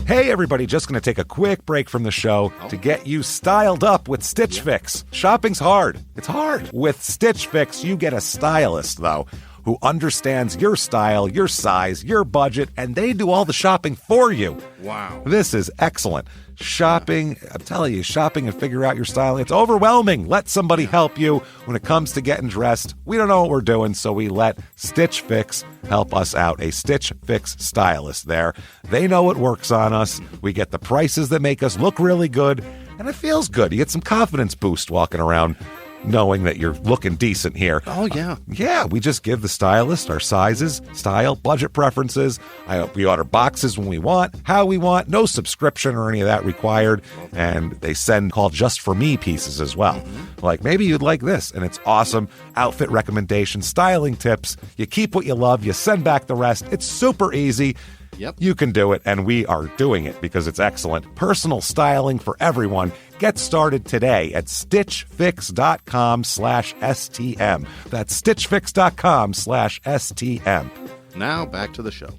Hey everybody, just going to take a quick break from the show to get you styled up with Stitch Fix. Shopping's hard. It's hard. With Stitch Fix, you get a stylist, though, who understands your style, your size, your budget, and they do all the shopping for you. Wow. This is excellent. Shopping, I'm telling you, shopping and figure out your style, it's overwhelming. Let somebody help you when it comes to getting dressed. We don't know what we're doing, so we let Stitch Fix help us out. A Stitch Fix stylist there. They know what works on us. We get the prices that make us look really good, and it feels good. You get some confidence boost walking around knowing that you're looking decent here. Oh, yeah. Yeah, we just give the stylist our sizes, style, budget preferences. We order boxes when we want, how we want, no subscription or any of that required. And they send called Just For Me pieces as well. Like, maybe you'd like this, and it's awesome. Outfit recommendations, styling tips. You keep what you love, you send back the rest. It's super easy. Yep. You can do it, and we are doing it because it's excellent. Personal styling for everyone. Get started today at stitchfix.com/STM. That's stitchfix.com/STM. Now back to the show.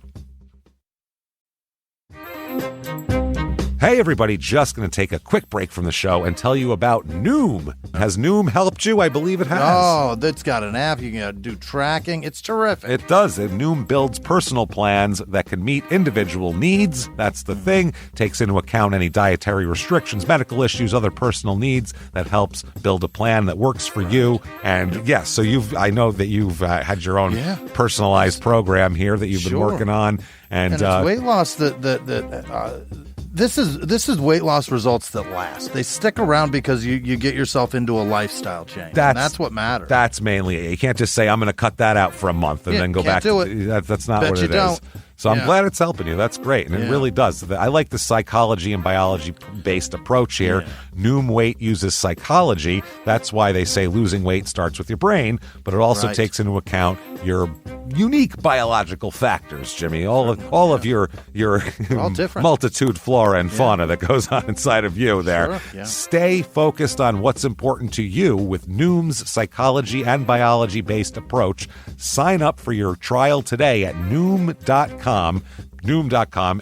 Hey everybody, just going to take a quick break from the show and tell you about Noom. Has Noom helped you? I believe it has. Oh, that's got an app. You can do tracking. It's terrific. It does. And Noom builds personal plans that can meet individual needs. That's the thing. Takes into account any dietary restrictions, medical issues, other personal needs. That helps build a plan that works for you. And yes, so I know that you've had your own personalized program here that you've been working on. And it's weight loss This is weight loss results that last. They stick around because you get yourself into a lifestyle change. That's what matters. That's mainly it. You can't just say, I'm going to cut that out for a month and then go back to it. That's not what it is. So I'm glad it's helping you. That's great. And it really does. I like the psychology and biology-based approach here. Yeah. Noom Weight uses psychology. That's why they say losing weight starts with your brain, but it also takes into account your unique biological factors, Jimmy. All of your multitude flora and fauna that goes on inside of you there. Sure. Yeah. Stay focused on what's important to you with Noom's psychology and biology-based approach. Sign up for your trial today at Noom.com, Noom.com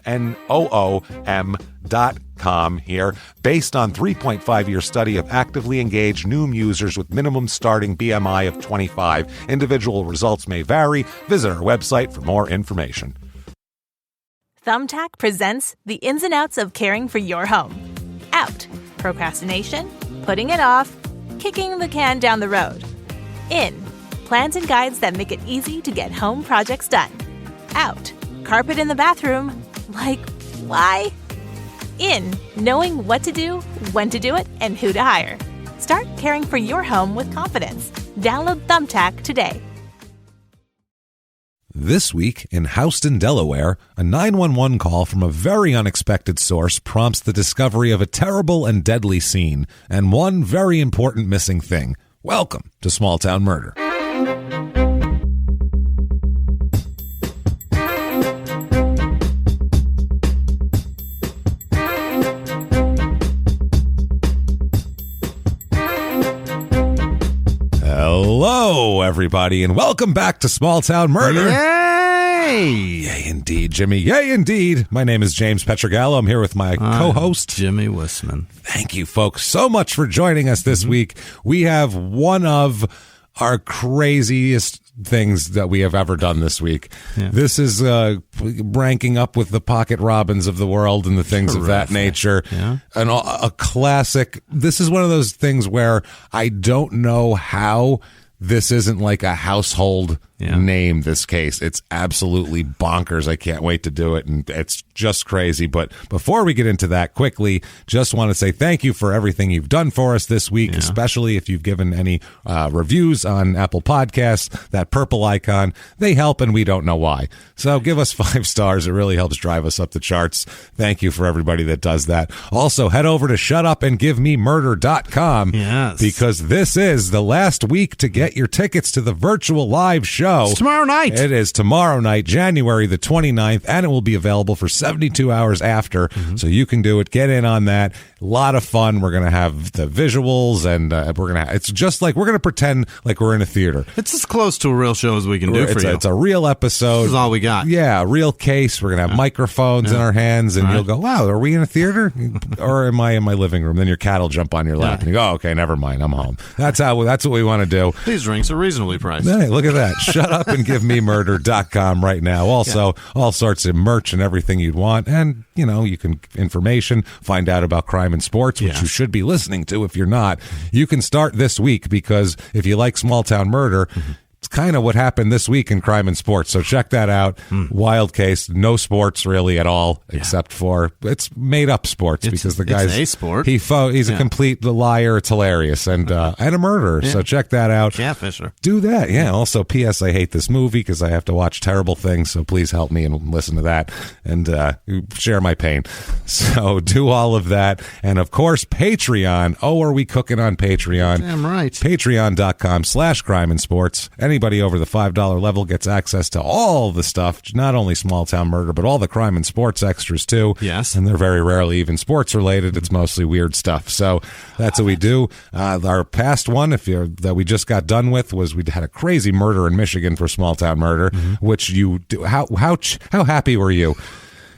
here. Based on 3.5-year study of actively engaged Noom users with minimum starting BMI of 25. Individual results may vary. Visit our website for more information. Thumbtack presents the ins and outs of caring for your home. Out, procrastination, putting it off, kicking the can down the road. In, plans and guides that make it easy to get home projects done. Out, carpet in the bathroom. Like, why? In, knowing what to do, when to do it, and who to hire. Start caring for your home with confidence. Download Thumbtack today. This week in Houston, Delaware, a 911 call from a very unexpected source prompts the discovery of a terrible and deadly scene and one very important missing thing. Welcome to Small Town Murder. Hello, everybody, and welcome back to Small Town Murder. Yay! Yay, indeed, Jimmy. Yay, indeed. My name is James Pietragallo. I'm here with my co-host, Jimmy Whisman. Thank you, folks, so much for joining us this week. We have one of our craziest things that we have ever done this week. Yeah. This is ranking up with the Pocket Robins of the world and the things of that nature. Yeah. And a classic. This is one of those things where I don't know how this isn't like a household name, this case. It's absolutely bonkers. I can't wait to do it, and it's just crazy. But before we get into that, quickly, just want to say thank you for everything you've done for us this week, especially if you've given any reviews on Apple Podcasts. That purple icon, they help, and we don't know why. So give us 5 stars. It really helps drive us up the charts. Thank you for everybody that does that. Also, head over to shutupandgivememurder.com because this is the last week to get your tickets to the virtual live show show. It's tomorrow night. It is tomorrow night, January the 29th, and it will be available for 72 hours after, so you can do it. Get in on that. A lot of fun. We're going to have the visuals, and it's just like we're going to pretend like we're in a theater. It's as close to a real show as we can do for you. It's a real episode. This is all we got. Yeah, real case. We're going to have microphones in our hands, and you'll go, wow, are we in a theater? Or am I in my living room? Then your cat will jump on your lap, and you go, oh, okay, never mind, I'm home. That's what we want to do. These drinks are reasonably priced. Hey, look at that. ShutUpAndGiveMeMurder.com right now. Also, all sorts of merch and everything you'd want. And, you can information, find out about crime and sports, which you should be listening to if you're not. You can start this week because if you like small town murder, it's kind of what happened this week in crime and sports. So check that out. Wild case. No sports really at all, except for it's made up sports because the guy's a sport. He's a complete liar. It's hilarious and a murderer. So check that out. Catfisher. Do that. Yeah. Also, P.S. I hate this movie because I have to watch terrible things. So please help me and listen to that and share my pain. So do all of that. And of course, Patreon. Oh, are we cooking on Patreon? Damn right. Patreon.com/crime and sports. Anybody over the $5 level gets access to all the stuff, not only small town murder, but all the crime and sports extras too. Yes. And they're very rarely even sports related. It's mostly weird stuff. So that's what we do. Our past one, that we just got done with, was we had a crazy murder in Michigan for small town murder, which you do. How happy were you?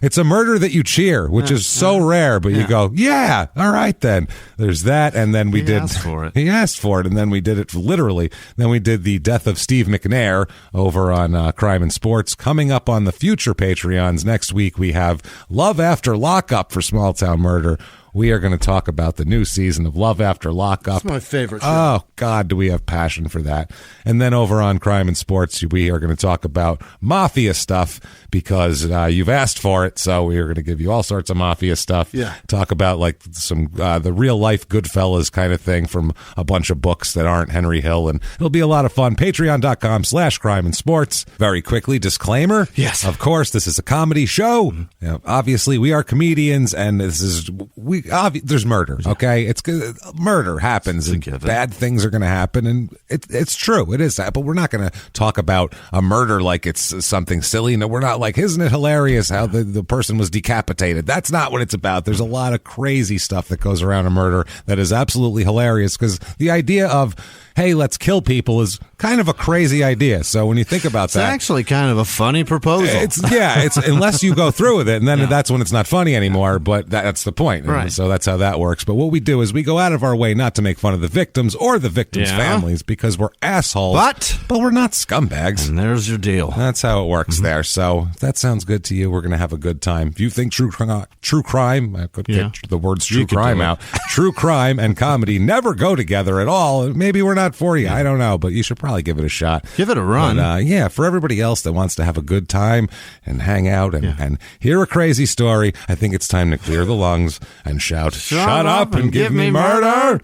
It's a murder that you cheer, which is so rare, but you go, yeah, all right then. There's that, and then he asked for it. He asked for it, and then we did it literally. Then we did the death of Steve McNair over on Crime and Sports. Coming up on the future Patreons next week, we have Love After Lockup for small town murder. We are going to talk about the new season of Love After Lockup. It's my favorite show. Oh, God, do we have passion for that. And then over on Crime and Sports, we are going to talk about mafia stuff because you've asked for it. So we are going to give you all sorts of mafia stuff. Yeah. Talk about like some the real life Goodfellas kind of thing from a bunch of books that aren't Henry Hill. And it'll be a lot of fun. Patreon.com/crime and sports. Very quickly, disclaimer. Yes. Of course, this is a comedy show. Obviously, we are comedians, and there's murder. Okay, it's murder happens, and bad things are going to happen, and it's true. It is that, but we're not going to talk about a murder like it's something silly. No, we're not like, isn't it hilarious how the person was decapitated? That's not what it's about. There's a lot of crazy stuff that goes around a murder that is absolutely hilarious because the idea of, hey, let's kill people is kind of a crazy idea. So when you think about that, it's actually kind of a funny proposal. It's unless you go through with it, and then that's when it's not funny anymore. But that's the point. Right. And so that's how that works. But what we do is we go out of our way not to make fun of the victims or the victims' families because we're assholes. But we're not scumbags. And there's your deal. That's how it works there. So if that sounds good to you, we're going to have a good time. If you think true crime, I could get the words true crime out. True crime and comedy never go together at all. Maybe we're not for you. I don't know, but you should probably give it a shot. Give it a run. But, for everybody else that wants to have a good time and hang out and hear a crazy story, I think it's time to clear the lungs and shout, shut up and give me murder.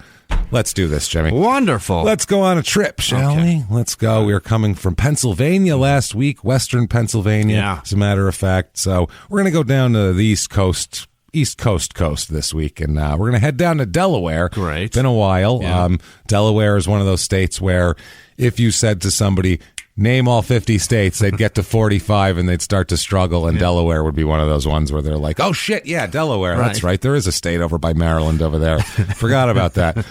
Let's do this, Jimmy. Wonderful. Let's go on a trip, shall we? Let's go. We were coming from Pennsylvania last week, western Pennsylvania, as a matter of fact. So we're going to go down to the East Coast this week, and we're going to head down to Delaware. Great. It's been a while. Yeah. Delaware is one of those states where if you said to somebody, name all 50 states, they'd get to 45 and they'd start to struggle, and Delaware would be one of those ones where they're like, oh shit, yeah, Delaware. Right. That's right. There is a state over by Maryland over there. Forgot about that.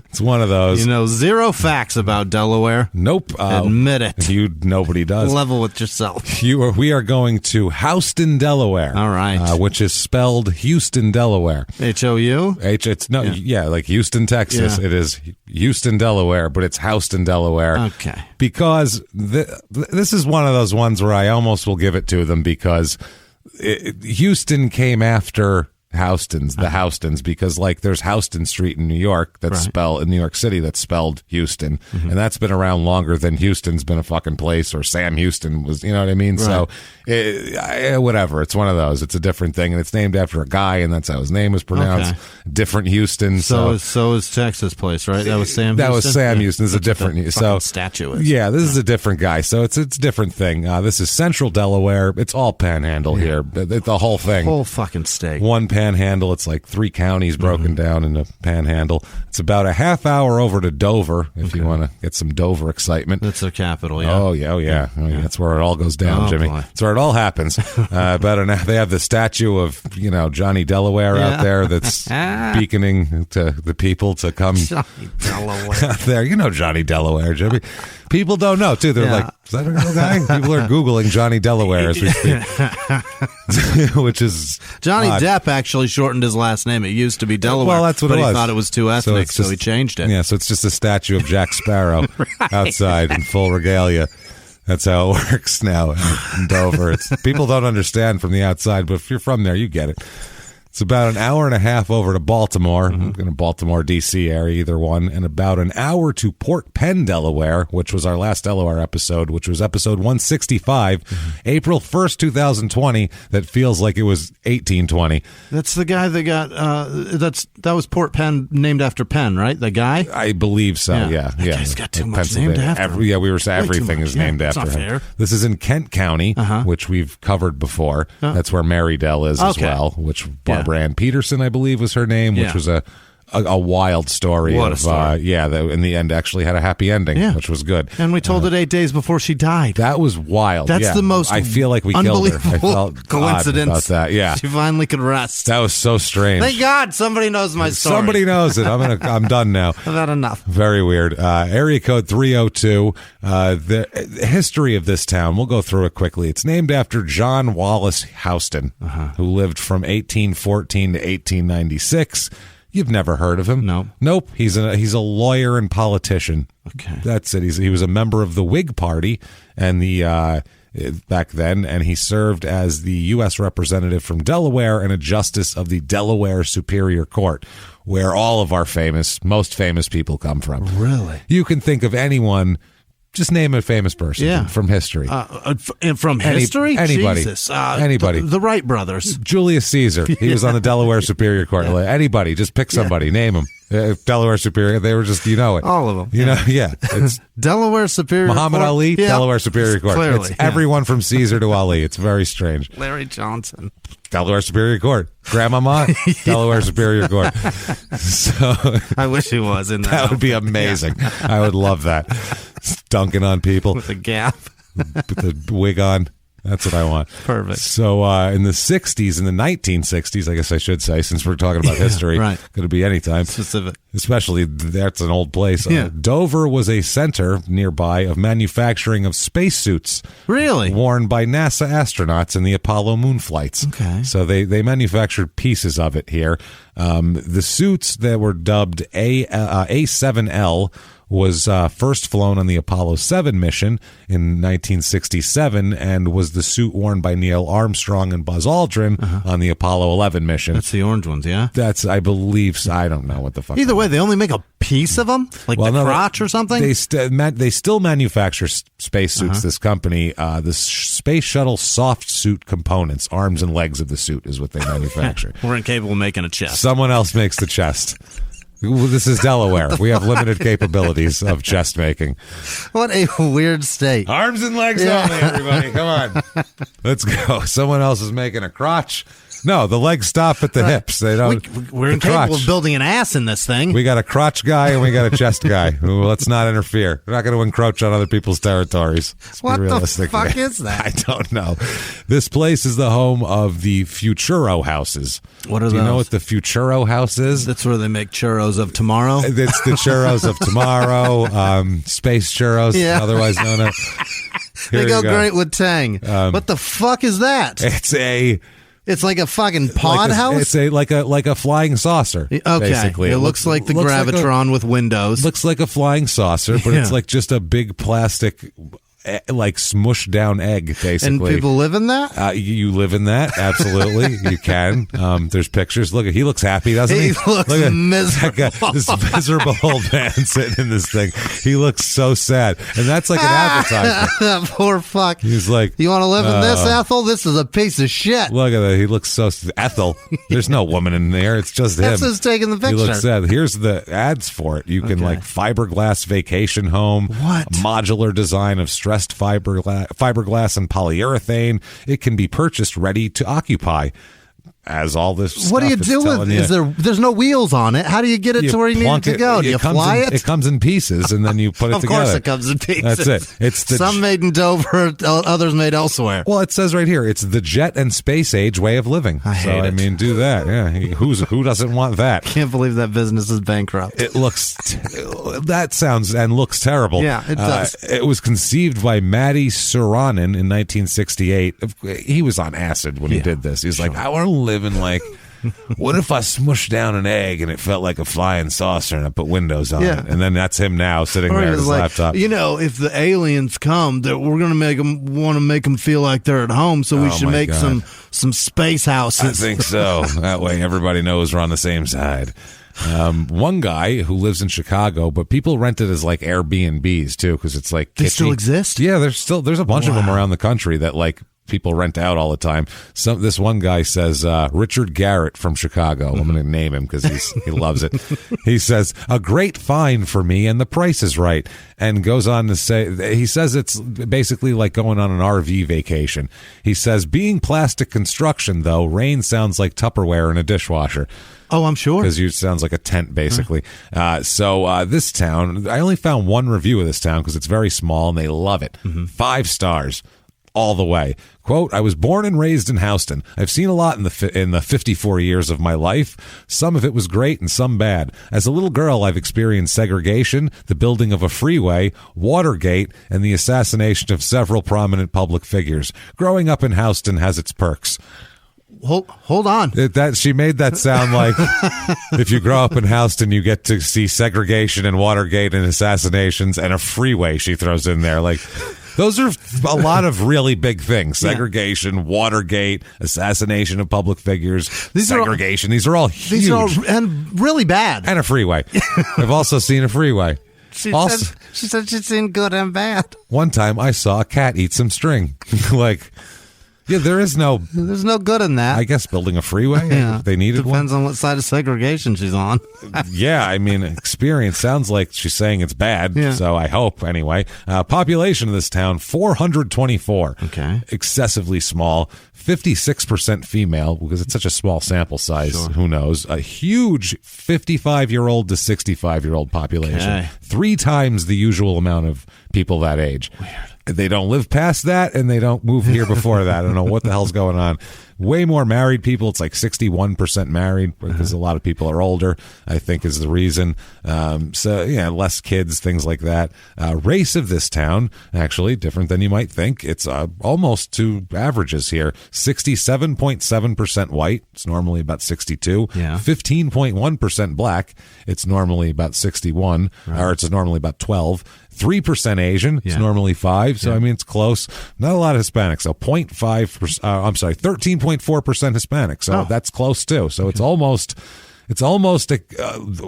It's one of those. You know, zero facts about Delaware. Nope. Admit it. Nobody does. Level with yourself. We are going to Houston, Delaware. All right. Which is spelled Houston, Delaware. H-O-U? Like Houston, Texas. Yeah. It is Houston, Delaware, but it's Houston, Delaware. Okay. Because this is one of those ones where I almost will give it to them because Houston came after Houstons, the Houstons, because like there's Houston Street in New York that's spelled in New York City that's spelled Houston, and that's been around longer than Houston's been a fucking place or Sam Houston was, you know what I mean? Right. So Whatever. It's one of those. It's a different thing, and it's named after a guy, and that's how his name is pronounced. Okay. Different Houston. So is Texas place, right? That was Sam. That Houston? was Sam Houston. It's a different statue. Is. Yeah, this is a different guy. So it's a different thing. This is Central Delaware. It's all Panhandle here. The whole thing. Whole fucking state. One Panhandle. It's like 3 counties broken down into Panhandle. It's about a half hour over to Dover if you want to get some Dover excitement. That's their capital. Yeah. Oh yeah. That's where it all goes down, Jimmy. Boy. That's where it all happens. They have the statue of Johnny Delaware out there that's beaconing to the people to come. Johnny Delaware. Out there, Johnny Delaware, Jimmy. People don't know too. They're like, is that a real guy? People are Googling Johnny Delaware as we speak, which is Johnny odd. Depp actually shortened his last name. It used to be Delaware. Well, that's what but it was. He thought it was too ethnic, so he changed it. Yeah, so it's just a statue of Jack Sparrow outside in full regalia. That's how it works now in Dover. People don't understand from the outside, but if you're from there, you get it. It's about an hour and a half over to Baltimore, in the Baltimore, D.C. area, either one, and about an hour to Port Penn, Delaware, which was our last Delaware episode, which was episode 165, April 1st, 2020. That feels like it was 1820. That's the guy that got, that was Port Penn, named after Penn, right? The guy? I believe so, yeah. That guy's got too much named after him. We were saying everything is named after him. Fair. This is in Kent County, which we've covered before. That's where Marydell is as well, which Barbara Ann Peterson, I believe, was her name, which was a wild story. What a story. That in the end actually had a happy ending, which was good. And we told it 8 days before she died. That was wild. That's the most I feel like we killed her. I felt coincidence about that. Yeah. She finally could rest. That was so strange. Thank God somebody knows my story. Somebody knows it. I'm done now. I've had enough. Very weird. Area code 302. The history of this town, we'll go through it quickly. It's named after John Wallace Houston, who lived from 1814 to 1896. You've never heard of him? No. Nope. He's a lawyer and politician. Okay. That's it. He was a member of the Whig Party and back then, and he served as the U.S. representative from Delaware and a justice of the Delaware Superior Court, where all of our most famous people come from. Really? You can think of anyone. Just name a famous person from history. From history? Anybody. Jesus. Anybody. The Wright brothers. Julius Caesar. He was on the Delaware Superior Court. Anybody. Just pick somebody. Name him. Delaware Superior. They were just, it. All of them. It's Delaware Superior Muhammad Court. Ali, Delaware Superior Court. Clearly. It's everyone from Caesar to Ali. It's very strange. Larry Johnson. Delaware Superior Court. Grandmama, Delaware Superior Court. So I wish he was in that. That would be amazing. I would love that. Dunking on people. With a gap. With the wig on. That's what I want. Perfect. So in the 60s, in the 1960s, I guess I should say, since we're talking about history, right. Could be any time. Specific. Especially, that's an old place. Dover was a center nearby of manufacturing of spacesuits. Really? Worn by NASA astronauts in the Apollo moon flights. Okay. So they manufactured pieces of it here. The suits that were dubbed A7L was first flown on the Apollo 7 mission in 1967 and was the suit worn by Neil Armstrong and Buzz Aldrin on the Apollo 11 mission. That's the orange ones, yeah? That's, I believe, I don't know what the fuck. Either way, they only make a piece of them? Like crotch or something? They still manufacture spacesuits, this company. The Space Shuttle soft suit components, arms and legs of the suit is what they manufacture. We're incapable of making a chest. Someone else makes the chest. This is Delaware. We have limited capabilities of chest making. What a weird state. Arms and legs only, everybody. Come on. Let's go. Someone else is making a crotch. No, the legs stop at the hips. They don't. We're incapable of building an ass in this thing. We got a crotch guy and we got a chest guy. Let's not interfere. We're not going to encroach on other people's territories. What the fuck is that? I don't know. This place is the home of the Futuro houses. What are those? Do you know what the Futuro house is? That's where they make churros of tomorrow? It's the churros of tomorrow, space churros, otherwise known as. They go great with Tang. What the fuck is that? It's like a fucking pod house? It's like a flying saucer, basically. It looks like the Gravitron with windows. Looks like a flying saucer, but it's like just a big plastic like smushed down egg, basically. And people live in that? You live in that, absolutely. You can. There's pictures. Look, he looks happy, doesn't he? He looks miserable. This miserable old man sitting in this thing. He looks so sad, and that's like an advertisement. That poor fuck. He's like, you want to live in this, Ethel? This is a piece of shit. Look at that. He looks so Ethel. There's no woman in there. It's just him. That's who's taking the picture. He looks sad. Here's the ads for it. You can like fiberglass vacation home. What? Modular design of stressed fiberglass and polyurethane. It can be purchased ready to occupy. As all this what do you stuff do with you. Is there's no wheels on it? How do you get it to where you need it to go? Do you fly it? It comes in pieces, and then you put it together. Of course it comes in pieces. That's it. It's some made in Dover, others made elsewhere. Well, it says right here, it's the jet and space age way of living. I mean, do that. Yeah, who doesn't want that? Can't believe that business is bankrupt. It looks that sounds and looks terrible. Yeah, it does. It was conceived by Matty Suranen in 1968. He was on acid when he did this. He's like, I want to live in like. What if I smushed down an egg and it felt like a flying saucer and I put windows on it? And then that's him now sitting there at his laptop. You know, if the aliens come, that we're going to want to make them feel like they're at home, so we should make some space houses. I think so. That way everybody knows we're on the same side. One guy who lives in Chicago, but people rent it as like Airbnbs too, because it's like they still exist. Yeah, there's a bunch of them around the country that like people rent out all the time. This one guy says, Richard Garrett from Chicago. I'm going to name him because he loves it. He says, a great find for me, and the price is right. And goes on to say, he says it's basically like going on an RV vacation. He says, being plastic construction, though, rain sounds like Tupperware in a dishwasher. Oh, I'm sure. Because it sounds like a tent, basically. So this town, I only found one review of this town because it's very small, and they love it. 5 stars. All the way. Quote, I was born and raised in Houston. I've seen a lot in the 54 years of my life. Some of it was great and some bad. As a little girl, I've experienced segregation, the building of a freeway, Watergate, and the assassination of several prominent public figures. Growing up in Houston has its perks. Hold on. She made that sound like if you grow up in Houston, you get to see segregation and Watergate and assassinations and a freeway she throws in there. Like, those are a lot of really big things. Segregation, Watergate, assassination of public figures, segregation. These are all huge. These are all, and really bad. And a freeway. I've also seen a freeway. She said she's seen good and bad. One time I saw a cat eat some string. Like... Yeah, there's no good in that. I guess building a freeway, if they needed Depends on what side of segregation she's on. Yeah, I mean, experience sounds like she's saying it's bad, so I hope, anyway. Population of this town, 424. Okay. Excessively small. 56% female, because it's such a small sample size, sure. Who knows. A huge 55-year-old to 65-year-old population. Okay. 3 times the usual amount of people that age. Weird. They don't live past that, and they don't move here before that. I don't know what the hell's going on. Way more married people. It's like 61% married because a lot of people are older, I think is the reason. So, yeah, less kids, things like that. Race of this town, actually, different than you might think. It's almost to averages here. 67.7% white. It's normally about 62. Yeah. 15.1% black. It's normally about 61. Right. Or it's normally about 12. 3% Asian. It's normally 5. So, I mean, it's close. Not a lot of Hispanics. So 13.4% Hispanic. So that's close too. So it's almost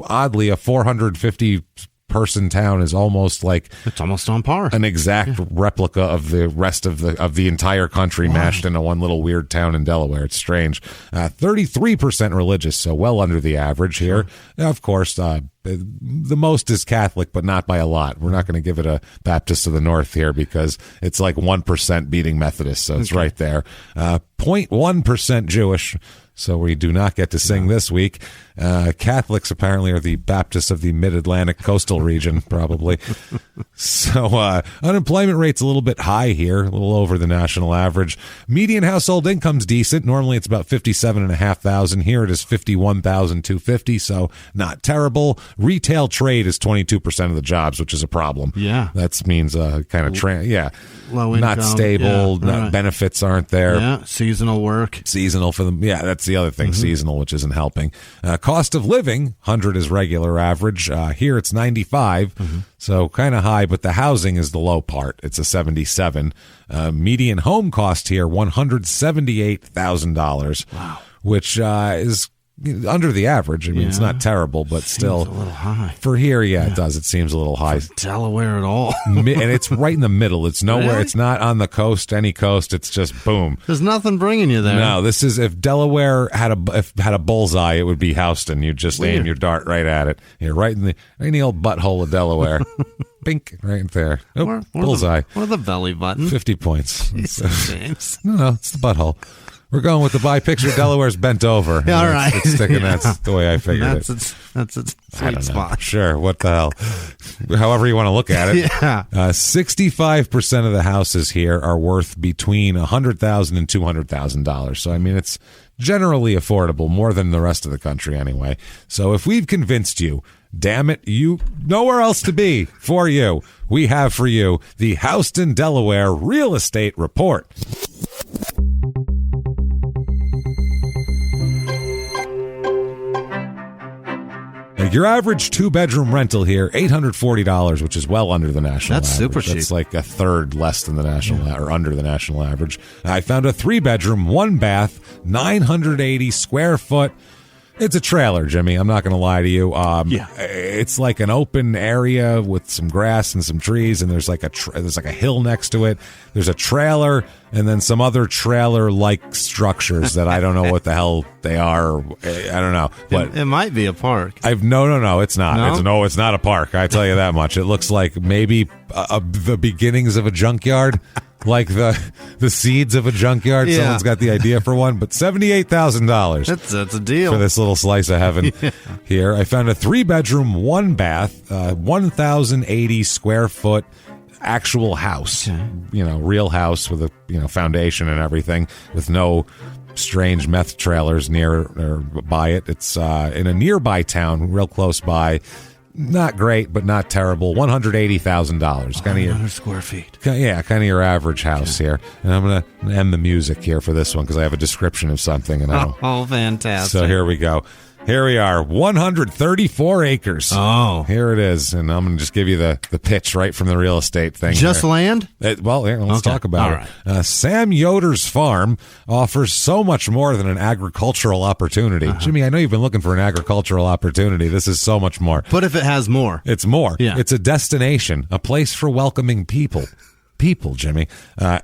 oddly a 450 person town is almost like it's almost on par, an exact replica of the rest of the entire country mashed into one little weird town in Delaware. It's strange. 33% religious, so well under the average here. Now, of course, the most is Catholic, but not by a lot. We're not going to give it a Baptist of the North here because it's like 1% beating Methodist, so it's right there. 0.1% Jewish. So we do not get to sing this week. Catholics apparently are the Baptists of the Mid-Atlantic coastal region, probably. So unemployment rate's a little bit high here, a little over the national average. Median household income's decent. Normally it's about $57,500. Here it is $51,250, so not terrible. Retail trade is 22% of the jobs, which is a problem. Yeah. That means kind of low income, not stable. Benefits aren't there. Yeah, seasonal work. Seasonal for them. Yeah, that's That's the other thing, seasonal, which isn't helping. Cost of living, 100 is regular average. Here it's 95, so kind of high, but the housing is the low part. It's a 77. Median home cost here, $178,000. Wow. Which is under the average. I mean, it's not terrible, but still a little high. For here, it does. It seems a little high. For Delaware at all. And it's right in the middle. It's nowhere. Really? It's not on the coast, any coast. It's just boom. There's nothing bringing you there. No, this is if Delaware had a bullseye, it would be Houston. You just aim your dart right at it. You're right in the old butthole of Delaware. Bink, right there. Nope, bullseye. What are the belly button? 50 points. James. No, it's the butthole. We're going with the by picture. Delaware's bent over. Yeah, all right. It's sticking. That's the way I figured it. That's its I sweet don't know. spot. Sure. What the hell? However you want to look at it. Yeah. 65% of the houses here are worth between $100,000 and $200,000. So, I mean, it's generally affordable, more than the rest of the country anyway. So if we've convinced you, damn it, you nowhere else to be for you, we have for you the Houston, Delaware Real Estate Report. Your average 2-bedroom rental here, $840, which is well under the national average. That's super cheap. That's like a third less than the national or under the national average. I found a 3-bedroom, 1-bath, 980 square foot. It's a trailer, Jimmy. I'm not going to lie to you. It's like an open area with some grass and some trees, and there's like a hill next to it. There's a trailer, and then some other trailer-like structures that I don't know what the hell they are. I don't know, but it might be a park. No, it's not. No? It's not a park. I tell you that much. It looks like maybe the beginnings of a junkyard. Like the seeds of a junkyard. Yeah. Someone's got the idea for one, but $78,000. That's a deal For this little slice of heaven here. I found a 3-bedroom, 1-bath, 1,080 square foot actual house. Okay. Real house with a foundation and everything, with no strange meth trailers near or by it. It's in a nearby town, real close by. Not great, but not terrible. $180,000. Kind of 100 square feet. Kind of your average house here. And I'm going to end the music here for this one because I have a description of something. And Oh, fantastic. So here we go. Here we are, 134 acres. Oh. Here it is. And I'm going to just give you the pitch right from the real estate thing. Just here. land? Let's talk about All it. right. Sam Yoder's farm offers so much more than an agricultural opportunity. Jimmy, I know you've been looking for an agricultural opportunity. This is so much more. But if it has more. It's more. Yeah. It's a destination, a place for welcoming people. Jimmy.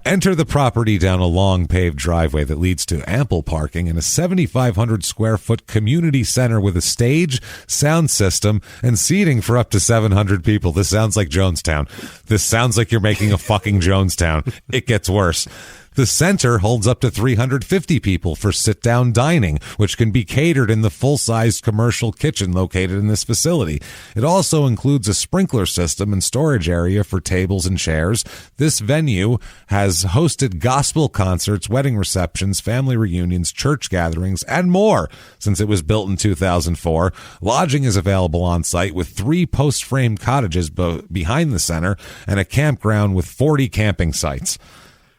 Enter the property down a long paved driveway that leads to ample parking and a 7,500 square foot community center with a stage, sound system, and seating for up to 700 people. This sounds like Jonestown. This sounds like you're making a fucking Jonestown. It gets worse. The center holds up to 350 people for sit-down dining, which can be catered in the full-sized commercial kitchen located in this facility. It also includes a sprinkler system and storage area for tables and chairs. This venue has hosted gospel concerts, wedding receptions, family reunions, church gatherings, and more since it was built in 2004. Lodging is available on site with 3 post-frame cottages behind the center and a campground with 40 camping sites.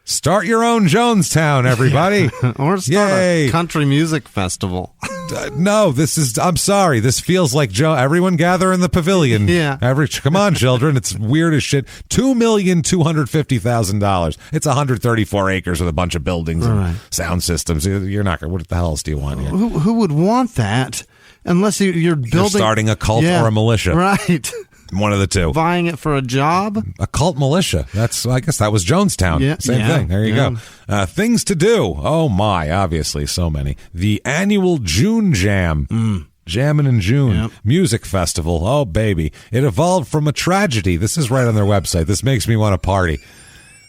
Start your own Jonestown, everybody. Or start a country music festival. No, I'm sorry. This feels like everyone gather in the pavilion. Yeah. Come on, children. It's weird as shit. $2,250,000. It's 134 acres with a bunch of buildings and sound systems. You're not going to, what the hell else do you want here? Who would want that unless you're building? You're starting a cult or a militia. Right. One of the two. Buying it for a job? A cult militia. I guess that was Jonestown. Yeah, Same thing. There you go. Things to do. Oh, my. Obviously, so many. The annual June Jam. Jammin' in June. Yep. Music festival. Oh, baby. It evolved from a tragedy. This is right on their website. This makes me want to party.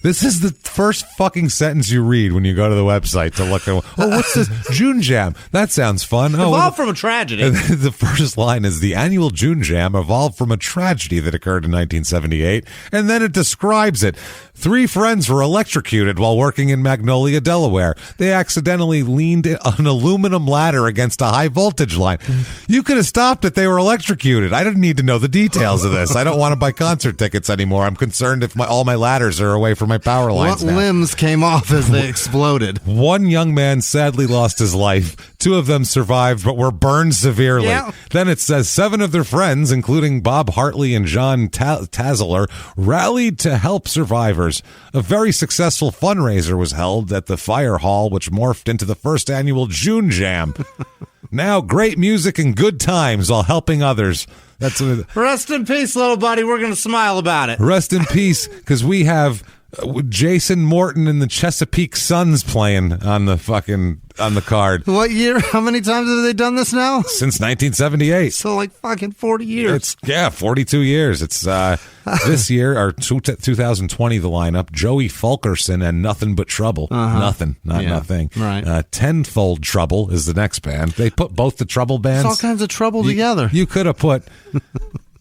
This is the first fucking sentence you read when you go to the website to look at, what's this? June Jam. That sounds fun. Evolved from a tragedy. The first line is the annual June Jam evolved from a tragedy that occurred in 1978, and then it describes it. 3 friends were electrocuted while working in Magnolia, Delaware. They accidentally leaned an aluminum ladder against a high voltage line. You could have stopped it. They were electrocuted. I didn't need to know the details of this. I don't want to buy concert tickets anymore. I'm concerned if all my ladders are away from my my power lines What now. limbs came off as they exploded? One young man sadly lost his life. 2 of them survived, but were burned severely. Yeah. Then it says 7 of their friends, including Bob Hartley and John Tazzler, rallied to help survivors. A very successful fundraiser was held at the fire hall, which morphed into the first annual June Jam. Now, great music and good times while helping others. That's Rest in peace, little buddy. We're going to smile about it. Rest in peace, because we have Jason Morton and the Chesapeake Suns playing on the card. What year? How many times have they done this now? Since 1978. So like fucking 40 years. It's 42 years. It's this year, or 2020, the lineup, Joey Fulkerson and Nothing But Trouble. Nothing, nothing. Right. Tenfold Trouble is the next band. They put both the Trouble bands. It's all kinds of trouble together. You could have put...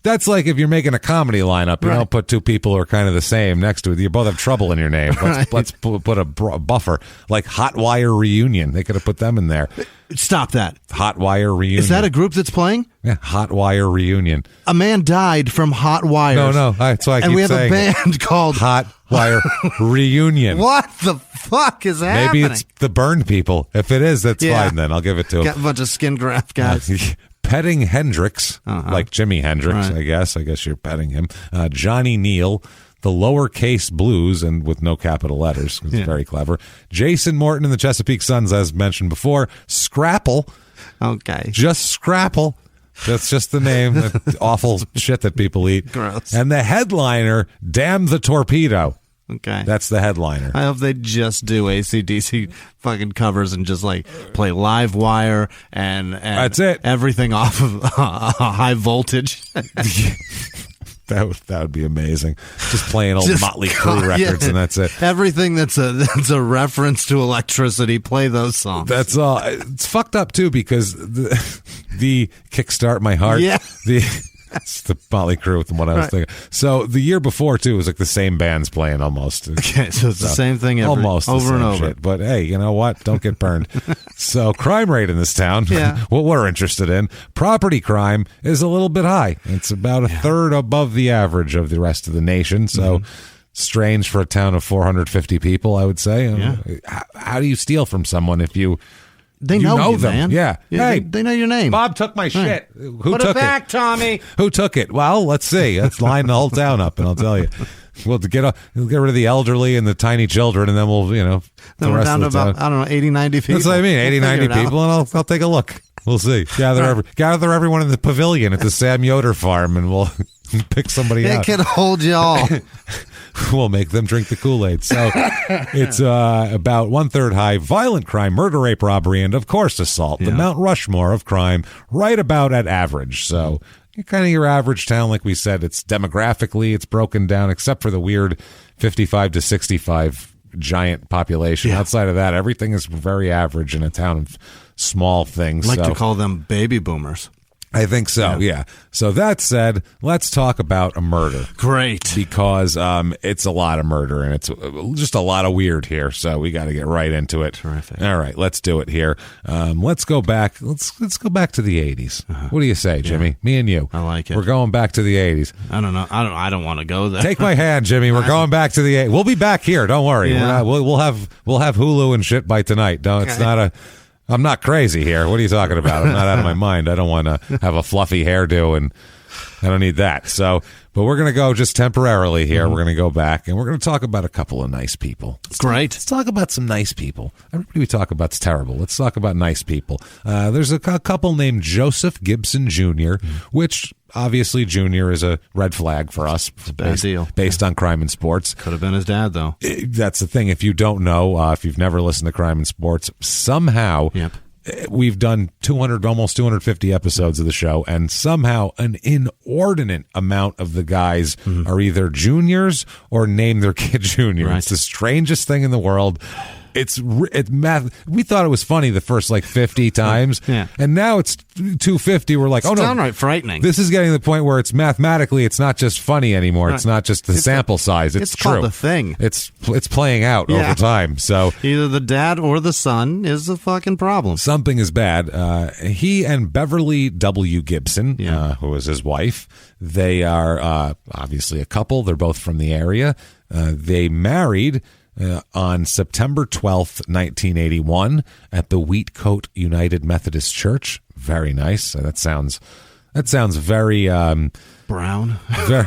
That's like if you're making a comedy lineup, you don't put 2 people who are kind of the same next to it. You both have trouble in your name. Let's put a buffer. Like Hot Wire Reunion. They could have put them in there. Stop that. Hot Wire Reunion. Is that a group that's playing? Yeah, Hot Wire Reunion. A man died from hot wires. No. That's why I keep saying and we have a band called Hot Wire Reunion. What the fuck is happening? Maybe it's the burned people. If it is, that's fine then. I'll give it to him. Got a bunch of skin graft guys. Petting Hendrix, like Jimi Hendrix, Right. I guess you're petting him. Johnny Neal, the Lowercase Blues, and with no capital letters. It's very clever. Jason Morton and the Chesapeake Suns, as mentioned before. Scrapple. Okay. Just Scrapple. That's just the name. That awful shit that people eat. Gross. And the headliner, Damn the Torpedo. Okay. That's the headliner. I hope they just do AC/DC fucking covers and just like play Live Wire and That's it. Everything off of high voltage. That would be amazing. Just playing old Motley Crue records and that's it. Everything that's a reference to electricity, play those songs. That's all. It's fucked up too because the Kickstart My Heart. Yeah. It's the Motley Crue with what I was thinking. So the year before too was like the same bands playing almost. Okay, so it's the same thing almost over and over. Shit. But hey, you know what? Don't get burned. So crime rate in this town, Yeah. what we're interested in, property crime is a little bit high. It's about a third above the average of the rest of the nation. So strange for a town of 450 people, I would say. Yeah. How do you steal from someone if you They know you, them? man. Yeah. Hey, they know your name. Bob took my shit. Who Put took it back, Tommy. Who took it? Well, let's see. Let's line the whole town up, and I'll tell you. We'll get rid of the elderly and the tiny children, and then we'll, Then the we're rest down of to the about, town. I don't know, 80, 90 people. That's what I mean. 80, We'll 90 figure it people, out. and I'll take a look. We'll see. Gather everyone in the pavilion at the Sam Yoder farm, and we'll pick somebody It out. can hold you all. We'll make them drink the Kool-Aid. So it's about 1/3 high. Violent crime, murder, rape, robbery, and of course assault. The Mount Rushmore of crime, right about at average. So you're kind of your average town, like we said. It's demographically, it's broken down, except for the weird 55 to 65 giant population. Yeah. Outside of that, everything is very average in a town of small things. Like to call them baby boomers. I think so, yeah. So that said, let's talk about a murder. Great. Because it's a lot of murder and it's just a lot of weird here. So we got to get right into it. Terrific. All right, let's do it here. Let's go back. Let's go back to the 80s. What do you say, Jimmy? Me and you. I like it. We're going back to the 80s. I don't know. I don't want to go there. Take my hand, Jimmy. We're going back to the 80s. We'll be back here. Don't worry. Yeah. We'll have Hulu and shit by tonight. Don't. It's not a. I'm not crazy here. What are you talking about? I'm not out of my mind. I don't want to have a fluffy hairdo, and I don't need that. So, but we're going to go just temporarily here. We're going to go back, and we're going to talk about a couple of nice people. Great. Let's talk about some nice people. Everybody we talk about is terrible. Let's talk about nice people. There's a couple named Joseph Gibson Jr., which obviously Jr. is a red flag for us. It's a bad deal. Based on crime and sports. Could have been his dad, though. That's the thing. If you don't know, if you've never listened to Crime and Sports, somehow we've done almost 250 episodes of the show, and somehow an inordinate amount of the guys are either juniors or name their kid junior. Right. It's the strangest thing in the world. It's math. We thought it was funny the first 50 times, and now it's 250. We're like, It's oh no, downright frightening. This is getting to the point where it's mathematically, it's not just funny anymore. It's not just the sample size. It's true. Called the thing. It's playing out over time. So either the dad or the son is the fucking problem. Something is bad. He and Beverly W. Gibson, who was his wife, they are obviously a couple. They're both from the area. They married on September 12th, 1981 at the Wheatcoat United Methodist Church. Very nice. That sounds very brown. Very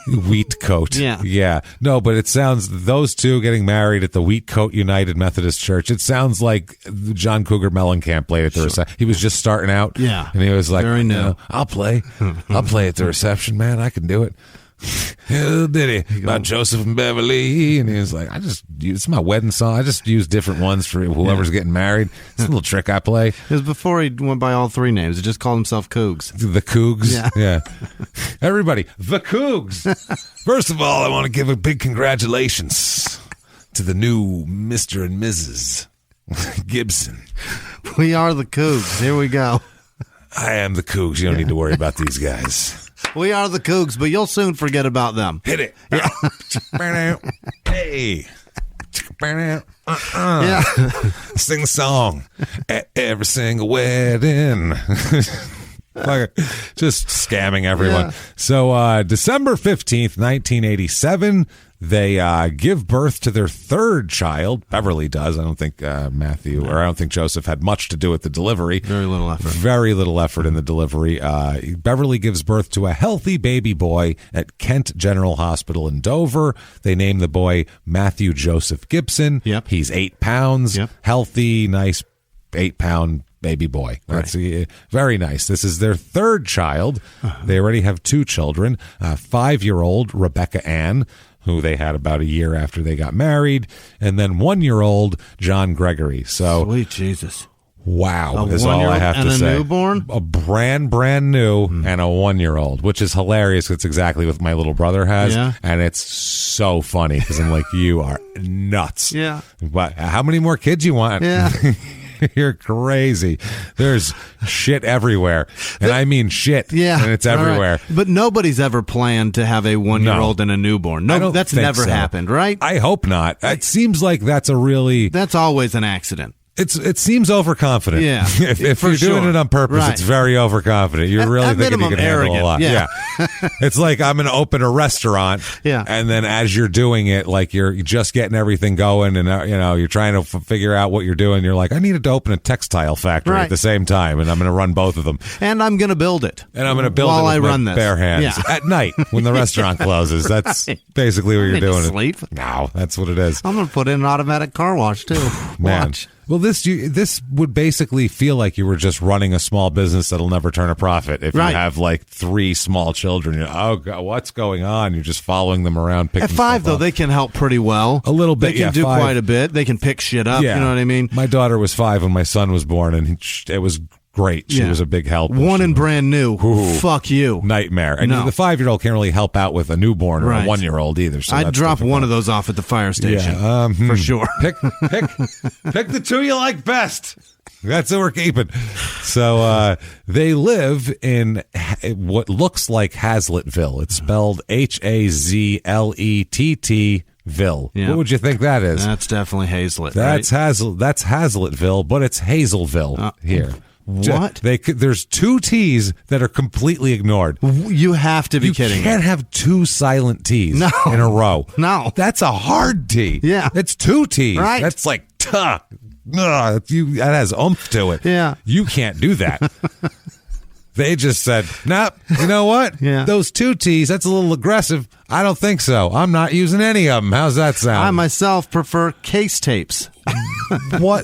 Wheatcoat. Yeah. No, but it sounds, those two getting married at the Wheatcoat United Methodist Church, it sounds like John Cougar Mellencamp played at the reception. He was just starting out. Yeah. And he was like, very new. I'll play at the reception, man. I can do it. Did he about Joseph and Beverly? And he was like, it's my wedding song. I just use different ones for whoever's getting married. It's a little trick I play. It was before he went by all three names. He just called himself Cougs. The Cougs? Yeah. Everybody, the Cougs. First of all, I want to give a big congratulations to the new Mr. and Mrs. Gibson. We are the Cougs. Here we go. I am the Cougs. You don't need to worry about these guys. We are the Cougs, but you'll soon forget about them. Hit it. Yeah. Hey. Yeah. Sing the song at every single wedding. Just scamming everyone. Yeah. So December 15th, 1987, they give birth to their third child. Beverly does. I don't think Matthew, or I don't think Joseph had much to do with the delivery. Very little effort. Very little effort in the delivery. Beverly gives birth to a healthy baby boy at Kent General Hospital in Dover. They name the boy Matthew Joseph Gibson. Yep. He's 8 pounds. Yep. Healthy, nice 8-pound baby boy. That's very nice. This is their third child. They already have 2 children. 5-year-old Rebecca Ann, who they had about a year after they got married, and then 1-year-old John Gregory. So, sweet Jesus. Wow, is all I have to say. And a newborn? A brand new and a 1-year-old, which is hilarious. It's exactly what my little brother has, and it's so funny because I'm like, you are nuts. Yeah. But how many more kids you want? Yeah. You're crazy. There's shit everywhere. And I mean shit. Yeah. And it's everywhere. Right. But nobody's ever planned to have a 1-year-old and a newborn. No, that's never happened, right? I hope not. It seems like that's always an accident. It seems overconfident. Yeah. If you're doing it on purpose, right. It's very overconfident. You're really thinking you can handle a lot. Yeah. It's like I'm going to open a restaurant. Yeah. And then as you're doing it, like you're just getting everything going and you're trying to figure out what you're doing. You're like, I needed to open a textile factory at the same time, and I'm going to run both of them. And I'm going to build it. And I'm going to build while it with I run my this. bare hands at night when the restaurant closes. That's basically what you're doing. Sleep? No, that's what it is. I'm going to put in an automatic car wash too. Man. Watch. Well, this would basically feel like you were just running a small business that'll never turn a profit. If you have like 3 small children, oh God, what's going on? You're just following them around. Picking At 5, though, up. they can help pretty well. A little bit. They can do 5. quite a bit. They can pick shit up. Yeah. You know what I mean? My daughter was 5 when my son was born, and it was great. She was a big help. 1 and brand new. Ooh, fuck you. Nightmare. And no. the 5-year-old can't really help out with a newborn or a 1-year-old either. So I'd drop difficult. one of those off at the fire station. Yeah, for sure. Pick the 2 you like best. That's what we're keeping. So they live in what looks like Hazlettville. It's spelled Hazlettville. Yeah. What would you think that is? That's definitely Hazlet. That's right? That's Hazlettville, but it's Hazelville here. What? There's 2 T's that are completely ignored. You have to be kidding me. You can't have 2 silent T's in a row. No. That's a hard T. Yeah. It's 2 T's. Right. That's like, tuh. That has oomph to it. Yeah. You can't do that. They just said, nope, you know what? Yeah. Those 2 T's, that's a little aggressive. I don't think so. I'm not using any of them. How's that sound? I myself prefer case tapes. What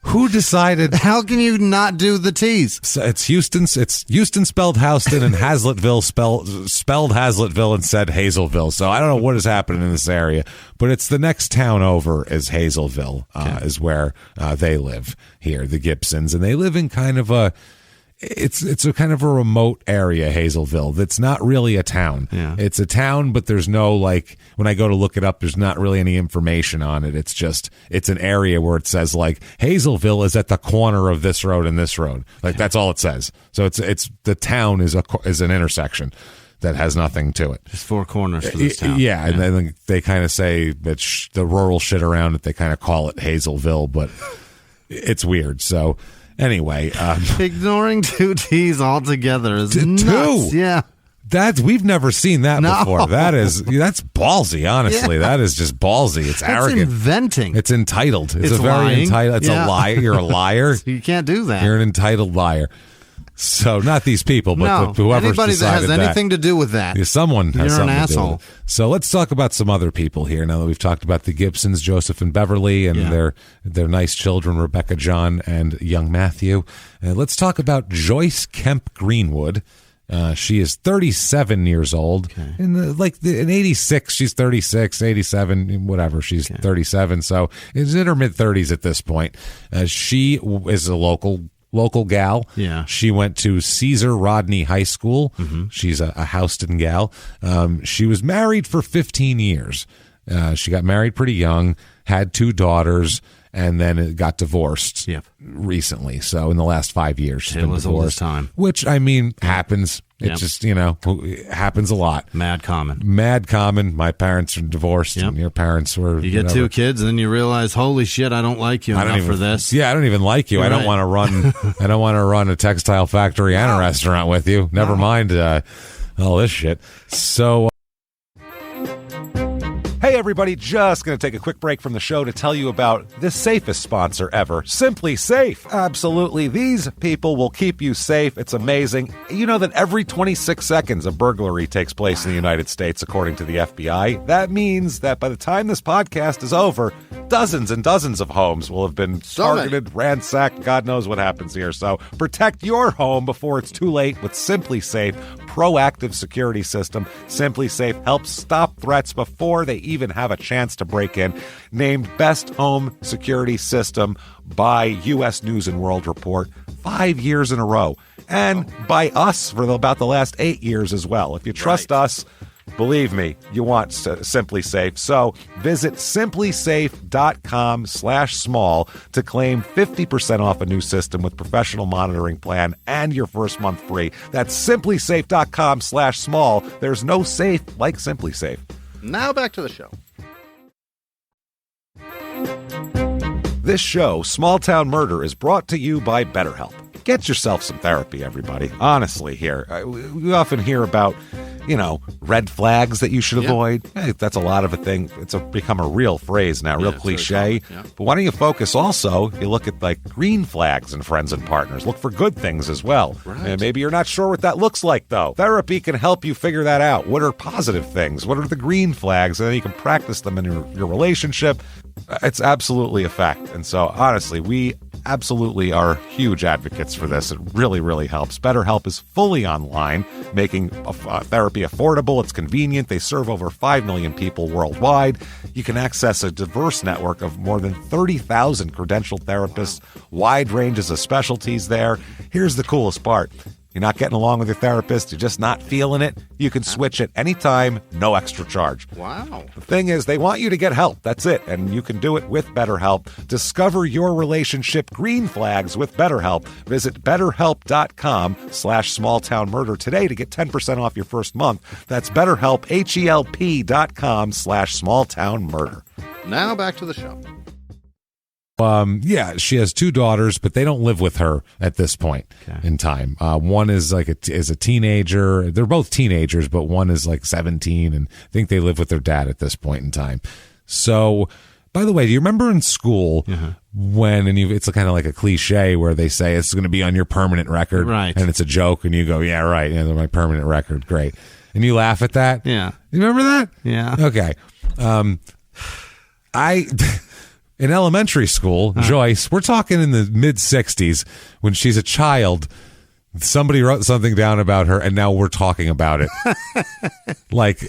who decided? How can you not do the T's? So it's Houston spelled Houston, and Hazlettville spelled Hazlettville and said Hazelville. So I don't know what is happening in this area, but it's the next town over is Hazelville, is where they live here, the Gibsons, and they live in kind of a. It's a kind of a remote area, Hazelville. That's not really a town. Yeah. It's a town, but there's no, like, when I go to look it up, there's not really any information on it. It's an area where it says, like, Hazelville is at the corner of this road and this road. Like, that's all it says. So it's the town is an intersection that has nothing to it. Just 4 corners for this town. Yeah, and then they kind of say that the rural shit around it, they kind of call it Hazelville, but it's weird. So anyway, ignoring 2 T's altogether is nuts. 2. Yeah. We've never seen that before. That's ballsy, honestly. Yeah. That is just ballsy. It's arrogant. Inventing. It's entitled. It's a lying. very entitled. It's a liar. You're a liar. So you can't do that. You're an entitled liar. So not these people, but whoever's anybody decided that has anything to do with that. Yeah, someone has You're an something asshole. to do with it. So let's talk about some other people here. Now that we've talked about the Gibsons, Joseph and Beverly, and their nice children, Rebecca, John, and young Matthew. Let's talk about Joyce Kemp Greenwood. She is 37 years old. Okay. In 86, she's 36, 87, whatever. She's 37, so is in her mid-30s at this point. She is a local gal. Yeah. She went to Caesar Rodney High School. Mm-hmm. She's a Houston gal. She was married for 15 years. She got married pretty young, had 2 daughters, and then got divorced recently. So in the last 5 years, she's been divorced. All this time. Which, I mean, happens. It just, it happens a lot. Mad common. My parents are divorced, and your parents were. You get 2 kids, and then you realize, holy shit, I don't like you enough for this. Yeah, I don't even like you. You're I don't want to run. I don't want to run a textile factory and a restaurant with you. Never mind all this shit. So. Hey everybody, just going to take a quick break from the show to tell you about the safest sponsor ever, Simply Safe. Absolutely, these people will keep you safe. It's amazing. You know that every 26 seconds a burglary takes place in the United States, according to the FBI. That means that by the time this podcast is over, dozens and dozens of homes will have been targeted, ransacked, God knows what happens here. So protect your home before it's too late with Simply Safe proactive security system. Simply Safe helps stop threats before they even have a chance to break in. Named Best Home Security System by U.S. News and World Report 5 years in a row. And by us for about the last 8 years as well. If you trust us, believe me, you want Simply Safe. So visit simplysafe.com/small to claim 50% off a new system with professional monitoring plan and your first month free. That's simplysafe.com/small. There's no safe like Simply Safe. Now back to the show. This show, Small Town Murder, is brought to you by BetterHelp. Get yourself some therapy, everybody. Honestly, here. We often hear about, red flags that you should avoid. Hey, that's a lot of a thing. It's become a real phrase now, real cliche. Yeah. But why don't you focus also, you look at green flags in friends and partners. Look for good things as well. Right. And maybe you're not sure what that looks like, though. Therapy can help you figure that out. What are positive things? What are the green flags? And then you can practice them in your relationship. It's absolutely a fact. And so, honestly, we absolutely are huge advocates for this. It really, really helps. BetterHelp is fully online, making therapy affordable. It's convenient. They serve over 5 million people worldwide. You can access a diverse network of more than 30,000 credentialed therapists, wide ranges of specialties there. Here's the coolest part. You're not getting along with your therapist, you're just not feeling it, you can switch at any time, no extra charge. Wow. The thing is, they want you to get help. That's it. And you can do it with BetterHelp. Discover your relationship green flags with BetterHelp. Visit BetterHelp.com/smalltownmurder today to get 10% off your first month. That's BetterHelp, HELP.com/smalltownmurder. Now back to the show. She has 2 daughters, but they don't live with her at this point in time. One is is a teenager. They're both teenagers, but one is 17, and I think they live with their dad at this point in time. So, by the way, do you remember in school when, it's kind of like a cliche where they say it's going to be on your permanent record, right? And it's a joke, and you go, yeah, right, my permanent record, great. And you laugh at that? Yeah. You remember that? Yeah. Okay. In elementary school, Joyce, we're talking in the mid-'60s, when she's a child, somebody wrote something down about her, and now we're talking about it.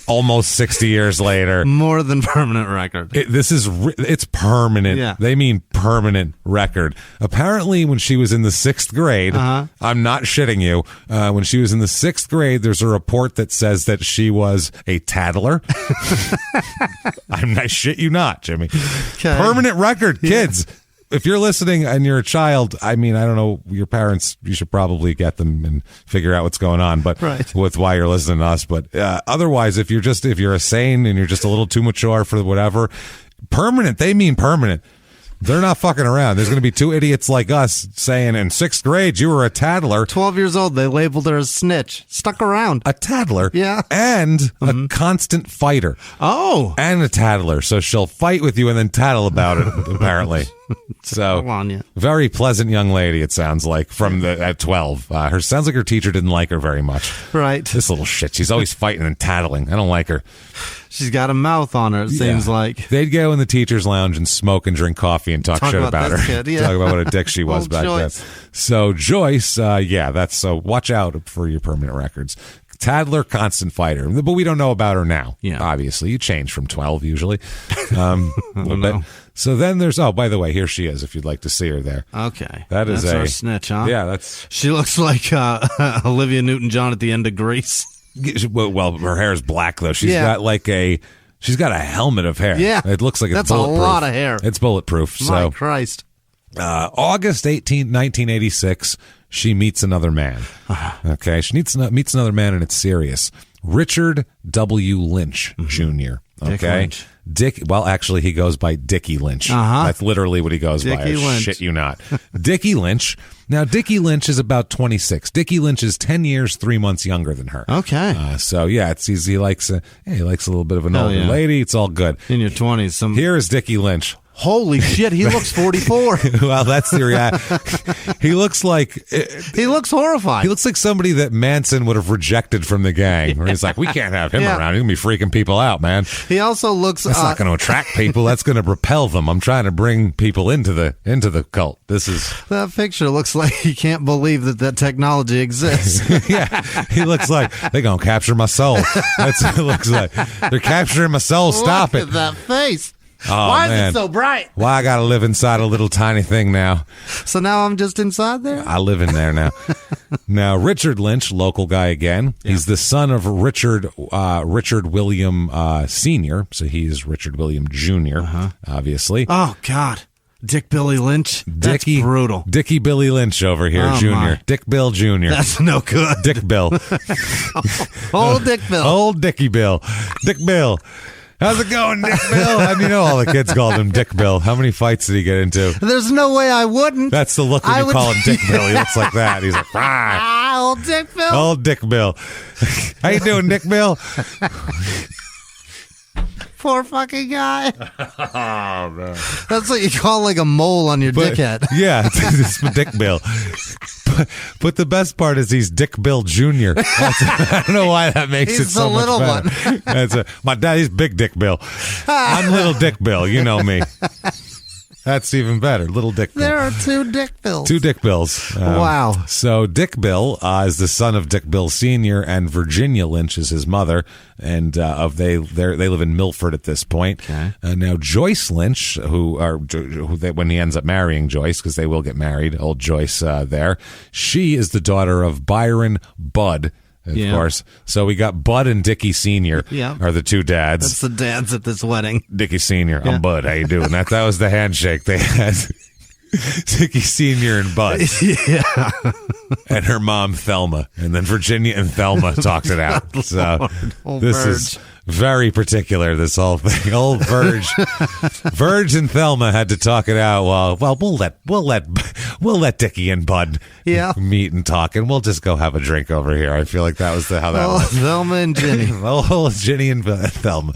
Almost 60 years later. More than permanent record. It's permanent. Yeah. They mean permanent record. Apparently, when she was in the 6th grade, I'm not shitting you, when she was in the 6th grade, there's a report that says that she was a tattler. I shit you not, Jimmy. Okay. Permanent record, kids. Yeah. If you're listening and you're a child, I don't know, your parents, you should probably get them and figure out what's going on, but with why you're listening to us. But otherwise, if you're a sane and you're just a little too mature for whatever, permanent, they mean permanent. They're not fucking around. There's going to be two idiots like us saying in 6th grade you were a tattler. 12 years old, they labeled her a snitch. Stuck around. A tattler. Yeah. And a constant fighter. Oh. And a tattler. So she'll fight with you and then tattle about it, apparently. So, very pleasant young lady, it sounds like, at 12. Sounds like her teacher didn't like her very much. Right. This little shit. She's always fighting and tattling. I don't like her. She's got a mouth on her, it seems like. They'd go in the teacher's lounge and smoke and drink coffee and talk shit about her. Kid, yeah. Talk about what a dick she was back Joyce. then. So, Joyce, so watch out for your permanent records. Tattler, constant fighter. But we don't know about her now. Yeah. Obviously. You change from 12 usually. A little bit. So then there's, by the way, here she is if you'd like to see her there. Okay. That's our snitch, huh? Yeah, she looks like Olivia Newton-John at the end of Grease. Well, her hair is black though. She's got she's got a helmet of hair. Yeah. It looks like it's That's bulletproof. a lot of hair. It's bulletproof. My Christ. August 18th, 1986, she meets another man. Okay. She meets another man and it's serious. Richard W. Lynch Jr. Okay. Well, actually, he goes by Dickie Lynch. That's literally what he goes by. Lynch. Shit you not. Dickie Lynch. Now, Dickie Lynch is about 26. Dickie Lynch is 10 years, 3 months younger than her. Okay. So, yeah, he likes a little bit of an older lady. It's all good. In your 20s. Here is Dickie Lynch. Holy shit, he looks 44. Well, that's the reaction. He looks like... He looks horrified. He looks like somebody that Manson would have rejected from the gang. Where he's like, we can't have him around. He's going to be freaking people out, man. He also looks... That's not going to attract people. That's going to repel them. I'm trying to bring people into the cult. That picture looks like he can't believe that technology exists. Yeah. He looks like they're going to capture my soul. That's what it looks like. They're capturing my soul. Stop Look it. at that face. Oh, Why man. is it so bright? Why I gotta live inside a little tiny thing now? So now I'm just inside there? I live in there now. Now, Richard Lynch, local guy again. Yeah. He's the son of Richard William Sr., so he's Richard William Jr., obviously. Oh, God. Dick Billy Lynch? That's brutal. Dickie Billy Lynch over here, Jr. My. Dick Bill Jr. That's no good. Dick Bill. Old Dick Bill. Old Dickie Bill. Dick Bill. How's it going, Dick Bill? All the kids called him Dick Bill. How many fights did he get into? There's no way I wouldn't. That's the look when you call him Dick Bill. He looks like that. He's like, old Dick Bill. Old Dick Bill. How you doing, Dick Bill? Poor fucking guy. Oh, man. That's what you call like a mole on your dickhead. Yeah, it's Dick Bill. But the best part is he's Dick Bill Jr. I don't know why that makes it so much better. He's the little one. My daddy's Big Dick Bill. I'm Little Dick Bill. You know me. That's even better. Little Dick Bill. There are two Dick Bills. Two Dick Bills. Wow. So Dick Bill is the son of Dick Bill Sr. and Virginia Lynch is his mother. And they live in Milford at this point. Okay. Now Joyce Lynch, when he ends up marrying Joyce, because they will get married, old Joyce there, she is the daughter of Byron Budd. Of course. So we got Bud and Dickie Sr. Are the two dads. That's the dads at this wedding. Dickie Sr. I'm Bud. How you doing? That was the handshake they had. Dickie Sr. and Bud. Yeah. And her mom, Thelma. And then Virginia and Thelma talked it out. So this is very particular, this whole thing. Old Verge. Verge and Thelma had to talk it out. Well, we'll let Dickie and Bud meet and talk, and we'll just go have a drink over here. I feel like that was how that was. Thelma and Ginny. Ginny and Thelma.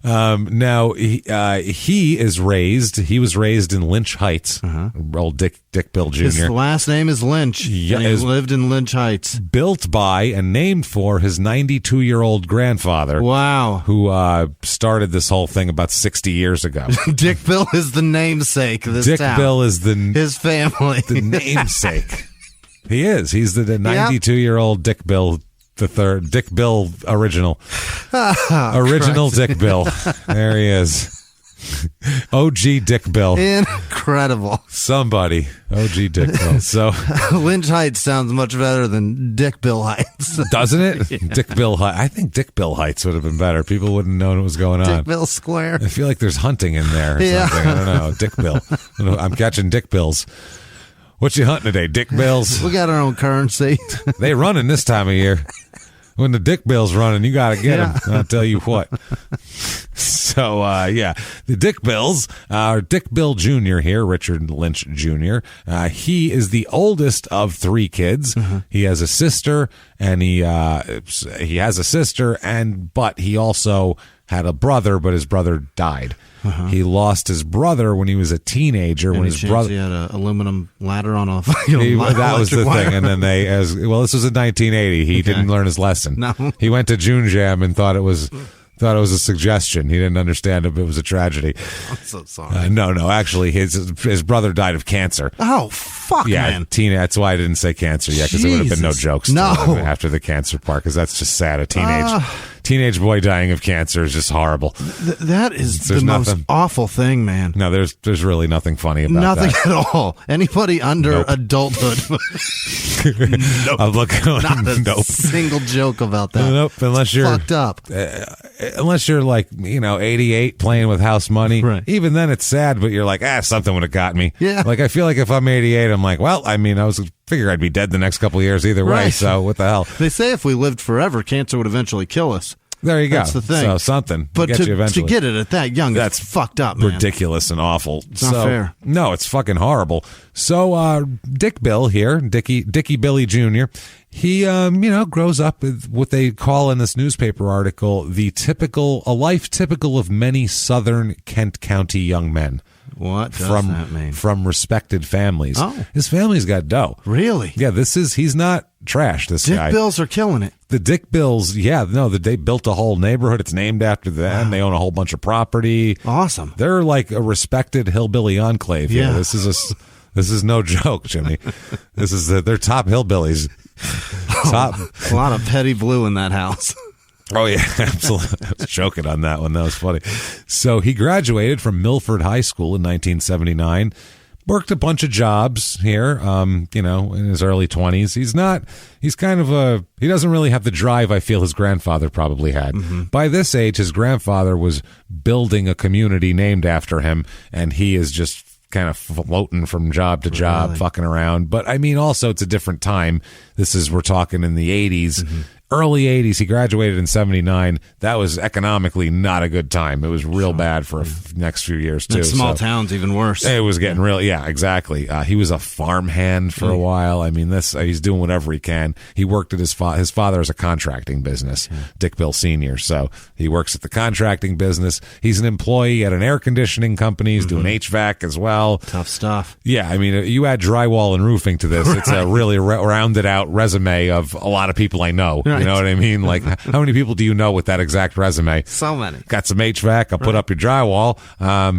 Now he was raised in Lynch Heights. Old Dick Bill Jr. His last name is Lynch. Yeah, he lived in Lynch Heights. Built by and named for his 92-year-old grandfather. Wow. Who started this whole thing about 60 years ago. Dick Bill is the namesake of this town. Dick Bill is his family. The namesake. He is. He's the 92-year-old Dick Bill. The third Dick Bill original. Original Christ. Dick Bill. There he is. OG Dick Bill. Incredible. Somebody. OG Dick Bill. So Lynch Heights sounds much better than Dick Bill Heights. Doesn't it? Yeah. Dick Bill Heights. I think Dick Bill Heights would have been better. People wouldn't know what was going on. Dick Bill Square. I feel like there's hunting in there or something. I don't know. Dick Bill. I'm catching Dick Bills. What you hunting today? Dick Bills? We got our own currency. They running this time of year. when the Dick Bill's running, you got to get him. I'll tell you what. So, the Dick Bills are Dick Bill Jr. here, Richard Lynch Jr. He is the oldest of 3 kids. He has a sister, and but he also had a brother, but his brother died. He lost his brother when he was a teenager. When his brother, he had an aluminum ladder on a that was the wire. thing. And then this was in 1980. He didn't learn his lesson. No. He went to June Jam and thought it was a suggestion. He didn't understand it was a tragedy. I'm so sorry. No. Actually, his brother died of cancer. Oh, fuck, man. That's why I didn't say cancer yet, because there would have been no jokes after the cancer part, because that's just sad. A teenage boy dying of cancer is just horrible. That is the most awful thing, man. No, there's really nothing funny about that. Nothing at all. Anybody under adulthood. Nope. I'm looking. Not a single joke about that. Nope. Unless you're fucked up. Unless you're like 88 playing with house money. Right. Even then it's sad, but you're like, something would have got me. Yeah. Like I feel like if I'm 88, I'm like, well, I figure I'd be dead the next couple of years either way. Right. So what the hell? They say if we lived forever, cancer would eventually kill us. There you go. That's the thing. So something. But get you eventually. to get it at that young, that's fucked up, man. Ridiculous and awful. It's not fair. No, it's fucking horrible. So Dick Bill here, Dickie Billy Jr., he grows up with what they call in this newspaper article a life typical of many southern Kent County young men. What does that mean? From respected families. Oh. His family's got dough. Really? Yeah, he's not trash, this guy. Dick Bills are killing it. The Dick Bills, they built a whole neighborhood. It's named after them. Wow. They own a whole bunch of property. Awesome. They're like a respected hillbilly enclave here. Yeah. This is no joke, Jimmy. They're top hillbillies. A lot of petty blue in that house. Oh, yeah, absolutely. I was joking on that one. That was funny. So he graduated from Milford High School in 1979, worked a bunch of jobs here, in his early 20s. He doesn't really have the drive I feel his grandfather probably had. Mm-hmm. By this age, his grandfather was building a community named after him, and he is just kind of floating from job to job, fucking around. But also it's a different time. We're talking in the 80s. Mm-hmm. Early 80s, he graduated in 79. That was economically not a good time. It was real bad for the next few years, too. And small towns, even worse. It was getting real. Yeah, exactly. He was a farmhand for a while. He's doing whatever he can. He worked at his father has a contracting business, Dick Bill Sr., so he works at the contracting business. He's an employee at an air conditioning company. He's doing HVAC as well. Tough stuff. Yeah, you add drywall and roofing to this, it's a really rounded out resume of a lot of people I know. Right. You know what I mean? Like, how many people do you know with that exact resume? So many. Got some HVAC. I'll put up your drywall.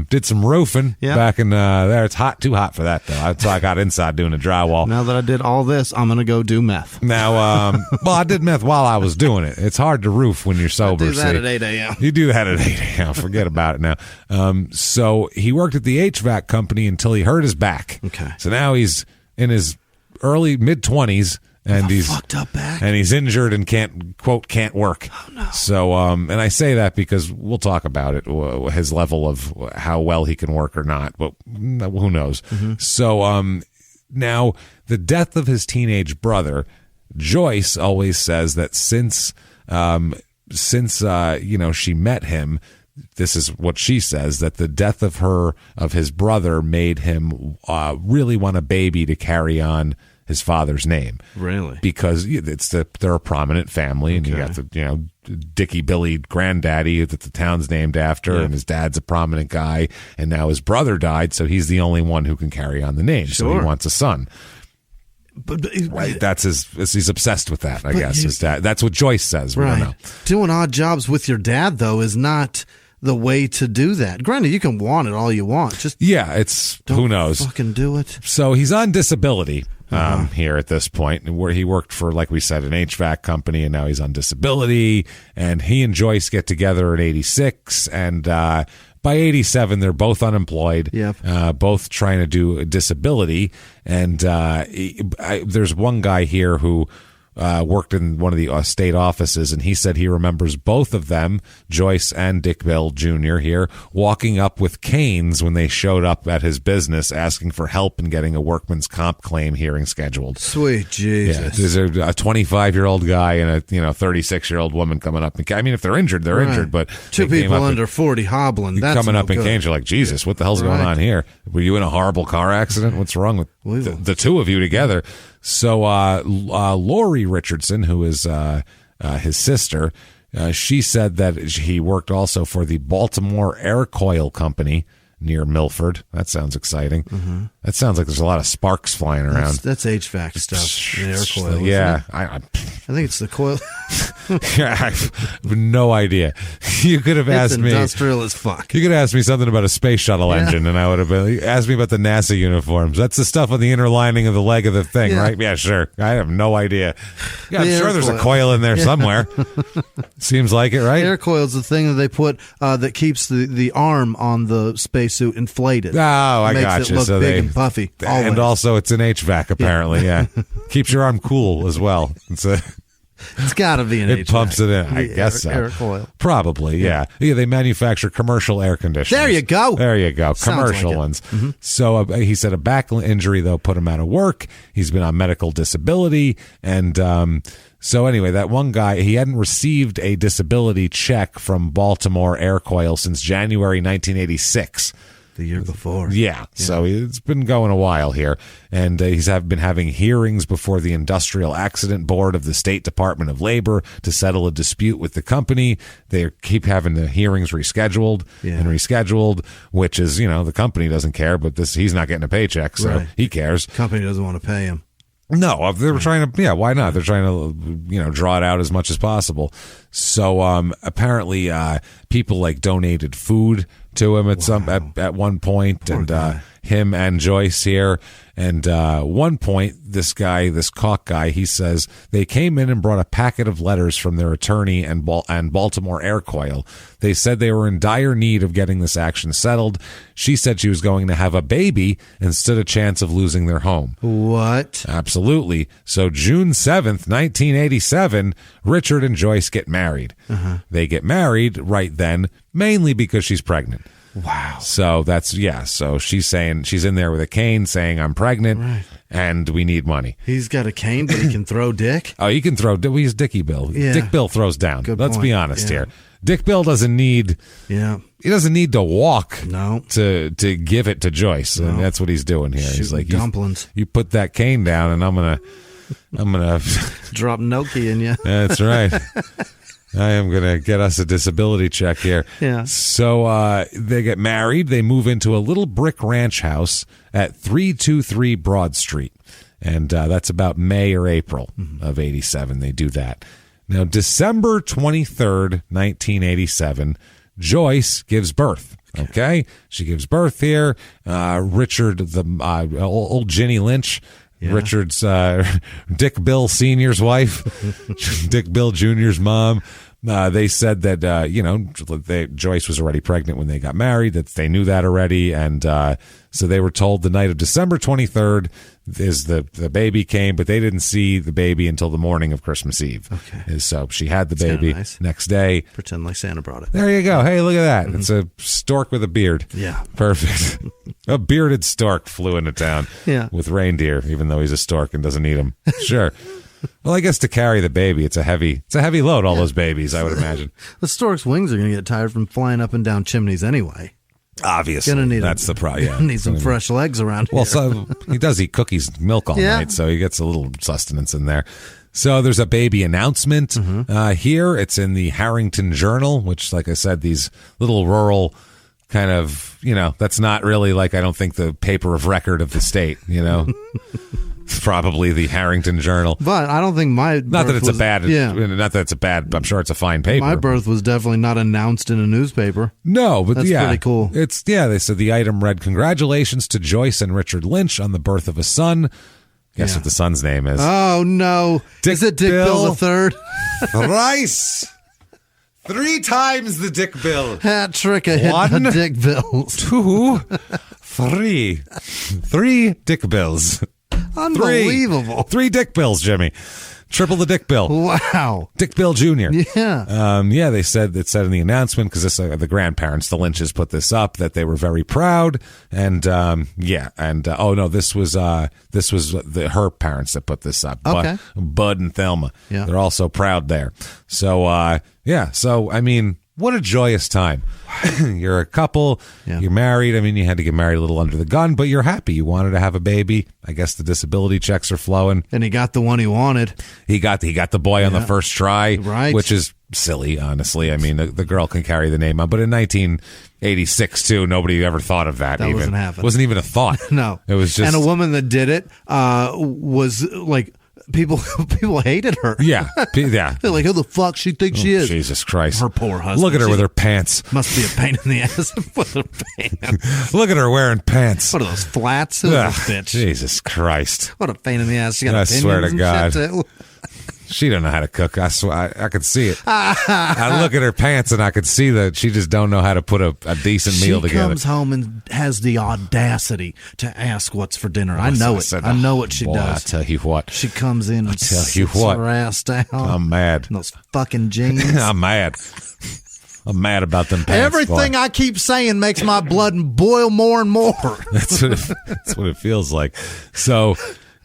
Did some roofing back in there. It's too hot for that, though. So I got inside doing the drywall. Now that I did all this, I'm going to go do meth. Now, I did meth while I was doing it. It's hard to roof when you're sober. I do that at 8 a.m. You do that at 8 a.m. Forget about it now. So he worked at the HVAC company until he hurt his back. Okay. So now he's in his mid-20s. And he's fucked up back, and he's injured and can't work. Oh no! So, and I say that because we'll talk about it, his level of how well he can work or not, but who knows? Mm-hmm. So, now the death of his teenage brother, Joyce always says that since she met him. This is what she says, that the death of his brother made him really want a baby to carry on his father's name. Really? Because they're a prominent family, and you got the Dickie Billy granddaddy that the town's named after, and his dad's a prominent guy, and now his brother died, so he's the only one who can carry on the name. Sure. So he wants a son. But right, he's obsessed with that. I guess his dad. That's what Joyce says. We don't know. Doing odd jobs with your dad though is not the way to do that. Granted, you can want it all you want. Just who knows? Fucking do it. So he's on disability here at this point, where he worked for, like we said, an HVAC company, and now he's on disability. And he and Joyce get together at 86, and by 87, they're both unemployed. Yep. Both trying to do a disability. And there's one guy here who worked in one of the state offices, and he said he remembers both of them, Joyce and Dick Bill Jr. here, walking up with canes when they showed up at his business asking for help in getting a workman's comp claim hearing scheduled. Sweet Jesus. Yeah, there's a 25-year-old guy and a 36-year-old woman coming up. I mean, if they're injured, they're injured, but two people under 40 hobbling. That's coming up in canes. You're like, Jesus, what the hell's going on here? Were you in a horrible car accident? What's wrong with the two of you together? So Lori Richardson, who is his sister, she said that he worked also for the Baltimore Air Coil Company near Milford. That sounds exciting. Mm-hmm. That sounds like there's a lot of sparks flying around. That's HVAC stuff. The air coil. Yeah. I think it's the coil. I have no idea. You could have asked me. Industrial as fuck. You could ask me something about a space shuttle engine, and I would have been. Asked me about the NASA uniforms. That's the stuff on the inner lining of the leg of the thing, right? Yeah, sure. I have no idea. Yeah, I'm sure there's a coil in there somewhere. Seems like it, right? Air coil is the thing that they put that keeps the arm on the spacesuit inflated. Oh, I got you. Makes it look so big and puffy. Always. And also, it's an HVAC apparently. Yeah, keeps your arm cool as well. It's got to be an HVAC. It pumps it in. I guess so. Air coil. Probably, yeah. They manufacture commercial air conditioners. There you go. Commercial like ones. Mm-hmm. So he said a back injury, though, put him out of work. He's been on medical disability. And so anyway, that one guy, he hadn't received a disability check from Baltimore Air Coil since January 1986. The year before. Yeah. So it's been going a while here. And he's been having hearings before the Industrial Accident Board of the State Department of Labor to settle a dispute with the company. They keep having the hearings rescheduled and rescheduled, which is, the company doesn't care, but he's not getting a paycheck, so he cares. Company doesn't want to pay him. No, they were trying to, why not? They're trying to, draw it out as much as possible. So apparently people donated food to him at one point, and him and Joyce here. And one point, this Koch guy, he says they came in and brought a packet of letters from their attorney and Baltimore Air Coil. They said they were in dire need of getting this action settled. She said she was going to have a baby and stood a chance of losing their home. What? Absolutely. So June 7th, 1987, Richard and Joyce get married. Uh-huh. They get married right then, mainly because she's pregnant. Wow. So so she's saying, she's in there with a cane saying, I'm pregnant and we need money. He's got a cane, but he can throw dick? Oh, he can throw, he's Dickie Bill. Yeah. Dick Bill throws down. Let's be honest here. Dick Bill doesn't need, he doesn't need to walk to give it to Joyce. And that's what he's doing here. He's like, dumplings. You put that cane down and I'm going to drop Nokia in you. That's right. I am going to get us a disability check here. Yeah. So they get married. They move into a little brick ranch house at 323 Broad Street. And that's about May or April of 87. They do that. Now, December 23rd, 1987, Joyce gives birth. Okay? She gives birth here. Richard, old Ginny Lynch, Richard's Dick Bill Sr.'s wife, Dick Bill Jr.'s mom. They said that, Joyce was already pregnant when they got married, that they knew that already. And so they were told the night of December 23rd is the baby came, but they didn't see the baby until the morning of Christmas Eve. Okay. So she had the baby next day. Pretend like Santa brought it. There you go. Hey, look at that. Mm-hmm. It's a stork with a beard. Yeah. Perfect. A bearded stork flew into town with reindeer, even though he's a stork and doesn't eat them. Sure. Well, I guess to carry the baby, it's a heavy load, all those babies, I would imagine. The stork's wings are going to get tired from flying up and down chimneys anyway. Obviously. That's the problem. Yeah. Need some fresh legs around here. Well, so he does eat cookies and milk all night, so he gets a little sustenance in there. So there's a baby announcement here. It's in the Harrington Journal, which, like I said, these little rural kind of, that's not really I don't think the paper of record of the state, Probably the Harrington Journal. But I don't think not that it's a bad, I'm sure it's a fine paper. My birth was definitely not announced in a newspaper. No, but that's pretty cool. They said the item read, "Congratulations to Joyce and Richard Lynch on the birth of a son." Guess what the son's name is? Oh, no. Is it Dick Bill III? Thrice. 3 times the Dick Bill. Hat trick of hitting Dick Bills. 2, 3. 3 Dick Bills. Unbelievable. 3 Dick Bills, Jimmy. Triple the Dick Bill. Wow. Dick Bill Jr. Yeah. Yeah, it said in the announcement, because the grandparents, the Lynches, put this up, that they were very proud. And this was her parents that put this up. Okay. Bud and Thelma. Yeah. They're also proud there. So, so, I mean, what a joyous time. You're a couple, you're married. I mean, you had to get married a little under the gun, but you're happy. You wanted to have a baby. I guess the disability checks are flowing. And he got the one he wanted. He got the boy on the first try, right? Which is silly, honestly. I mean, the girl can carry the name on, but in 1986 too, nobody ever thought of that. That wasn't happening. Wasn't even a thought. No, it was just. And a woman that did it was like. People hated her. Yeah. They're like, who the fuck she thinks she is? Jesus Christ. Her poor husband. Look at her with her pants. Must be a pain in the ass with her pants. Look at her wearing pants. What are those flats? Who's this bitch? Jesus Christ. What a pain in the ass. She got I swear to God. Shit too. She don't know how to cook. I swear, I could see it. I look at her pants and I could see that she just don't know how to put a decent meal together. She comes home and has the audacity to ask what's for dinner. I know it. I know what she does. I tell you what. She comes in and sits her ass down. I'm mad. And those fucking jeans. I'm mad. I'm mad about them pants. Everything I keep saying makes my blood boil more and more. That's what it feels like. So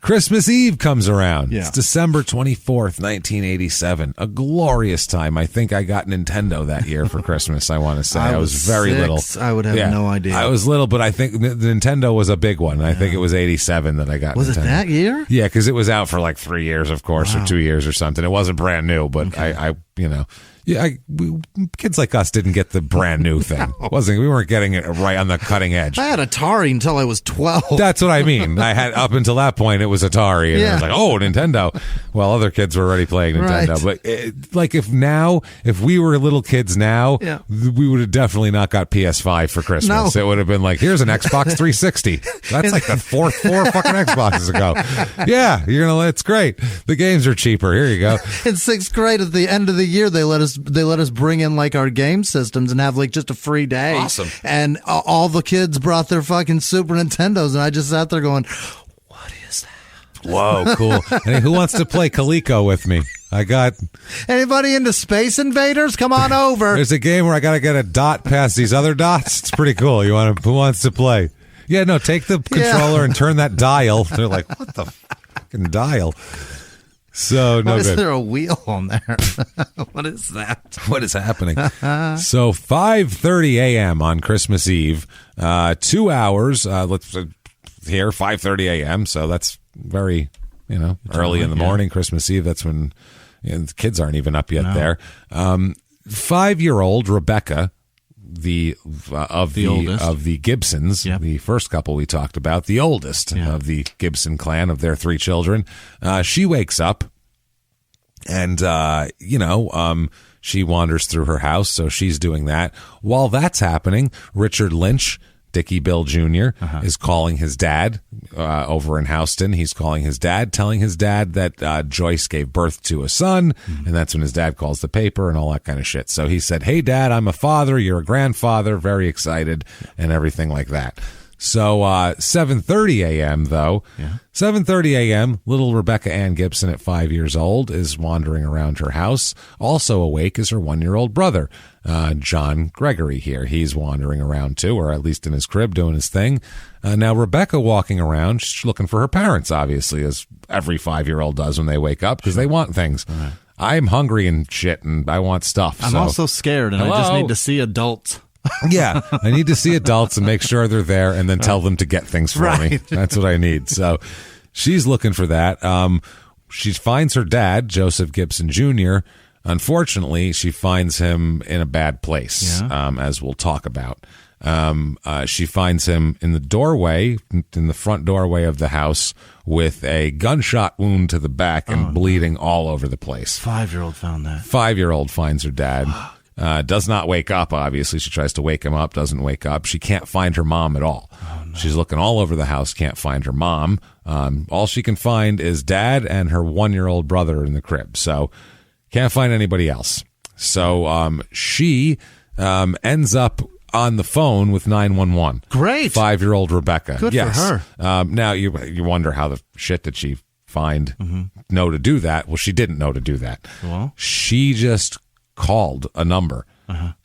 Christmas Eve comes around. Yeah. It's December 24th, 1987. A glorious time. I think I got Nintendo that year for Christmas, I want to say. I was very 6. little. I would have no idea. I was little, but I think the Nintendo was a big one. I think it was 87 that I got Was Nintendo. it that year? Yeah, because it was out for like 3 years, of course, or 2 years or something. It wasn't brand new, but I kids like us didn't get the brand new thing. We weren't getting it right on the cutting edge. I had Atari until I was 12. That's what I mean. I had up until that point it was Atari, and I was like, oh, Nintendo. Well, other kids were already playing Nintendo, but if we were little kids now, we would have definitely not got PS5 for Christmas. No. It would have been like, here's an Xbox 360. That's like the four fucking Xboxes ago. Yeah, it's great. The games are cheaper. Here you go. In 6th grade, at the end of the year, they let us bring in like our game systems and have like just a free day. Awesome. And all the kids brought their fucking Super Nintendos, and I just sat there going, "What is that?" Whoa, cool. Hey, who wants to play Coleco with me? I got anybody into Space Invaders? Come on over. There's a game where I got to get a dot past these other dots. It's pretty cool. Who wants to play? Yeah, no, take the controller and turn that dial. They're like, what the fucking dial? So no Why is good. there a wheel on there? What is that? What is happening? So 5:30 a.m. on Christmas Eve, 2 hours. Let's here 5:30 a.m. So that's very early in the morning. Christmas Eve. That's when the kids aren't even up yet. There, 5-year-old Rebecca. Of the Gibsons, the first couple we talked about, the oldest of the Gibson clan of their 3 children, she wakes up and she wanders through her house, so she's doing that. While that's happening, Richard Lynch, Dickie Bill Jr., is calling his dad over in Houston. He's calling his dad, telling his dad that Joyce gave birth to a son, and that's when his dad calls the paper and all that kind of shit. So he said, hey, Dad, I'm a father. You're a grandfather. Very excited and everything like that. So 7:30 a.m., though, 7:30 a.m., little Rebecca Ann Gibson at 5 years old is wandering around her house. Also awake is her 1-year-old brother, John Gregory here. He's wandering around, too, or at least in his crib doing his thing. Now, Rebecca walking around, she's looking for her parents, obviously, as every 5-year-old does when they wake up, because they want things. Right. I'm hungry and shit, and I want stuff. I'm also scared, and I just need to see adults. Yeah, I need to see adults and make sure they're there and then tell them to get things for me. That's what I need. So she's looking for that. She finds her dad, Joseph Gibson Jr. Unfortunately, she finds him in a bad place, as we'll talk about. She finds him in the doorway, in the front doorway of the house, with a gunshot wound to the back and bleeding all over the place. 5-year-old found that. 5-year-old finds her dad. Does not wake up, obviously. She tries to wake him up, doesn't wake up. She can't find her mom at all. Oh, no. She's looking all over the house, can't find her mom. All she can find is dad and her 1-year-old brother in the crib. So can't find anybody else. So she ends up on the phone with 911. Great. 5-year-old Rebecca. Good for her. Now, you wonder how the shit did she know to do that. Well, she didn't know to do that. Well, she just called a number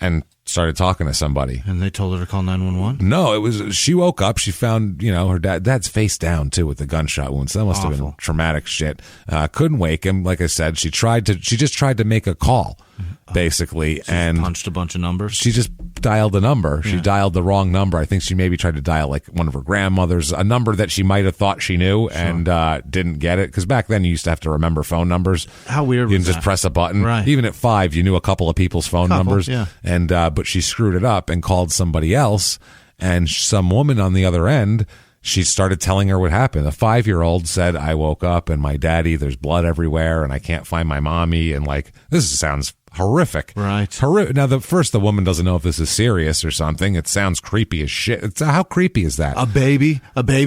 and started talking to somebody. And they told her to call 911? No, she woke up. She found, her dad's face down too with the gunshot wounds. So that must have been traumatic shit. Couldn't wake him. Like I said, she just tried to make a call, basically. And punched a bunch of numbers. She just dialed a number. She dialed the wrong number. I think she maybe tried to dial like one of her grandmother's, a number that she might have thought she knew and didn't get it. Because back then you used to have to remember phone numbers. How weird You was didn't just press a button. Right. Even at 5, you knew a couple of people's phone numbers. Yeah. And but she screwed it up and called somebody else. And some woman on the other end, she started telling her what happened. A 5-year-old said, I woke up and my daddy, there's blood everywhere and I can't find my mommy. And like, this sounds horrific. Right. Now, the woman doesn't know if this is serious or something. It sounds creepy as shit. How creepy is that? A baby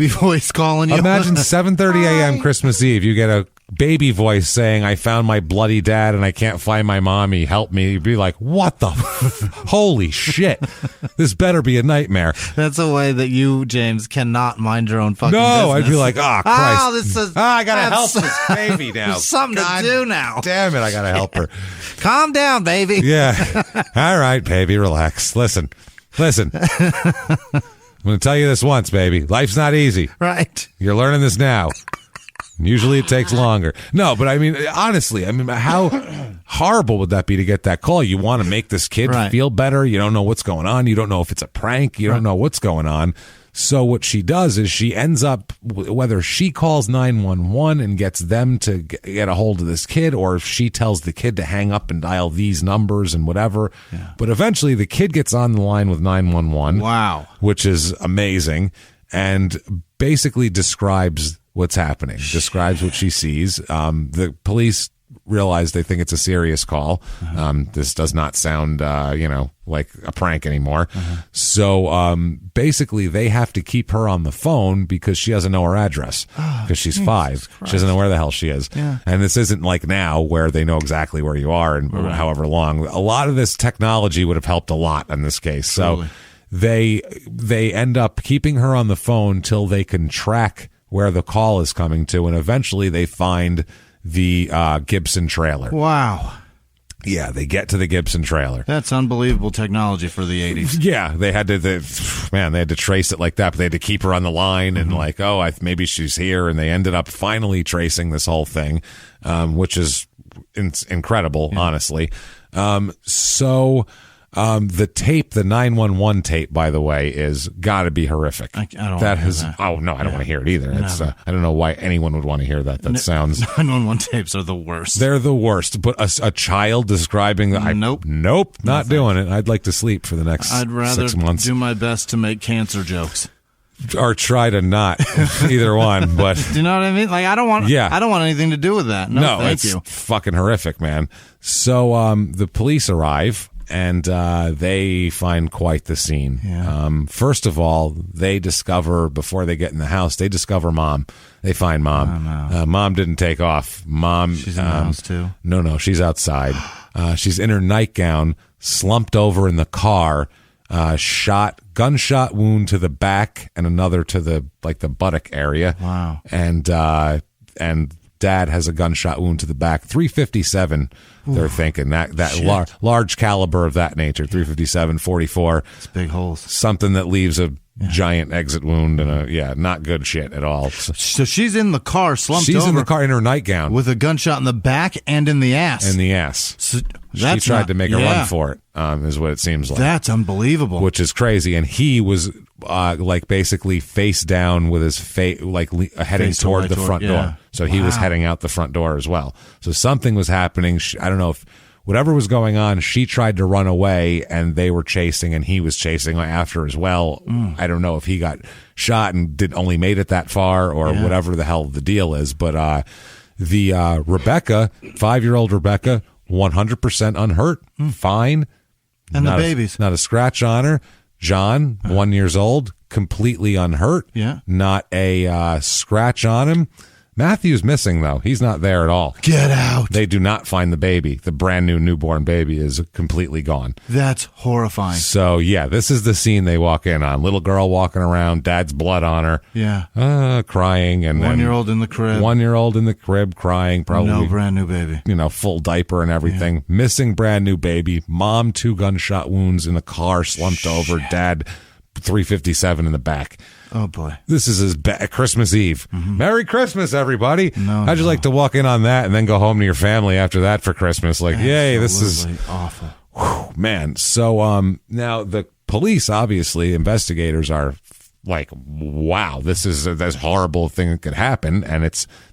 voice calling you. Imagine 7:30 a.m. Christmas Eve. You get a baby voice saying, I found my bloody dad and I can't find my mommy. Help me. You'd be like, what the holy shit. This better be a nightmare. That's a way that you, James, cannot mind your own fucking business. business. I'd be like, Christ. Oh, this is, I gotta help this baby now. There's something to do now. Damn it, I gotta help her. Calm down, baby. Yeah. All right, baby, relax. Listen. I'm going to tell you this once, baby. Life's not easy. Right. You're learning this now. Usually it takes longer. No, but I mean, honestly, how horrible would that be to get that call? You want to make this kid feel better. You don't know what's going on. You don't know if it's a prank. You don't know what's going on. So what she does is she ends up, whether she calls 911 and gets them to get a hold of this kid, or if she tells the kid to hang up and dial these numbers and whatever. Yeah. But eventually the kid gets on the line with 911. Wow. Which is amazing. And basically describes what's happening, describes what she sees. The police realize they think it's a serious call. This does not sound, like a prank anymore. So basically they have to keep her on the phone because she doesn't know her address because she's 5. She doesn't know where the hell she is. Yeah. And this isn't like now where they know exactly where you are and however long. A lot of this technology would have helped a lot in this case. So they end up keeping her on the phone till they can track where the call is coming to, and eventually they find the Gibson trailer. Wow. Yeah, they get to the Gibson trailer. That's unbelievable technology for the 80s. Yeah, they had to trace it like that, but they had to keep her on the line and maybe she's here, and they ended up finally tracing this whole thing, which is incredible, honestly. The tape, the 911 tape, by the way, is got to be horrific. I don't want to hear that. Oh, no, I don't want to hear it either. It's, I don't know why anyone would want to hear that. That sounds... 911 tapes are the worst. They're the worst. But a child describing... Nope. Not doing it. I'd like to sleep for the next 6 months. I'd rather do my best to make cancer jokes. Or try to not. Either one, but... Do you know what I mean? Like, I don't want anything to do with that. No, thank you. It's fucking horrific, man. So the police arrive... And they find quite the scene. Yeah. First of all, they discover, before they get in the house, they discover Mom. They find Mom. Oh, no. Mom didn't take off. She's in the house, too? No, she's outside. She's in her nightgown, slumped over in the car, gunshot wound to the back and another to the buttock area. Wow. And Dad has a gunshot wound to the back. 357. They're thinking that large caliber of that nature. 357, 44. It's big holes. Something that leaves a giant exit wound and not good shit at all. So she's in the car, slumped over. She's in the car in her nightgown with a gunshot in the back and in the ass. So she tried to make a run for it. Is what it seems like. That's unbelievable. Which is crazy. And he was basically face down with his face heading toward the front door. So he was heading out the front door as well. So something was happening. I don't know if whatever was going on, she tried to run away and they were chasing and he was chasing after as well. I don't know if he got shot and only made it that far or whatever the hell the deal is. But the Rebecca, 5-year-old Rebecca, 100% unhurt, fine. And the babies. Not a scratch on her. John, 1 year old, completely unhurt. Yeah. Not a scratch on him. Matthew's missing, though. He's not there at all. Get out. They do not find the baby. The brand new newborn baby is completely gone. That's horrifying. So, yeah, this is the scene they walk in on. Little girl walking around, dad's blood on her. Yeah. Crying. And 1-year-old in the crib. 1-year-old in the crib crying. Probably. No brand new baby. Full diaper and everything. Yeah. Missing brand new baby. Mom, 2 gunshot wounds in the car, slumped over. Dad, 357 in the back. Oh, boy. This is his Christmas Eve. Mm-hmm. Merry Christmas, everybody. How'd you like to walk in on that and then go home to your family after that for Christmas? Like, yay, this is awful. Whew, man. So now the police, obviously, investigators are like, wow, this is this horrible thing that could happen. And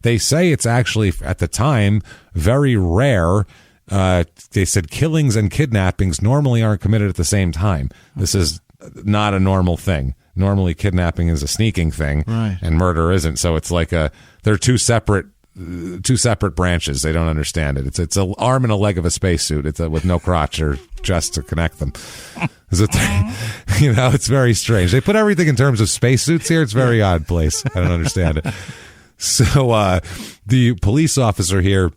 they say it's actually, at the time, very rare. They said killings and kidnappings normally aren't committed at the same time. This is not a normal thing. Normally, kidnapping is a sneaking thing, right, and murder isn't. So it's like they're two separate branches. They don't understand it. It's an arm and a leg of a spacesuit. It's with no crotch or just to connect them. It's very strange. They put everything in terms of spacesuits here. It's a very odd place. I don't understand it. So the police officer here.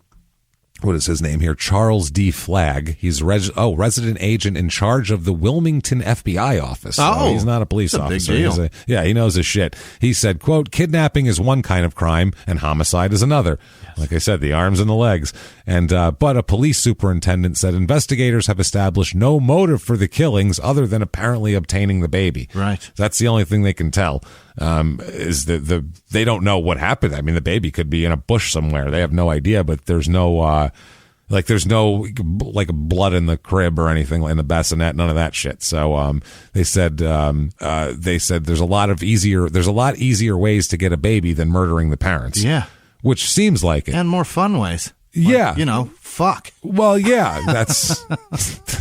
What is his name here? Charles D. Flagg. He's resident agent in charge of the Wilmington FBI office. So he's not a police officer. Big deal. He knows his shit. He said, quote, kidnapping is one kind of crime and homicide is another. Yes. Like I said, the arms and the legs. And but a police superintendent said investigators have established no motive for the killings other than apparently obtaining the baby. Right. That's the only thing they can tell. Is they don't know what happened. I mean, the baby could be in a bush somewhere. They have no idea, but there's no there's no blood in the crib or anything in the bassinet, none of that shit. So they said there's a lot easier ways to get a baby than murdering the parents. Yeah. Which seems like it. And more fun ways. Yeah. Fuck. Well, yeah, that's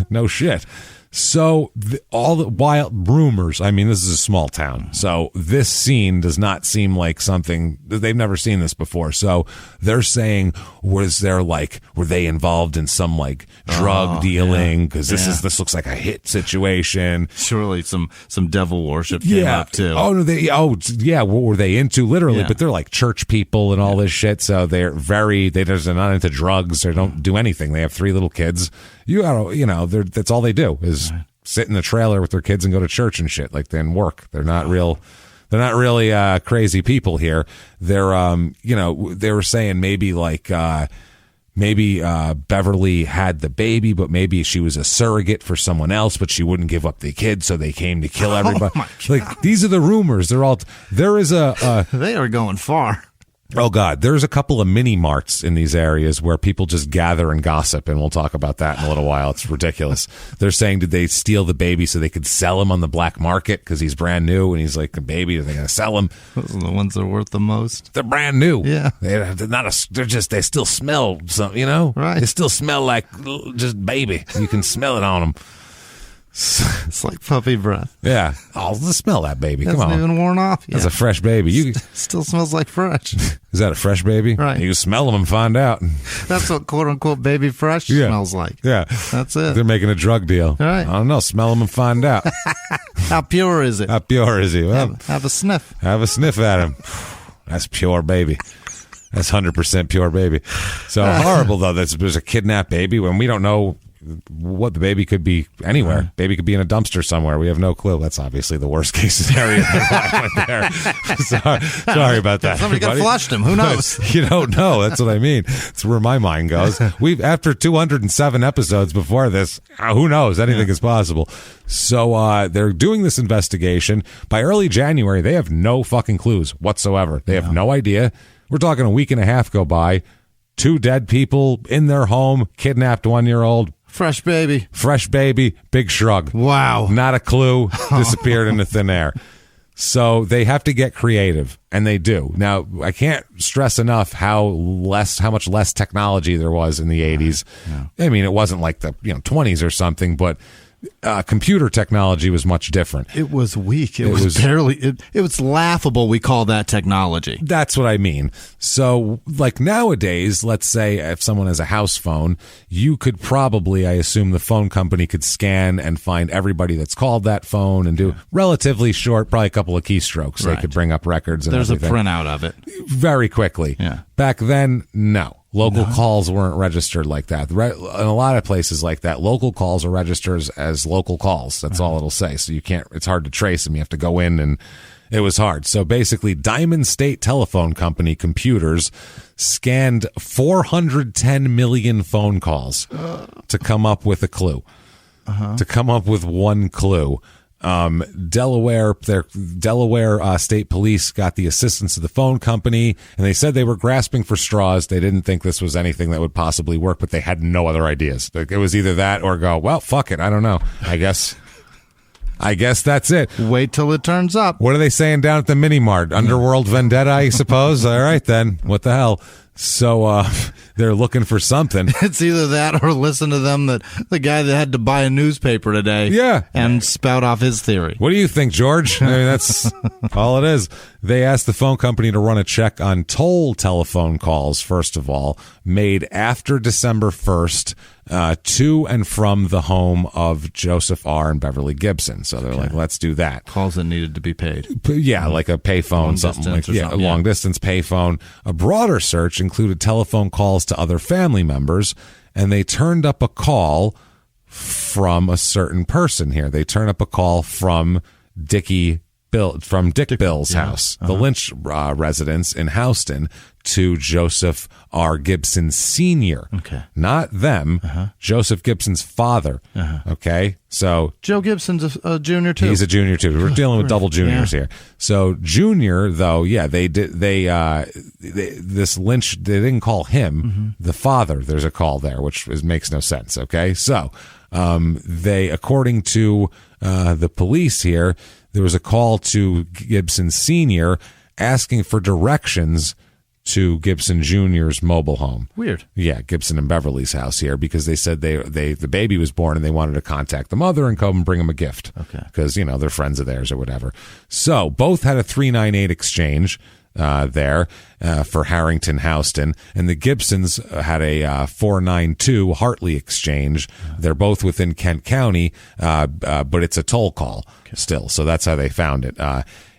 no shit. So all the wild rumors, I mean, this is a small town. So this scene does not seem like something, they've never seen this before. So they're saying, were they involved in some drug dealing? Because this looks like a hit situation. Surely some devil worship came up too. What were they into literally? Yeah. But they're like church people and all this shit. So they're not into drugs. They don't do anything. They have 3 little kids. That's all they do is sit in the trailer with their kids and go to church and shit, and work. They're not really crazy people here. They're, they were saying maybe Beverly had the baby, but maybe she was a surrogate for someone else, but she wouldn't give up the kid, so they came to kill everybody. Oh my God. These are the rumors. There is they are going far. Oh, God. There's a couple of mini marts in these areas where people just gather and gossip, and we'll talk about that in a little while. It's ridiculous. They're saying, did they steal the baby so they could sell him on the black market because he's brand new and he's like a baby? Are they going to sell him? Those are the ones that are worth the most. They're brand new. Yeah. They still smell something, Right. They still smell like just baby. You can smell it on them. It's like puppy breath. Yeah. Oh, let's smell that baby. Come on. Hasn't even worn off yet. That's a fresh baby. Still smells like fresh. Is that a fresh baby? Right. You can smell them and find out. That's what quote-unquote baby fresh smells like. Yeah. That's it. They're making a drug deal. Right. I don't know. Smell them and find out. How pure is it? How pure is he? Well, have a sniff. Have a sniff at him. That's pure baby. That's 100% pure baby. So horrible, though. There's a kidnapped baby when we don't know what the baby could be anywhere. Right. Baby could be in a dumpster somewhere. We have no clue. That's obviously the worst case scenario. There. Sorry about that. Somebody could have flushed him. Who knows? You don't know. That's what I mean. That's where my mind goes. After 207 episodes before this, who knows? Anything is possible. So they're doing this investigation. By early January, they have no fucking clues whatsoever. They have no idea. We're talking a week and a half go by. 2 dead people in their home, kidnapped 1-year-old. Fresh baby, big shrug. Wow. Not a clue, disappeared into thin air. So they have to get creative, and they do. Now, I can't stress enough how much less technology there was in the 80s. Yeah. I mean, it wasn't like the 20s or something, but Computer technology was much different. It was weak. It was barely. It was laughable. We call that technology. That's what I mean. So, like nowadays, let's say if someone has a house phone, you could probably, I assume, the phone company could scan and find everybody that's called that phone and do relatively short, probably a couple of keystrokes. Right. They could bring up records. And there's everything. A printout of it very quickly. Yeah. Back then, no. Local calls weren't registered like that. In a lot of places like that, local calls are registered as local calls. That's all it'll say. So you can't, it's hard to trace them. You have to go in, and it was hard. So basically, Diamond State Telephone Company computers scanned 410 million phone calls to come up with a clue, to come up with one clue. Delaware State Police got the assistance of the phone company, and they said they were grasping for straws. They didn't think this was anything that would possibly work, but they had no other ideas. It was either that or go, well, fuck it. I don't know. I guess that's it. Wait till it turns up. What are they saying down at the mini mart? Underworld vendetta, I suppose. All right, then. What the hell? So they're looking for something. It's either that or listen to them, that the guy that had to buy a newspaper today, and spout off his theory. What do you think, George? I mean, that's all it is. They asked the phone company to run a check on toll telephone calls, first of all, made after December 1st, to and from the home of Joseph R. and Beverly Gibson. So they're like, let's do that. Calls that needed to be paid. Yeah, like a payphone, something like a long distance payphone. A broader search included telephone calls to other family members, and they turned up a call from a certain person here. They turned up a call from Dick Bill's house, the Lynch residence in Houston, to Joseph R. Gibson Sr. Okay. Not them, Joseph Gibson's father. Okay, so Joe Gibson's a junior too. He's a junior too. We're dealing with double juniors here. So junior, though, they did. This Lynch, they didn't call him the father. There's a call there, which makes no sense. Okay, so they, according to the police here, there was a call to Gibson Sr. asking for directions to Gibson Jr.'s mobile home. Weird. Yeah, Gibson and Beverly's house here, because they said the baby was born and they wanted to contact the mother and come and bring him a gift. Okay. Because, they're friends of theirs or whatever. So both had a 398 exchange there for Harrington, Houston, and the Gibsons had a 492 Hartley exchange. They're both within Kent County, but it's a toll call still. So that's how they found it.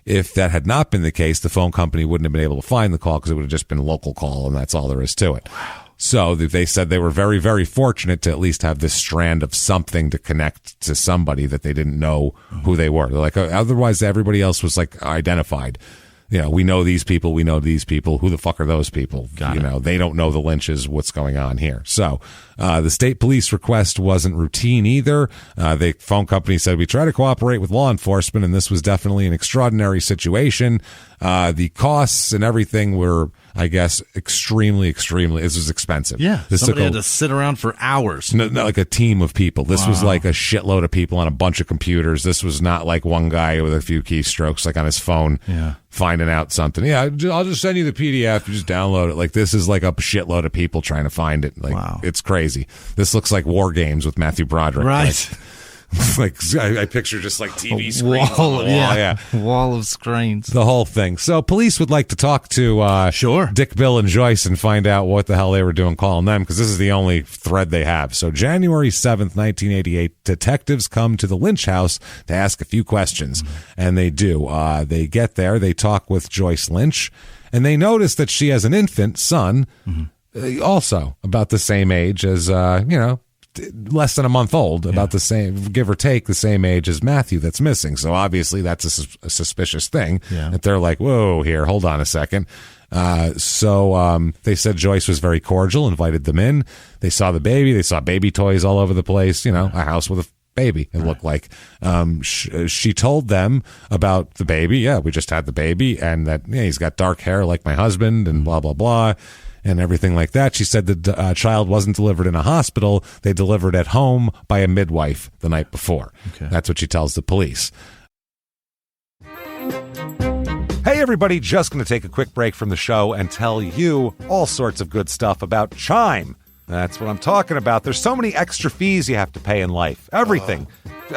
If that had not been the case, the phone company wouldn't have been able to find the call, because it would have just been a local call, and that's all there is to it. Wow. So they said they were very, very fortunate to at least have this strand of something to connect to somebody that they didn't know who they were. They're like, otherwise everybody else was like identified. We know these people. We know these people. Who the fuck are those people? They don't know the Lynches. What's going on here? So the state police request wasn't routine either. The phone company said, we try to cooperate with law enforcement, and this was definitely an extraordinary situation. The costs and everything were, I guess, extremely, this was expensive. Yeah, somebody had to sit around for hours. Not like a team of people. This was like a shitload of people on a bunch of computers. This was not like one guy with a few keystrokes, like on his phone, finding out something. Yeah, I'll just send you the PDF. You just download it. Like, this is like a shitload of people trying to find it. Like, it's crazy. This looks like War Games with Matthew Broderick. Right. Like I picture just like TV screens on the wall. Wall of screens. The whole thing. So police would like to talk to Dick, Bill, and Joyce and find out what the hell they were doing calling them, because this is the only thread they have. So January 7th, 1988, detectives come to the Lynch house to ask a few questions, and they do. They get there, they talk with Joyce Lynch, and they notice that she has an infant son, also about the same age as, less than a month old, about the same, give or take, the same age as Matthew that's missing. So obviously that's a suspicious thing that they're like, whoa, here, hold on a second. So they said Joyce was very cordial, invited them in. They saw the baby. They saw baby toys all over the place, a house with a baby, it looked like. She told them about the baby. Yeah, we just had the baby, and that he's got dark hair like my husband, and blah, blah, blah, and everything like that. She said the child wasn't delivered in a hospital. They delivered at home by a midwife the night before. Okay. That's what she tells the police. Hey, everybody, just going to take a quick break from the show and tell you all sorts of good stuff about Chime. That's what I'm talking about. There's so many extra fees you have to pay in life. Everything.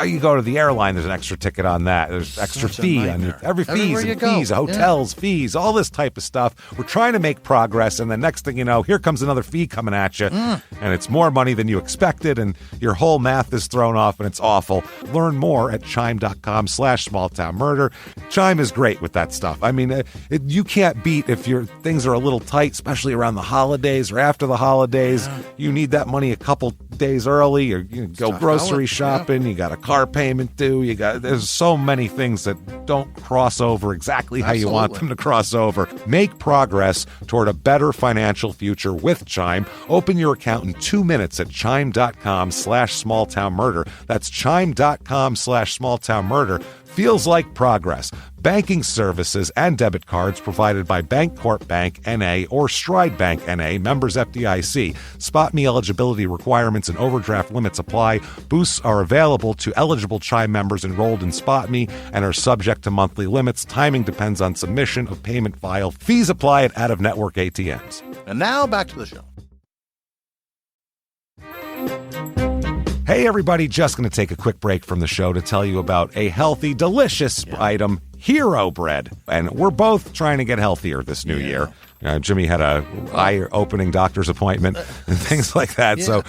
You go to the airline, there's an extra ticket on that. There's extra fee on every fees and fees, hotels, fees, all this type of stuff. We're trying to make progress, and the next thing you know, here comes another fee coming at you, and it's more money than you expected, and your whole math is thrown off, and it's awful. Learn more at chime.com/smalltownmurder. Chime is great with that stuff. I mean, you can't beat if your things are a little tight, especially around the holidays or after the holidays. You need that money a couple days early, or you go grocery shopping. You got a car payment due. There's so many things that don't cross over exactly how you want them to cross over. Make progress toward a better financial future with Chime. Open your account in 2 minutes at chime.com/smalltownmurder. That's chime.com/smalltownmurder. Feels like progress. Banking services and debit cards provided by Bancorp Bank N.A. or Stride Bank N.A., members FDIC. Spot me eligibility requirements and overdraft limits apply. Boosts are available to eligible Chime members enrolled in Spot Me and are subject to monthly limits. Timing depends on submission of payment file. Fees apply at out-of-network ATMs. And now back to the show. Hey everybody, just going to take a quick break from the show to tell you about a healthy, delicious item, Hero Bread. And we're both trying to get healthier this new year. Jimmy had a eye-opening doctor's appointment and things like that. So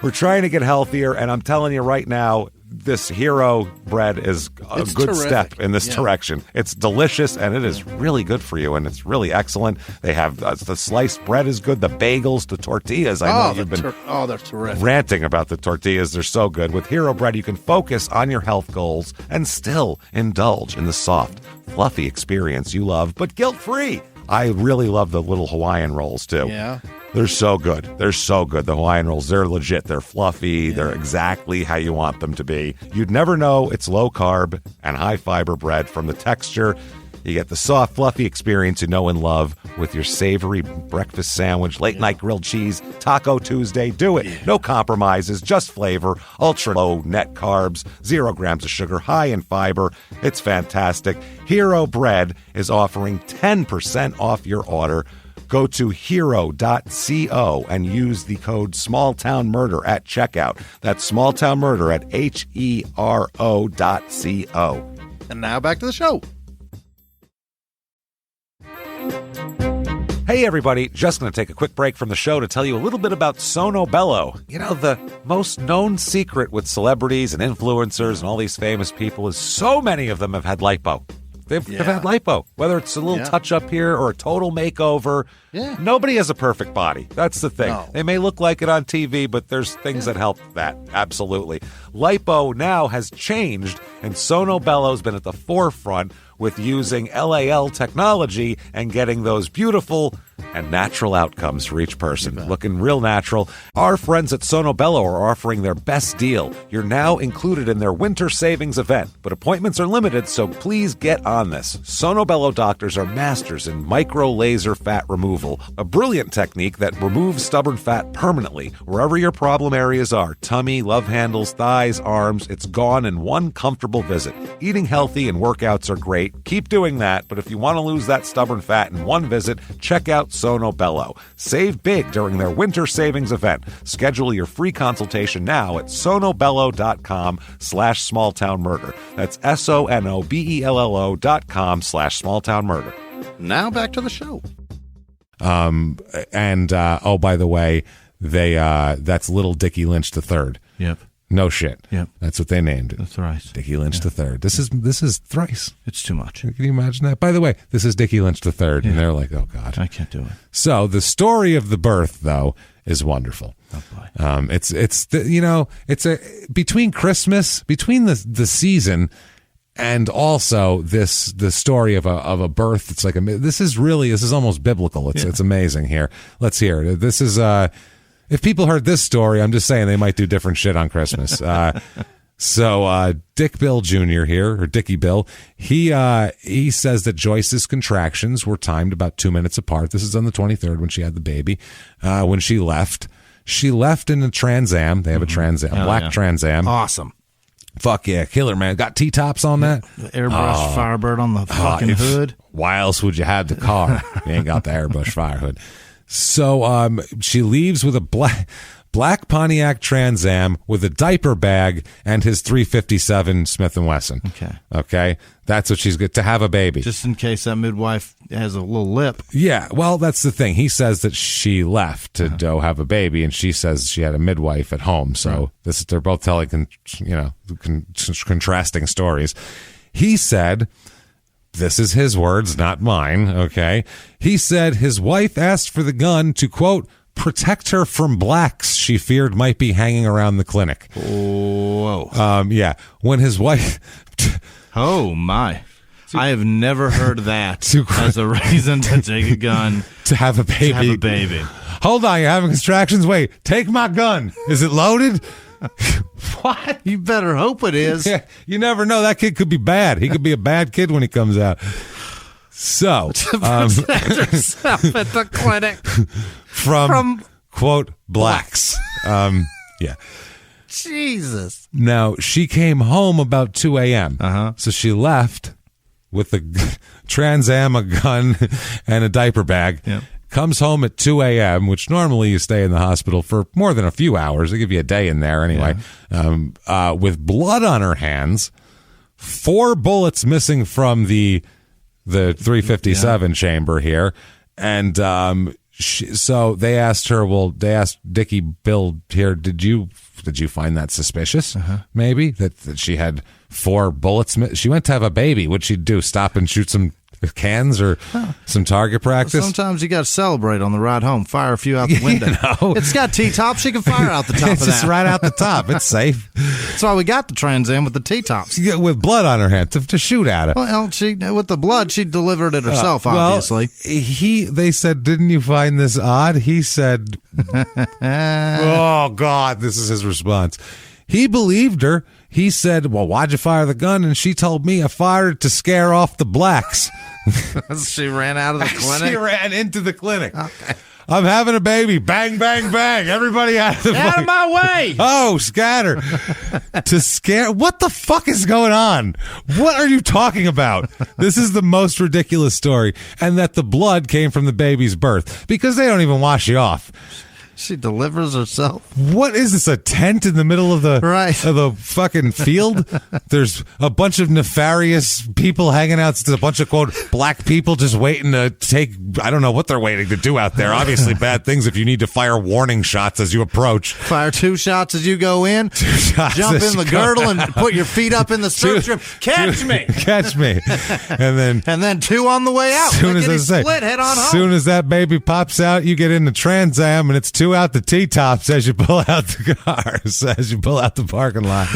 we're trying to get healthier, and I'm telling you right now, this Hero Bread is a good step in this direction. It's delicious, and it is really good for you, and it's really excellent. They have the sliced bread is good, the bagels, the tortillas. I know you've been they're terrific. Ranting about the tortillas. They're so good. With Hero Bread, you can focus on your health goals and still indulge in the soft, fluffy experience you love, but guilt-free. I really love the little Hawaiian rolls, too. Yeah. They're so good. They're so good. The Hawaiian rolls, they're legit. They're fluffy. They're exactly how you want them to be. You'd never know it's low-carb and high-fiber bread from the texture. You get the soft, fluffy experience you know and love with your savory breakfast sandwich, late-night grilled cheese, Taco Tuesday. Do it. No compromises, just flavor, ultra-low net carbs, 0 grams of sugar, high in fiber. It's fantastic. Hero Bread is offering 10% off your order. Go to hero.co and use the code SmallTownMurder at checkout. That's SmallTownMurder at HERO.co. And now back to the show. Hey everybody, just going to take a quick break from the show to tell you a little bit about Sono Bello. You know, the most known secret with celebrities and influencers and all these famous people is so many of them have had lipo. They've had lipo, whether it's a little touch-up here or a total makeover. Yeah. Nobody has a perfect body. That's the thing. No. They may look like it on TV, but there's things that help that. Absolutely. Lipo now has changed, and Sono Bello's been at the forefront with using LAL technology and getting those beautiful and natural outcomes for each person. Looking real natural. Our friends at Sono Bello are offering their best deal. You're now included in their winter savings event, but appointments are limited, so please get on this. Sono Bello doctors are masters in micro-laser fat removal, a brilliant technique that removes stubborn fat permanently. Wherever your problem areas are, tummy, love handles, thighs, arms, it's gone in one comfortable visit. Eating healthy and workouts are great. Keep doing that, but if you want to lose that stubborn fat in one visit, check out Sono Bello. Save big during their winter savings event. Schedule your free consultation now at sonobello.com/smalltownmurder. That's SONOBELLO.com/smalltownmurder. Now back to the show. By the way, that's Little Dickie Lynch III. Yep. No shit. Yep. That's what they named it. That's right. Dickie Lynch III. This is thrice. It's too much. Can you imagine that? By the way, this is Dickie Lynch III. Yeah. And they're like, oh, God. I can't do it. So the story of the birth, though, is wonderful. Oh, boy. Between Christmas, between the season and also the story of a birth. It's like this is almost biblical. It's amazing here. Let's hear it. This is if people heard this story, I'm just saying they might do different shit on Christmas. So Dick Bill Jr. here, or Dickie Bill, he says that Joyce's contractions were timed about 2 minutes apart. This is on the 23rd when she had the baby. When she left in a Trans Am. They have a Trans Am, black Trans Am. Awesome. Fuck yeah, killer, man. Got T-tops on that? The airbrush Firebird on the fucking hood. Why else would you have the car? You ain't got the airbrush fire hood. So she leaves with a black Pontiac Trans Am with a diaper bag and his .357 Smith & Wesson. Okay? That's what she's good to have a baby. Just in case that midwife has a little lip. Yeah, well, that's the thing. He says that she left to go have a baby, and she says she had a midwife at home. So they're both telling, contrasting stories. He said, this is his words, not mine, okay? He said his wife asked for the gun to, quote, protect her from blacks she feared might be hanging around the clinic. Whoa. Yeah. When his wife... Oh, my. I have never heard that as a reason to take a gun. To have a baby. Hold on, you're having contractions? Wait, take my gun. Is it loaded? What? You better hope it is. Yeah, you never know. That kid could be bad. He could be a bad kid when he comes out. So, to protect herself at the clinic from quote, blacks. Yeah. Jesus. Now, she came home about 2 a.m. So she left with the Trans Am, a gun, and a diaper bag. Yep. Comes home at 2 a.m., which normally you stay in the hospital for more than a few hours. They give you a day in there anyway. Yeah. With blood on her hands, 4 bullets missing from the .357 chamber here. And so they asked her, they asked Dickie Bill here, did you find that suspicious? Maybe that she had 4 bullets. She went to have a baby. What'd she do? Stop and shoot some cans or some target practice? Sometimes you got to celebrate on the ride home. Fire a few out the window. It's got T-tops. She can fire out the top of that. It's right out the top. It's safe. That's why we got the Trans Am with the T-tops. With blood on her hand to shoot at it. Well, with the blood, she delivered it herself, obviously. They said, didn't you find this odd? He said, oh, God, this is his response. He believed her. He said, well, why'd you fire the gun? And she told me I fired to scare off the blacks. She ran out of the clinic? She ran into the clinic. Okay. I'm having a baby. Bang, bang, bang. Everybody out of my way. Oh, scatter. To scare. What the fuck is going on? What are you talking about? This is the most ridiculous story. And that the blood came from the baby's birth because they don't even wash you off. She delivers herself. What is this, a tent in the middle of the fucking field? There's a bunch of nefarious people hanging out. It's a bunch of, quote, black people just waiting to take, I don't know what they're waiting to do out there. Obviously bad things if you need to fire warning shots as you approach. Fire 2 shots as you go in. 2 shots. Jump in the girdle and put your feet up in the stirrup strip. Catch me. Catch me. And then 2 on the way out. Soon as I say, split, head on home. Soon as that baby pops out, you get in the Trans Am and it's 2 out the T-tops as you pull out the cars, as you pull out the parking lot.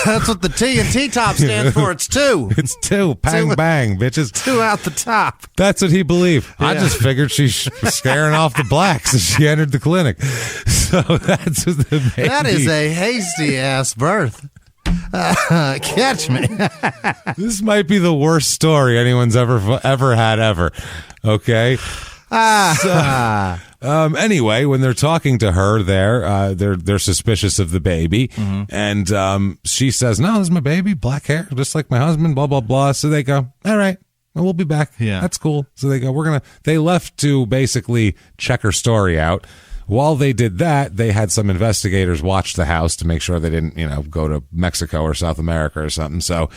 That's what the T and T-top stands for. It's 2. It's 2. Bang, bang, bitches. 2 out the top. That's what he believed. Yeah. I just figured she's scaring off the blacks as she entered the clinic. So that's what the baby. That is a hasty-ass birth. Catch me. This might be the worst story anyone's ever had. Okay? Anyway, when they're talking to her they're suspicious of the baby. And she says, no, this is my baby, black hair, just like my husband, blah, blah, blah. So they go, all right, well, we'll be back. Yeah. That's cool. So they go, they left to basically check her story out. While they did that, they had some investigators watch the house to make sure they didn't, go to Mexico or South America or something. So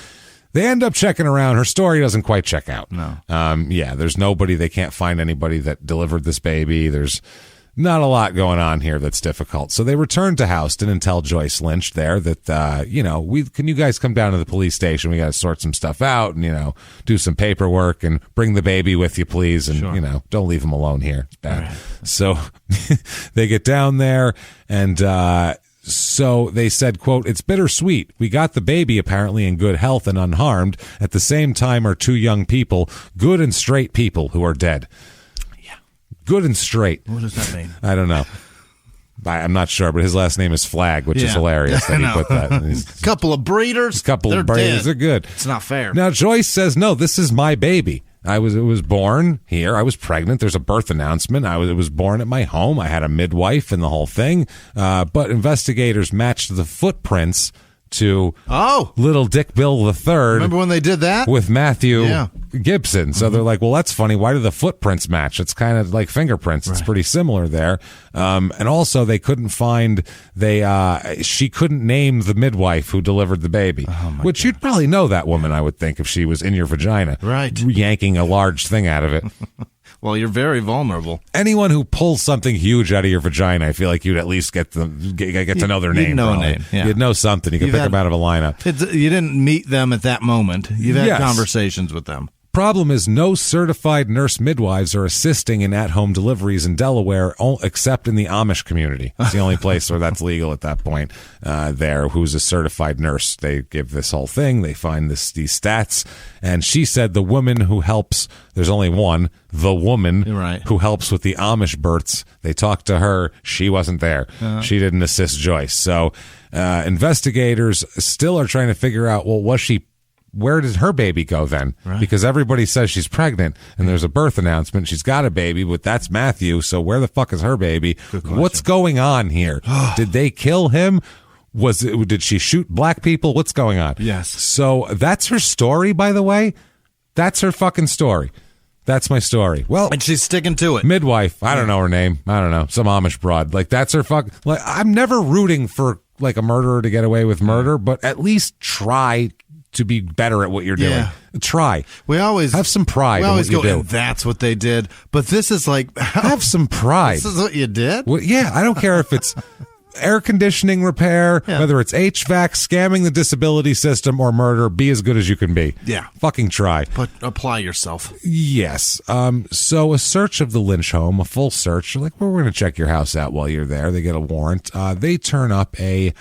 they end up checking around. Her story doesn't quite check out. No. There's nobody. They can't find anybody that delivered this baby. There's not a lot going on here that's difficult. So they return to Houston and tell Joyce Lynch there that, can you guys come down to the police station? We got to sort some stuff out and, do some paperwork and bring the baby with you, please. And, sure. Don't leave him alone here. It's bad. Right. So they get down there and, so they said, quote, it's bittersweet. We got the baby apparently in good health and unharmed. At the same time are 2 young people, good and straight people who are dead. Yeah. Good and straight. What does that mean? I don't know. I'm not sure, but his last name is Flagg, which is hilarious that he put that. Couple of breeders. They're breeders. They're good. It's not fair. Now, Joyce says, no, this is my baby. It was born here. I was pregnant. There's a birth announcement. It was born at my home. I had a midwife and the whole thing. But investigators matched the footprints to Little Dick Bill III. Remember when they did that? With Matthew. Gibson. So they're like, well, that's funny. Why do the footprints match? It's kind of like fingerprints. It's pretty similar there. And also they couldn't find, she couldn't name the midwife who delivered the baby, which you'd probably know that woman, I would think, if she was in your vagina, yanking a large thing out of it. Well, you're very vulnerable. Anyone who pulls something huge out of your vagina, I feel like you'd at least get to know their name. You'd know a name. Yeah. You'd know something. You could pick them out of a lineup. You didn't meet them at that moment. You've had conversations with them. Problem is, no certified nurse midwives are assisting in at-home deliveries in Delaware, except in the Amish community. It's the only place where that's legal at that point. There, who's a certified nurse? They give this whole thing. They find these stats, and she said the woman who helps. There's only one. The woman who helps with the Amish births. They talked to her. She wasn't there. She didn't assist Joyce. So investigators still are trying to figure out. Well, was she? Where did her baby go then? Because everybody says she's pregnant and there's a birth announcement. She's got a baby, but that's Matthew. So where the fuck is her baby? What's going on here? Did they kill him? Did she shoot black people? What's going on? Yes. So that's her story, by the way. That's her fucking story. That's my story. Well, and she's sticking to it. Midwife. I don't know her name. I don't know. Some Amish broad. Like, that's her fuck. Like, I'm never rooting for like a murderer to get away with murder, but at least try to be better at what you're doing. Try. We always have some pride. We always in what you go, do. and that's what they did. But this is like, have some pride. This is what you did? Well, yeah, I don't care if it's air conditioning repair, whether it's HVAC, scamming the disability system, or murder. Be as good as you can be. Yeah. Fucking try. But apply yourself. Yes. So a search of the Lynch home, a full search. They're like, well, we're going to check your house out while you're there. They get a warrant. They turn up a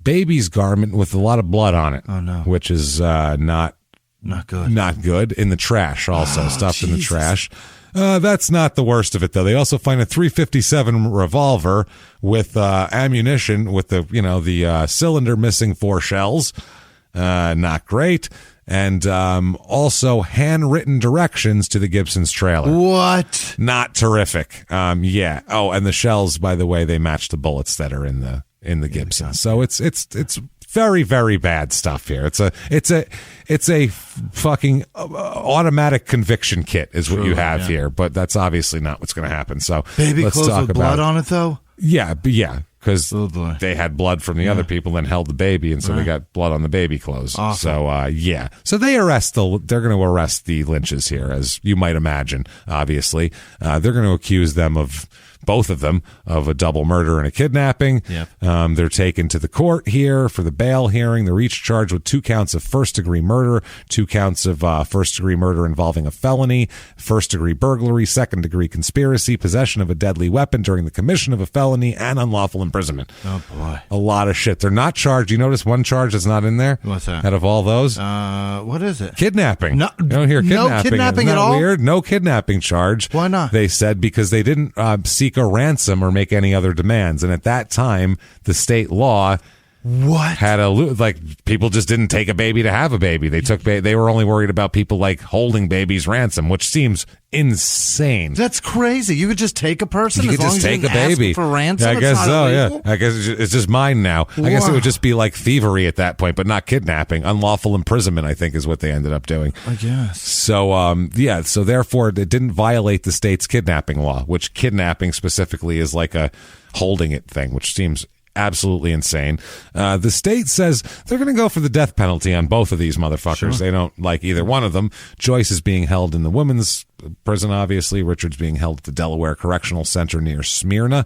baby's garment with a lot of blood on it. Oh, no. Which is not good. Not good. In the trash also. Stuffed in the trash. That's not the worst of it, though. They also find a .357 revolver with ammunition with the cylinder missing 4 shells. Not great. And also handwritten directions to the Gibson's trailer. What? Not terrific. Yeah. Oh, and the shells, by the way, they match the bullets that are in the Gibson. So it's very, very bad stuff here. It's a fucking automatic conviction kit is what you have here, but that's obviously not what's going to happen. So baby clothes with blood on it, though. Yeah, because they had blood from the other people, then held the baby, and so they got blood on the baby clothes. Awesome. So so they're going to arrest the Lynches here, as you might imagine. Obviously, they're going to accuse them of. Both of them of a double murder and a kidnapping. Yep. They're taken to the court here for the bail hearing. They're each charged with 2 counts of first-degree murder, 2 counts of first-degree murder involving a felony, first-degree burglary, second-degree conspiracy, possession of a deadly weapon during the commission of a felony, and unlawful imprisonment. Oh, boy. A lot of shit. They're not charged. You notice one charge that's not in there? What's that? Out of all those? What is it? Kidnapping. No, you don't hear kidnapping. No kidnapping Isn't that at all? Weird? No kidnapping charge. Why not? They said because they didn't seek a ransom or make any other demands, and at that time the state law had people just didn't take a baby to have a baby. They were only worried about people like holding babies ransom, which seems insane. That's crazy. You could just take a person. You could just take a baby for ransom. I guess so. Illegal? Yeah, I guess it's just mine now. I guess it would just be like thievery at that point, but not kidnapping. Unlawful imprisonment, I think, is what they ended up doing. I guess. So so therefore it didn't violate the state's kidnapping law, which kidnapping specifically is like a holding it thing, which seems absolutely insane. The state says they're going to go for the death penalty on both of these motherfuckers. Sure. They don't like either one of them. Joyce is being held in the women's prison, obviously. Richard's being held at the Delaware Correctional Center near Smyrna.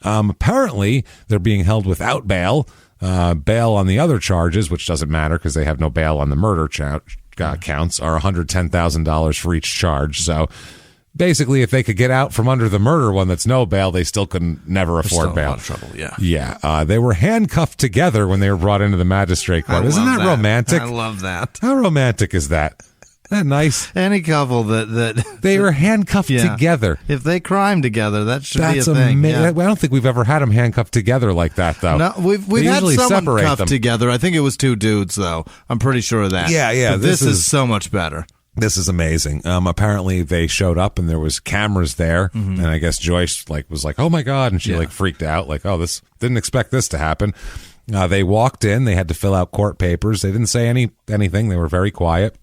Apparently, they're being held without bail. Bail on the other charges, which doesn't matter because they have no bail on the murder counts, are $110,000 for each charge. So basically, if they could get out from under the murder one that's no bail, they still couldn't never afford bail. A lot of trouble, yeah. Yeah. They were handcuffed together when they were brought into the magistrate court. Isn't that romantic? I love that. How romantic is that? Isn't that nice? Any couple that they were handcuffed together. If they crime together, that should be a thing. Yeah. I don't think we've ever had them handcuffed together like that, though. No, we've had someone cuffed together. I think it was 2 dudes, though. I'm pretty sure of that. Yeah. But this is so much better. This is amazing. Apparently they showed up and there was cameras there, and I guess Joyce was like, "Oh my god," and she freaked out, like, "Oh, this didn't expect this to happen." They walked in. They had to fill out court papers. They didn't say anything. They were very quiet.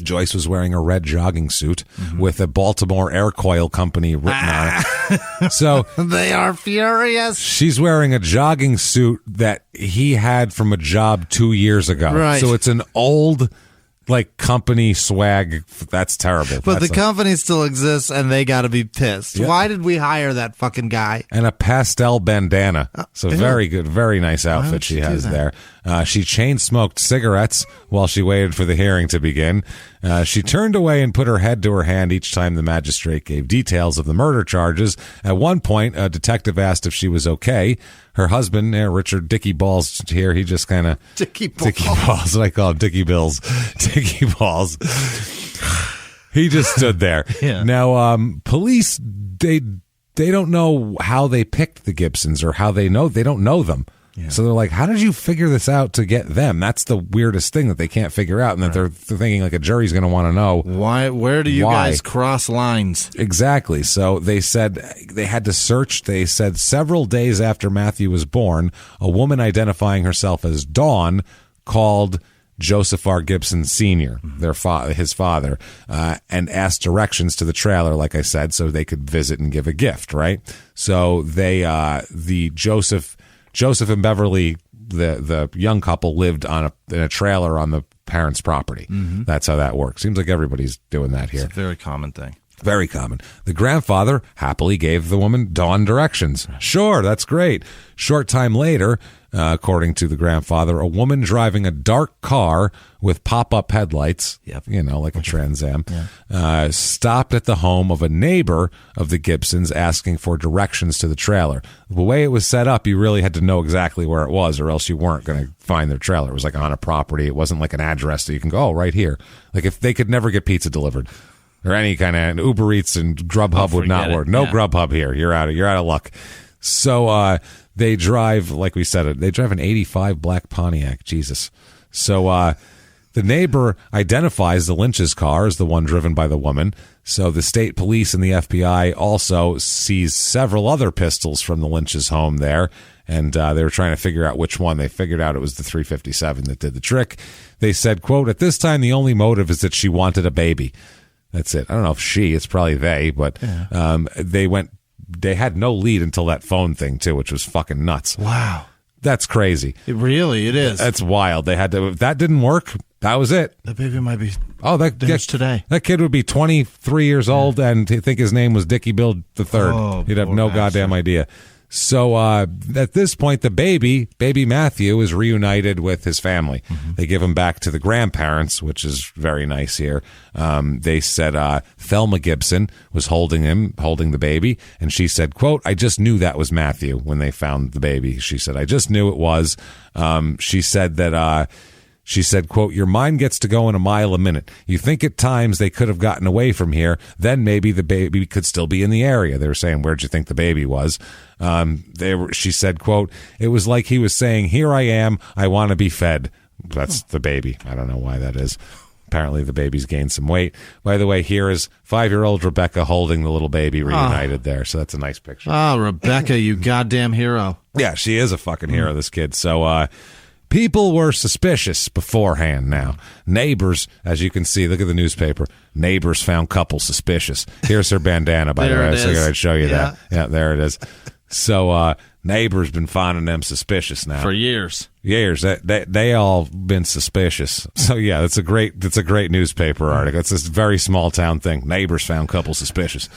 Joyce was wearing a red jogging suit with a Baltimore Air Coil Company written on it. So they are furious. She's wearing a jogging suit that he had from a job 2 years ago. Right. So it's an old company swag. That's terrible. But the company still exists, and they got to be pissed. Yeah. Why did we hire that fucking guy? And a pastel bandana. So very good, very nice outfit she has there. She chain smoked cigarettes while she waited for the hearing to begin. She turned away and put her head to her hand each time the magistrate gave details of the murder charges. At one point, a detective asked if she was okay. Her husband, Richard Dicky Balls here, he just kind of... Dicky Balls, what I call him, Dicky Bills. Dicky Balls. He just stood there. Yeah. Now, police, they don't know how they picked the Gibsons or how they don't know them. Yeah. So they're like, how did you figure this out to get them? That's the weirdest thing that they can't figure out, and that they're thinking like a jury's going to want to know. Why? Where do you guys cross lines? Exactly. So they said they had to search. They said several days after Matthew was born, a woman identifying herself as Dawn called Joseph R. Gibson Sr., his father, and asked directions to the trailer, like I said, so they could visit and give a gift, right? So the Joseph and Beverly, the young couple, lived in a trailer on the parents' property. That's how that works. Seems like everybody's doing that here. It's a very common thing. Very common. The grandfather happily gave the woman Dawn directions. Sure, that's great. Short time later, according to the grandfather, a woman driving a dark car with pop-up headlights, like a Trans Am, stopped at the home of a neighbor of the Gibsons asking for directions to the trailer. The way it was set up, you really had to know exactly where it was, or else you weren't going to find their trailer. It was like on a property. It wasn't like an address that you can go, right here. Like if they could never get pizza delivered. Or any kind of Uber Eats and Grubhub would not work. No Grubhub here. You're out of luck. So they drive, like we said, they drive an 85 black Pontiac. Jesus. So the neighbor identifies the Lynch's car as the one driven by the woman. So the state police and the FBI also seized several other pistols from the Lynch's home there. And they were trying to figure out which one. They figured out it was the .357 that did the trick. They said, quote, "At this time, the only motive is that she wanted a baby." That's it. I don't know if it's probably they, but they had no lead until that phone thing too, which was fucking nuts. Wow. That's crazy. It is. That's wild. They had to, if that didn't work, that was it. The baby might be today. That kid would be 23 years old and think his name was Dickie Bill III. Oh, he'd have no goddamn idea. So at this point, the baby Matthew, is reunited with his family. They give him back to the grandparents, which is very nice here. They said Thelma Gibson was holding the baby, and she said, quote, "I just knew that was Matthew when they found the baby." She said, "I just knew it was." She said that... She said, quote, "Your mind gets to going a mile a minute. You think at times they could have gotten away from here. Then maybe the baby could still be in the area." They were saying, "Where'd you think the baby was?" She said, quote, "It was like he was saying, 'Here I am. I want to be fed.'" That's the baby. I don't know why that is. Apparently the baby's gained some weight. By the way, here is 5-year-old Rebecca holding the little baby reunited there. So that's a nice picture. Oh, Rebecca, you goddamn hero. Yeah, she is a fucking hero, this kid. So, people were suspicious beforehand now. Neighbors, as you can see, look at the newspaper. Neighbors found couple suspicious. Here's her bandana, by the way. I figured I'd show you that. Yeah, there it is. So neighbors been finding them suspicious now. For years. They all been suspicious. So, yeah, that's a great newspaper article. It's this very small town thing. Neighbors found couple suspicious.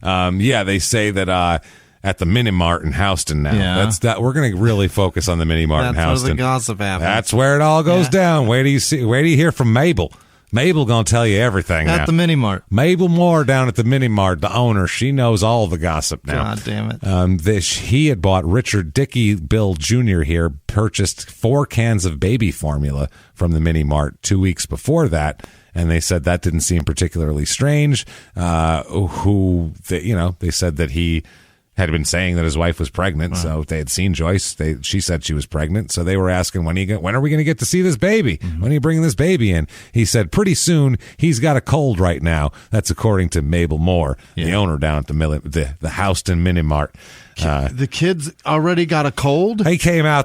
They say that... at the Mini Mart in Houston now. Yeah. We're going to really focus on the Mini Mart in Houston. That's where the gossip happens. That's where it all goes down. Where do you hear from Mabel? Mabel going to tell you everything at the Mini Mart. Mabel Moore down at the Mini Mart, the owner, she knows all the gossip now. God damn it. He had bought Richard Dickey Bill Jr. here, purchased 4 cans of baby formula from the Mini Mart 2 weeks before that. And they said that didn't seem particularly strange. They said that he had been saying that his wife was pregnant, wow. So they had seen Joyce. She said she was pregnant, so they were asking, when are we going to get to see this baby? Mm-hmm. When are you bringing this baby in? He said, pretty soon. He's got a cold right now. That's according to Mabel Moore, the owner down at the Houston Mini Mart. The kid's already got a cold? He came right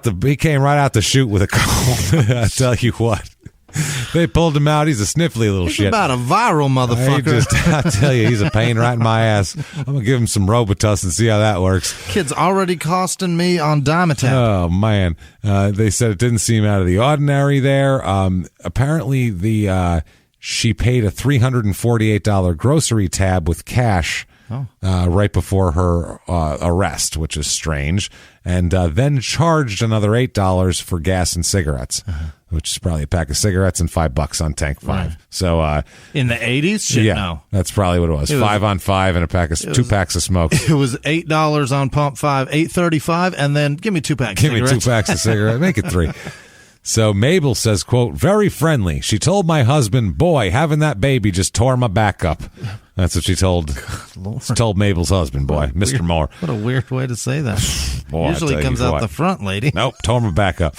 out the chute with a cold. I tell you what. They pulled him out. He's a sniffly little He's shit. about a viral motherfucker. I tell you, he's a pain right in my ass. I'm going to give him some Robitussin and see how that works. Kid's already costing me on Dimetap. Oh, man. They said it didn't seem out of the ordinary there. Apparently, she paid a $348 grocery tab with cash right before her arrest, which is strange, and then charged another $8 for gas and cigarettes, which is probably a pack of cigarettes and $5 on Tank 5. Right. So in the 80s? Shit, yeah, no. that's probably what it was. 5 on 5 and two packs of smoke. It was $8 on pump 5, $8.35, and then give me 2 packs of cigarettes. Give me 2 packs of cigarettes. Make it 3. So Mabel says, quote, very friendly. She told my husband, boy, having that baby just tore my back up. That's what she told Mabel's husband, boy, Mr. Moore. What a weird way to say that. Boy, usually comes out the front, lady. Nope, tore my back up.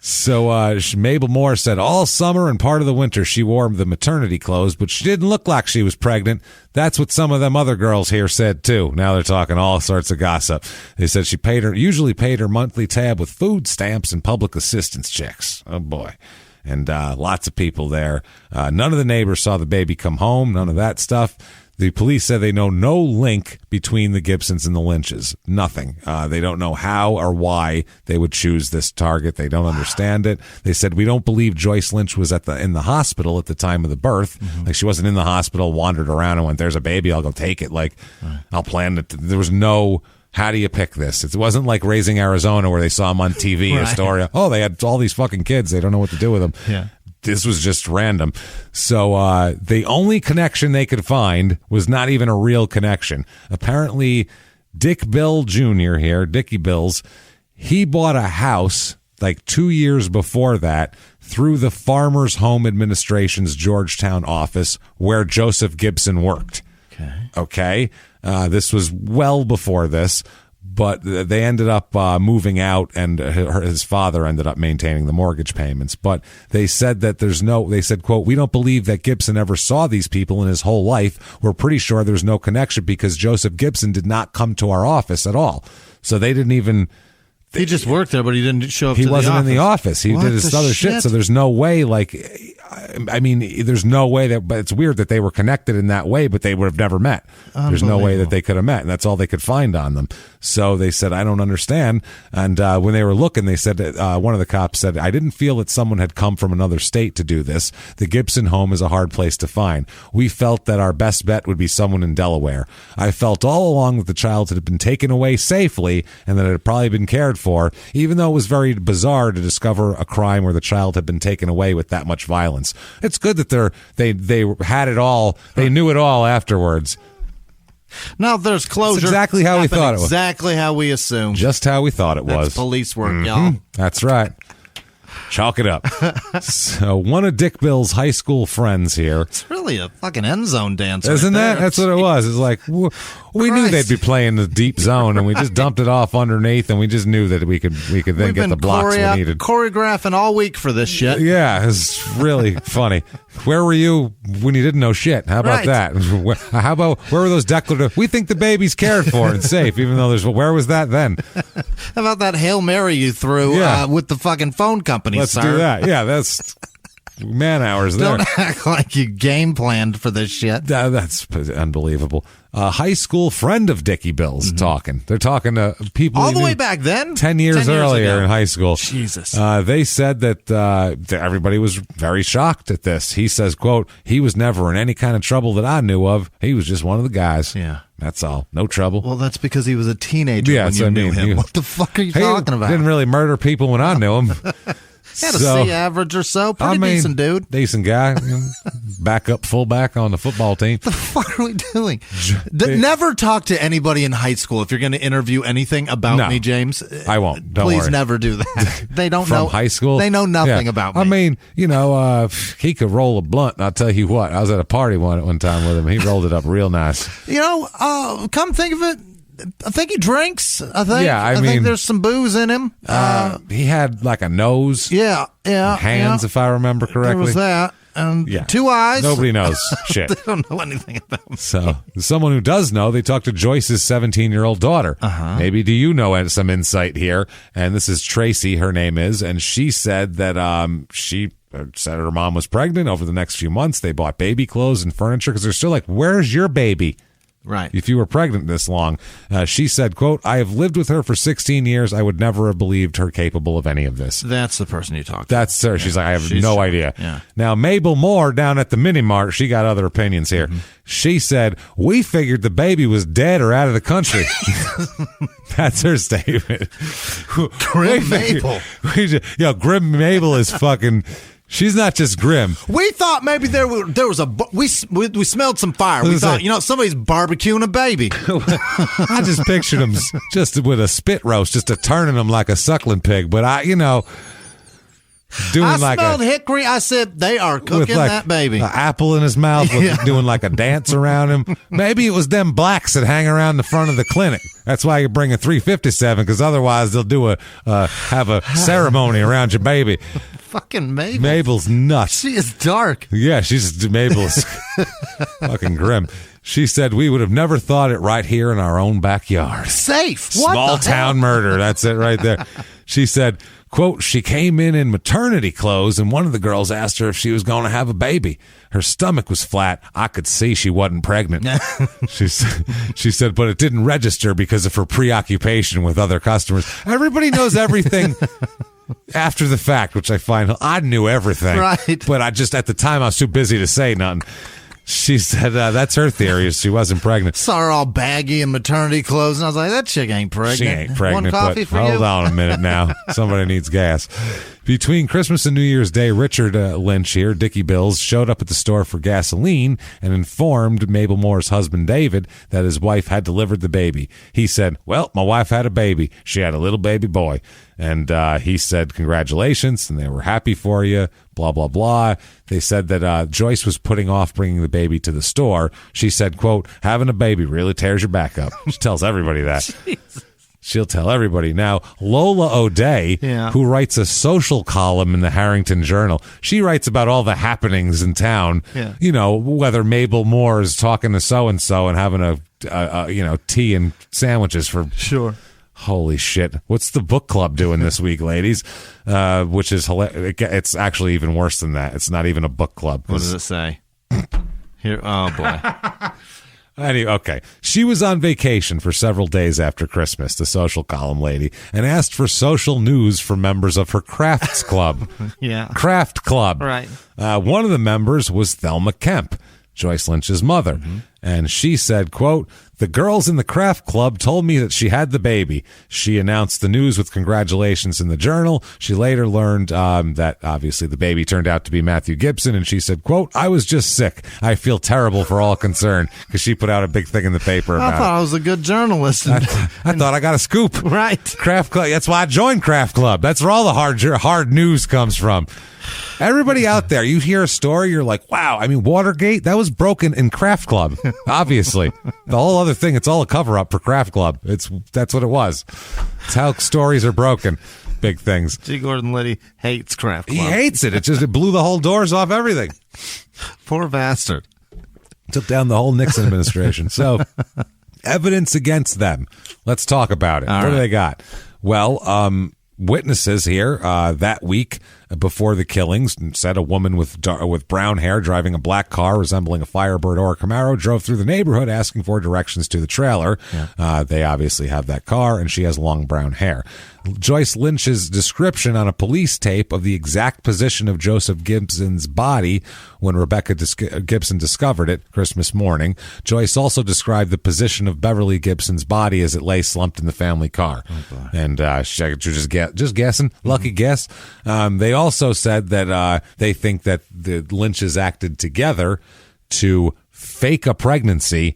So Mabel Moore said all summer and part of the winter she wore the maternity clothes, but she didn't look like she was pregnant. That's what some of them other girls here said, too. Now they're talking all sorts of gossip. They said she usually paid her monthly tab with food stamps and public assistance checks. Oh, boy. And lots of people there. None of the neighbors saw the baby come home, none of that stuff. The police said they know no link between the Gibsons and the Lynches. Nothing. They don't know how or why they would choose this target. They don't understand it. They said, we don't believe Joyce Lynch was in the hospital at the time of the birth. Mm-hmm. Like, she wasn't in the hospital, wandered around and went, there's a baby, I'll go take it. Like, I'll plan it. There was no, how do you pick this? It wasn't like Raising Arizona where they saw him on TV, Astoria. Oh, they had all these fucking kids. They don't know what to do with them. Yeah. This was just random. So the only connection they could find was not even a real connection. Apparently, Dick Bill Jr. here, Dickie Bills, he bought a house like 2 years before that through the Farmers Home Administration's Georgetown office where Joseph Gibson worked. Okay. This was well before this. But they ended up moving out, and his father ended up maintaining the mortgage payments. But they said that they said, quote, we don't believe that Gibson ever saw these people in his whole life. We're pretty sure there's no connection because Joseph Gibson did not come to our office at all. So they didn't even... He just worked there, but he didn't show up. He wasn't in the office. He did his other shit. So there's no way, there's no way that, but it's weird that they were connected in that way, but they would have never met. There's no way that they could have met. And that's all they could find on them. So they said, I don't understand. And when they were looking, they said, one of the cops said, I didn't feel that someone had come from another state to do this. The Gibson home is a hard place to find. We felt that our best bet would be someone in Delaware. I felt all along that the child had been taken away safely and that it had probably been cared for, even though it was very bizarre to discover a crime where the child had been taken away with that much violence. It's good that they had it all. They knew it all afterwards. Now there's closure. That's exactly how we thought it was. Exactly how we assumed. Just how we thought it was. That's police work, y'all. That's right. Chalk it up. So one of Dick Bill's high school friends here. It's really a fucking end zone dance. Isn't that? That's what it was. It's like, we knew they'd be playing the deep zone, and we just dumped it off underneath, and we just knew that we could then get the blocks we needed. Choreographing all week for this shit. Yeah, it's really funny. Where were you when you didn't know shit? How about that? How about, where were those declarative? We think the baby's cared for and safe, even though where was that then? How about that Hail Mary you threw with the fucking phone company, Let's do that. Yeah, that's man hours there. Don't act like you game planned for this shit. That's unbelievable. A high school friend of Dickie Bill's talking. They're talking to people all the way back then, 10 years earlier in high school. Jesus. They said that everybody was very shocked at this. He says, quote, he was never in any kind of trouble that I knew of. He was just one of the guys. Yeah. That's all. No trouble. Well, that's because he was a teenager when you knew him. What the fuck are you talking about? Didn't really murder people when I knew him. Had a C average or so. Pretty decent dude. Decent guy. Backup fullback on the football team. What the fuck are we doing? Never talk to anybody in high school if you're going to interview anything about me, James. I won't. Don't Please worry. never do that. They don't From know. high school? They know nothing about me. I mean, he could roll a blunt. And I'll tell you what. I was at a party one time with him. He rolled it up real nice. Come think of it. I think he drinks. I think think there's some booze in him. He had like a nose. Yeah. Hands, if I remember correctly. There was that. and 2 eyes. Nobody knows shit. They don't know anything about me. So, someone who does know, they talked to Joyce's 17-year-old daughter. Maybe do you know some insight here? And this is Tracy, her name is, and she said that she said her mom was pregnant. Over the next few months, they bought baby clothes and furniture because they're still like, where's your baby? Right. If you were pregnant this long. She said, quote, I have lived with her for 16 years. I would never have believed her capable of any of this. That's the person you talked to. That's her. Yeah. She's like, I have no idea. Yeah. Now, Mabel Moore down at the mini mart, she got other opinions here. She said, we figured the baby was dead or out of the country. That's her statement. Grim Mabel. Grim Mabel is fucking... She's not just grim. We thought maybe there was we smelled some fire. We thought, somebody's barbecuing a baby. I just pictured him just with a spit roast, just turning him like a suckling pig. But I smelled hickory. I said, they are cooking that baby. An apple in his mouth, doing like a dance around him. Maybe it was them blacks that hang around the front of the clinic. That's why you bring a 357, because otherwise they'll have a ceremony around your baby. Fucking Mabel. Mabel's nuts. She is dark. Yeah, Mabel's fucking grim. She said, we would have never thought it right here in our own backyard. Safe. Small town murder. That's it right there. She said, quote, she came in maternity clothes, and one of the girls asked her if she was going to have a baby. Her stomach was flat. I could see she wasn't pregnant. She said, but it didn't register because of her preoccupation with other customers. Everybody knows everything after the fact, which I knew everything. Right. But at the time, I was too busy to say nothing. She said that's her theory. She wasn't pregnant. Saw her all baggy in maternity clothes, and I was like, that chick ain't pregnant. She ain't pregnant. One coffee for you? Hold on a minute now. Somebody needs gas. Between Christmas and New Year's Day, Richard Lynch here, Dickie Bills, showed up at the store for gasoline and informed Mabel Moore's husband, David, that his wife had delivered the baby. He said, well, my wife had a baby. She had a little baby boy. And he said, congratulations, and they were happy for you, blah, blah, blah. They said that Joyce was putting off bringing the baby to the store. She said, quote, having a baby really tears your back up. She tells everybody that. Jesus. She'll tell everybody. Now, Lola O'Day, who writes a social column in the Harrington Journal, she writes about all the happenings in town. Yeah. Whether Mabel Moore is talking to so-and-so and having a tea and sandwiches for... Sure. Holy shit. What's the book club doing this week, ladies? Which is hilarious. It's actually even worse than that. It's not even a book club. What does it say? Here, oh, boy. Anyway, okay. She was on vacation for several days after Christmas, the social column lady, and asked for social news from members of her crafts club. Yeah. Craft club. Right. One of the members was Thelma Kemp, Joyce Lynch's mother. Mm-hmm. And she said, quote, the girls in the craft club told me that she had the baby. She announced the news with congratulations in the Journal. She later learned that obviously the baby turned out to be Matthew Gibson. And she said, quote, I was just sick. I feel terrible for all concerned, because she put out a big thing in the paper about I thought I was a good journalist. I thought I got a scoop. Right. Craft club. That's why I joined Craft Club. That's where all the hard news comes from. Everybody out there, you hear a story, you're like, wow, I mean, Watergate, that was broken in Craft Club, obviously. The whole other thing, it's all a cover-up for Craft Club. That's what it was. It's how stories are broken. Big things. G. Gordon Liddy hates Craft Club. He hates it. It blew the whole doors off everything. Poor bastard. Took down the whole Nixon administration. So, evidence against them. Let's talk about it. What do they got? Well, witnesses here that week before the killings said a woman with brown hair driving a black car resembling a Firebird or a Camaro drove through the neighborhood asking for directions to the trailer. Yeah. They obviously have that car, and she has long brown hair. Joyce Lynch's description on a police tape of the exact position of Joseph Gibson's body when Rebecca Gibson discovered it Christmas morning. Joyce also described the position of Beverly Gibson's body as it lay slumped in the family car. Oh, and she just guessing, lucky guess. They also said that they think that the Lynches acted together to fake a pregnancy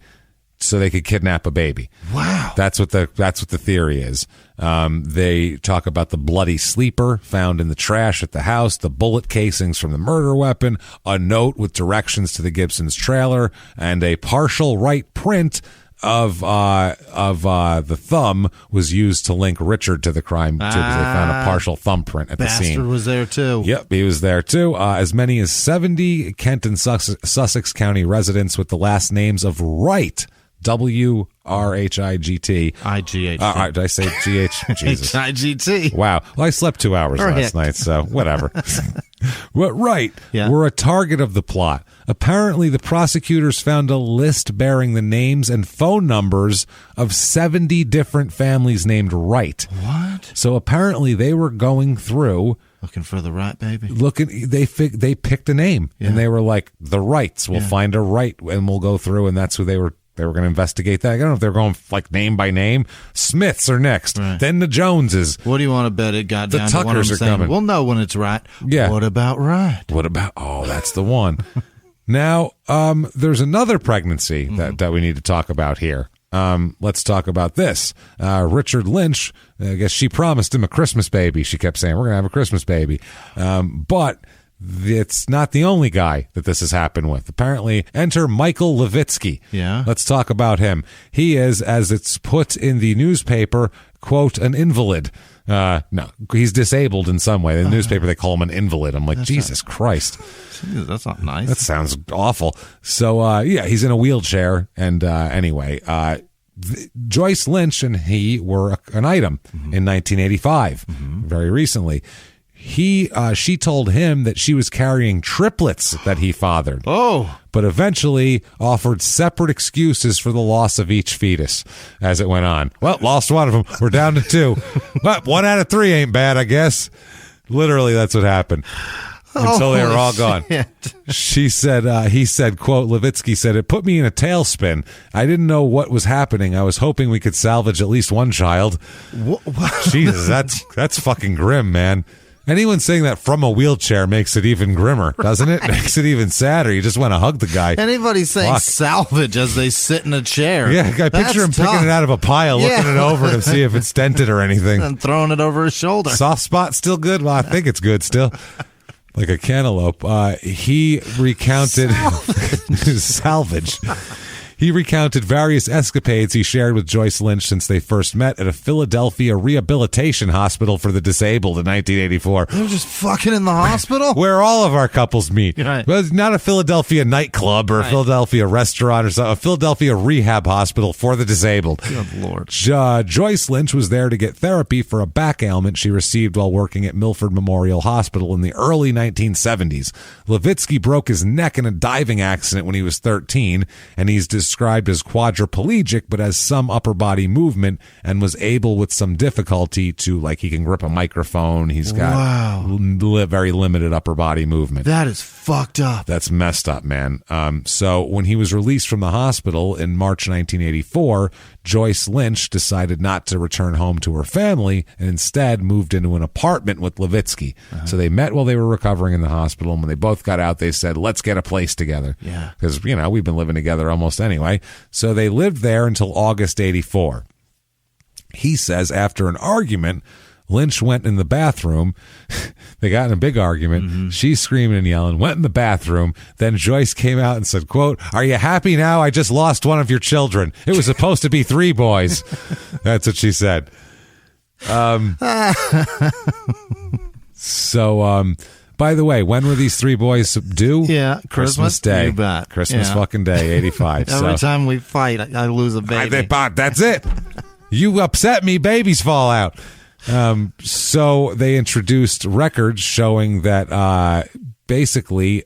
so they could kidnap a baby. Wow. That's what the theory is. They talk about the bloody sleeper found in the trash at the house, the bullet casings from the murder weapon, a note with directions to the Gibson's trailer, and a partial right print the thumb was used to link Richard to the crime too, because they found a partial thumbprint at the scene. Bastard was there too. Yep, he was there too. As many as 70 Kent and Sussex County residents with the last names of Wright, WRHIGT. IGHT. Did I say GH? Jesus. HIGT. Wow. Well, I slept 2 hours last night, so whatever. Right. Yeah. Were a target of the plot. Apparently, the prosecutors found a list bearing the names and phone numbers of 70 different families named Wright. What? So apparently, they were going through looking for the right baby. They picked a name, and they were like, the Wrights. We'll find a Wright, and we'll go through, and that's who they were. They were going to investigate that. I don't know if they're going like name by name. Smiths are next. Right. Then the Joneses. What do you want to bet it got the down Tuckers to one of them are saying, coming. We'll know when it's right. Yeah. What about right? Oh, that's the one. Now, there's another pregnancy that we need to talk about here. Let's talk about this. Richard Lynch, I guess she promised him a Christmas baby. She kept saying, we're going to have a Christmas baby. But it's not the only guy that this has happened with. Apparently, enter Michael Levitsky. Yeah. Let's talk about him. He is, as it's put in the newspaper, quote, an invalid. No, he's disabled in some way. In the newspaper, they call him an invalid. I'm like, Jesus Christ. That's not nice. That sounds awful. So, he's in a wheelchair. And anyway, Joyce Lynch and he were an item in 1985, very recently. She told him that she was carrying triplets that he fathered. Oh. But eventually offered separate excuses for the loss of each fetus as it went on. Well, lost one of them. We're down to 2. But 1 out of 3 ain't bad, I guess. Literally, that's what happened. Until they were all gone. She said, he said, quote, Levitsky said, it put me in a tailspin. I didn't know what was happening. I was hoping we could salvage at least one child. What? Jesus, that's fucking grim, man. Anyone saying that from a wheelchair makes it even grimmer, doesn't it? Makes it even sadder. You just want to hug the guy. Anybody saying salvage as they sit in a chair. Yeah, I picture him picking it out of a pile, looking it over to see if it's dented or anything. And throwing it over his shoulder. Soft spot still good? Well, I think it's good still. Like a cantaloupe. He recounted salvage. He recounted various escapades he shared with Joyce Lynch since they first met at a Philadelphia rehabilitation hospital for the disabled in 1984. They were just fucking in the hospital? Where all of our couples meet. Right. Well, it's not a Philadelphia nightclub or a Philadelphia restaurant or something. A Philadelphia rehab hospital for the disabled. Good Lord. Joyce Lynch was there to get therapy for a back ailment she received while working at Milford Memorial Hospital in the early 1970s. Levitsky broke his neck in a diving accident when he was 13, and he's described as quadriplegic but has some upper body movement and was able with some difficulty to, like, he can grip a microphone. He's got very limited upper body movement. That is fucked up. That's messed up, man. So when he was released from the hospital in March 1984, Joyce Lynch decided not to return home to her family and instead moved into an apartment with Levitsky. So they met while they were recovering in the hospital, and when they both got out, they said, let's get a place together. Yeah. Because, we've been living together almost anyway. So they lived there until August 84. He says after an argument, Lynch went in the bathroom. They got in a big argument. She's screaming and yelling, went in the bathroom. Then Joyce came out and said, quote, are you happy now? I just lost one of your children. It was supposed to be 3 boys. That's what she said. By the way, when were these 3 boys due? Yeah, Christmas Day. You bet. Christmas fucking day, 85. Every time we fight, I lose a baby. That's it. You upset me, babies fall out. So they introduced records showing that basically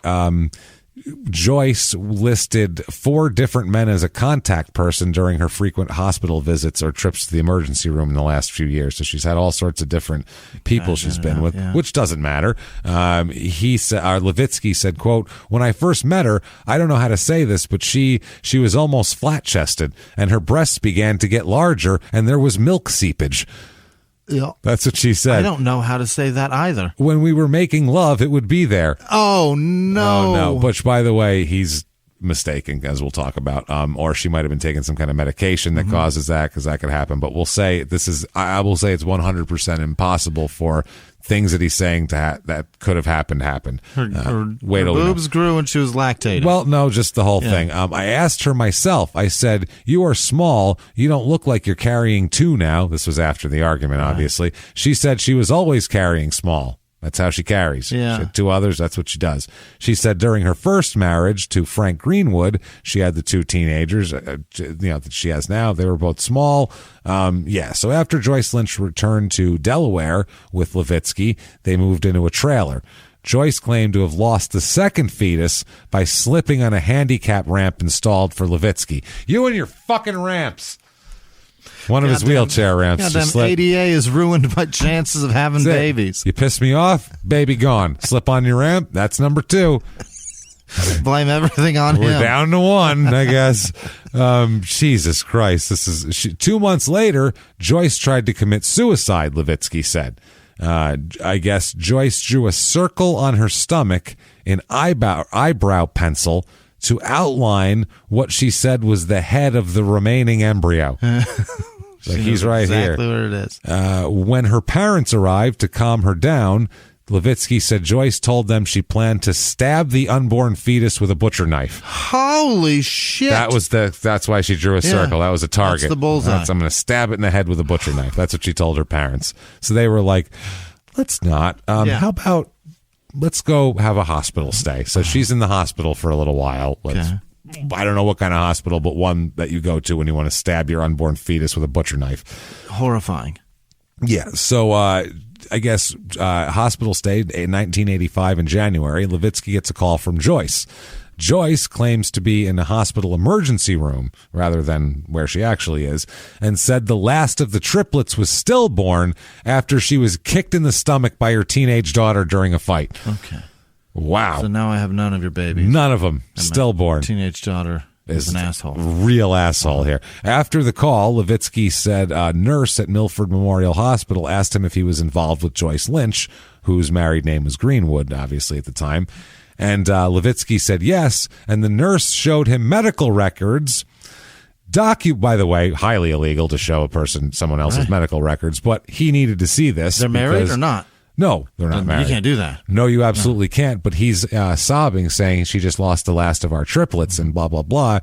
Joyce listed 4 different men as a contact person during her frequent hospital visits or trips to the emergency room in the last few years. So she's had all sorts of different people she's been with, which doesn't matter. He said, Levitsky said, quote, when I first met her, I don't know how to say this, but she was almost flat chested and her breasts began to get larger and there was milk seepage. Yeah. That's what she said. I don't know how to say that either. When we were making love, it would be there. Oh, no. Oh, no. Which, by the way, he's mistaken, as we'll talk about, or she might have been taking some kind of medication that causes that, because that could happen. But we'll say I will say it's 100% impossible for things that he's saying that could have happened. Her boobs grew when she was lactating. Well, no, just the whole thing. I asked her myself. I said, "You are small. You don't look like you're carrying two now." This was after the argument, obviously. She said she was always carrying small. That's how she carries. Yeah. She had two others. That's what she does. She said during her first marriage to Frank Greenwood, she had the two teenagers, that she has now. They were both small. So after Joyce Lynch returned to Delaware with Levitsky, they moved into a trailer. Joyce claimed to have lost the second fetus by slipping on a handicap ramp installed for Levitsky. You and your fucking ramps. One of his wheelchair ramps just slipped. ADA is ruined by chances of having babies. You piss me off, baby gone. Slip on your ramp, that's number 2. Blame everything on him. We're down to 1, I guess. Jesus Christ. 2 months later, Joyce tried to commit suicide, Levitsky said. I guess Joyce drew a circle on her stomach in eyebrow pencil to outline what she said was the head of the remaining embryo. He's right here. Exactly what it is. When her parents arrived to calm her down, Levitsky said Joyce told them she planned to stab the unborn fetus with a butcher knife. Holy shit. That's why she drew a circle. That was a target. That's the bullseye. I'm going to stab it in the head with a butcher knife. That's what she told her parents. So they were like, let's not. How about let's go have a hospital stay. So she's in the hospital for a little while. I don't know what kind of hospital, but one that you go to when you want to stab your unborn fetus with a butcher knife. Horrifying. Yeah. So I guess hospital stay in 1985 in January. Levitsky gets a call from Joyce. Joyce claims to be in a hospital emergency room rather than where she actually is, and said the last of the triplets was stillborn after she was kicked in the stomach by her teenage daughter during a fight. Okay. Wow. So now I have none of your babies. None of them. Stillborn. Teenage daughter is an asshole. Real asshole here. After the call, Levitsky said a nurse at Milford Memorial Hospital asked him if he was involved with Joyce Lynch, whose married name was Greenwood, obviously, at the time. And Levitsky said yes, and the nurse showed him medical records. By the way, highly illegal to show someone else's medical records, but he needed to see this. They're married or not? No, they're not married. You can't do that. No, you absolutely can't. But he's sobbing, saying she just lost the last of our triplets and blah, blah, blah.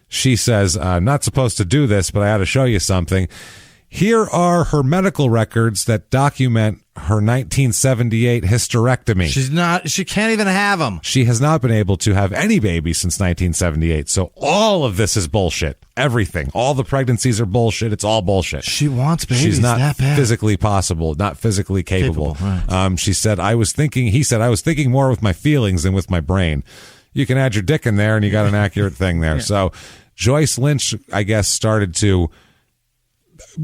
She says, not supposed to do this, but I ought to show you something. Here are her medical records that document her 1978 hysterectomy. She can't even have them. She has not been able to have any babies since 1978. So all of this is bullshit. Everything. All the pregnancies are bullshit. It's all bullshit. She wants babies. She's not that bad. physically possible, not physically capable. Right. She said, I was thinking more with my feelings than with my brain. You can add your dick in there and you got an accurate thing there. So Joyce Lynch, I guess,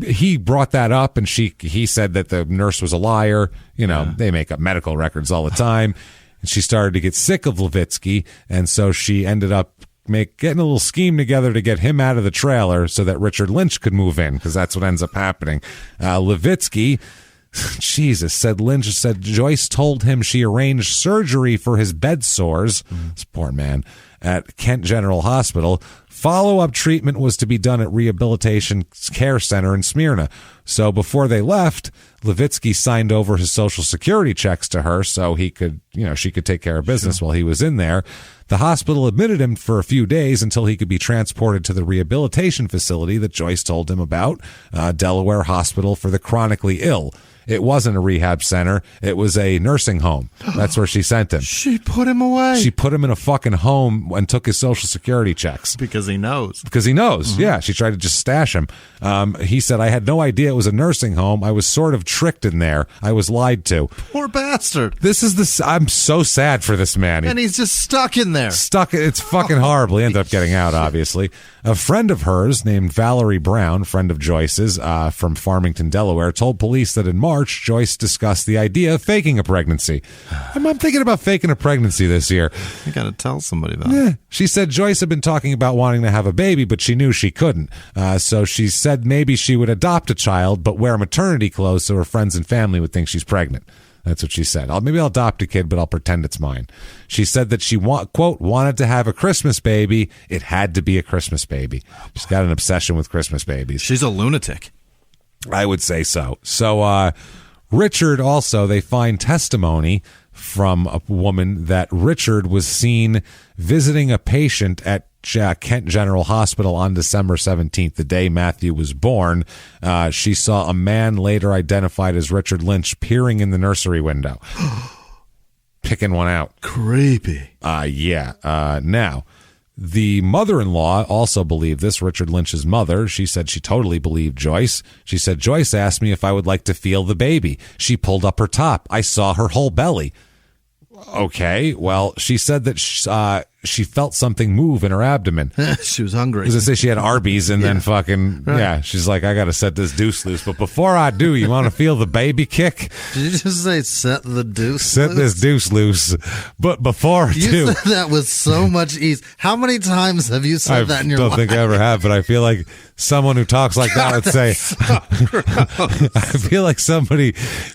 he brought that up, and he said that the nurse was a liar. They make up medical records all the time. And she started to get sick of Levitsky, and so she ended up getting a little scheme together to get him out of the trailer so that Richard Lynch could move in, because that's what ends up happening. Levitsky, Lynch said Joyce told him she arranged surgery for his bed sores, this poor man, at Kent General Hospital. Follow-up treatment was to be done at Rehabilitation Care Center in Smyrna. So before they left, Levitsky signed over his Social Security checks to her so she could take care of business while he was in there. The hospital admitted him for a few days until he could be transported to the rehabilitation facility that Joyce told him about, Delaware Hospital for the Chronically Ill. It wasn't a rehab center. It was a nursing home. That's where she sent him. She put him away. She put him in a fucking home and took his Social Security checks. Because he knows. Mm-hmm. Yeah. She tried to just stash him. He said, I had no idea it was a nursing home. I was sort of tricked in there. I was lied to. Poor bastard. I'm so sad for this man. And he's just stuck in there. It's fucking horrible. He ended up getting out, obviously. A friend of hers named Valerie Brown, friend of Joyce's, from Farmington, Delaware, told police that in March, Joyce discussed the idea of faking a pregnancy. I'm thinking about faking a pregnancy this year. You got to tell somebody about it. She said Joyce had been talking about wanting to have a baby, but she knew she couldn't. So she said maybe she would adopt a child, but wear maternity clothes so her friends and family would think she's pregnant. That's what she said. Maybe I'll adopt a kid, but I'll pretend it's mine. She said that she, quote, wanted to have a Christmas baby. It had to be a Christmas baby. She's got an obsession with Christmas babies. She's a lunatic. I would say so. So Richard also, they find testimony from a woman that Richard was seen visiting a patient at Kent General Hospital on December 17th, the day Matthew was born. She saw a man later identified as Richard Lynch peering in the nursery window, picking one out. Creepy. Yeah. Now, the mother-in-law also believed this, Richard Lynch's mother. She said she totally believed Joyce. She said, Joyce asked me if I would like to feel the baby. She pulled up her top. I saw her whole belly. Okay, well, she said that she felt something move in her abdomen. She was hungry. As I say, she had Arby's and then fucking, yeah, she's like, I got to set this deuce loose. But before I do, you want to feel the baby kick? Did you just say set the deuce Set loose? this deuce loose. But before I do. You said that with so much ease. How many times have you said that in your life? I don't think I ever have, but I feel like someone who talks like that would say, so I feel like somebody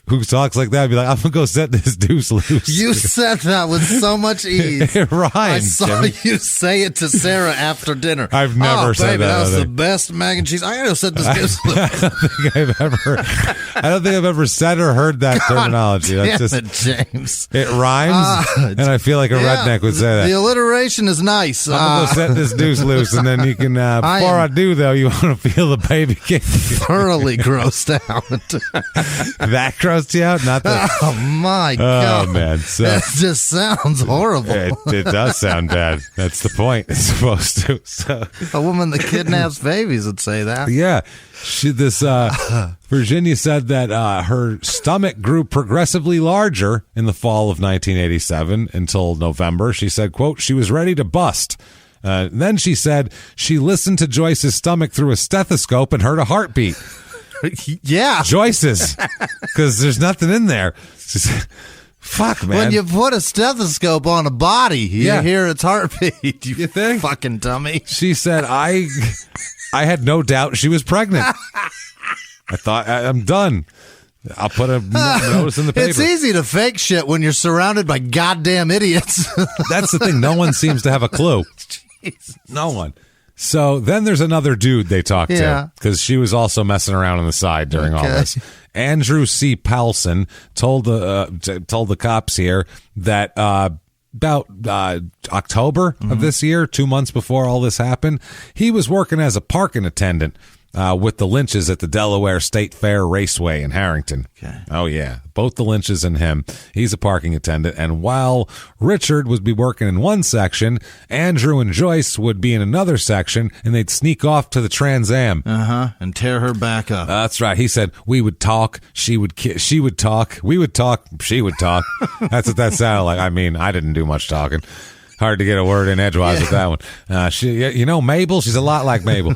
who talks like that would be like, I'm going to go set this deuce loose. You said that with so much ease. It rhymes. I saw Jimmy. you say it to Sarah after dinner. I've never said baby, that. That was the best mac and cheese. I gotta set this deuce loose. I don't think I've ever said or heard that terminology. That's Damn it, James. It rhymes, and I feel like a redneck would say that. The alliteration is nice. I'm gonna go set this deuce loose, and then you can. Before I do, though, you want to feel the baby kick. Thoroughly grossed out. That grossed you out? Not that. Oh my god! Oh man, so, that just sounds horrible. It does sound bad. That's the point. It's supposed to. So. A woman that kidnaps babies would say that. Yeah. Virginia said that her stomach grew progressively larger in the fall of 1987 until November. She said, quote, she was ready to bust. Then she said she listened to Joyce's stomach through a stethoscope and heard a heartbeat. Yeah. Joyce's, because there's nothing in there. She said, fuck, man. When you put a stethoscope on a body, you hear its heartbeat. You think? Fucking dummy. She said, I had no doubt she was pregnant. I thought, I'm done. I'll put a notice in the paper. It's easy to fake shit when you're surrounded by goddamn idiots. That's the thing. No one seems to have a clue. Jesus. No one. So then there's another dude they talked to, because she was also messing around on the side during all this. Andrew C. Powelson told the cops here that about October of this year, 2 months before all this happened, he was working as a parking attendant with the Lynches at the Delaware State Fair Raceway in Harrington. Okay. Oh, yeah. Both the Lynches and him. He's a parking attendant. And while Richard would be working in one section, Andrew and Joyce would be in another section, and they'd sneak off to the Trans Am. And tear her back up. That's right. He said, we would talk, she would talk, we would talk, she would talk. That's what that sounded like. I mean, I didn't do much talking. Hard to get a word in edgewise with that one. Mabel, she's a lot like Mabel.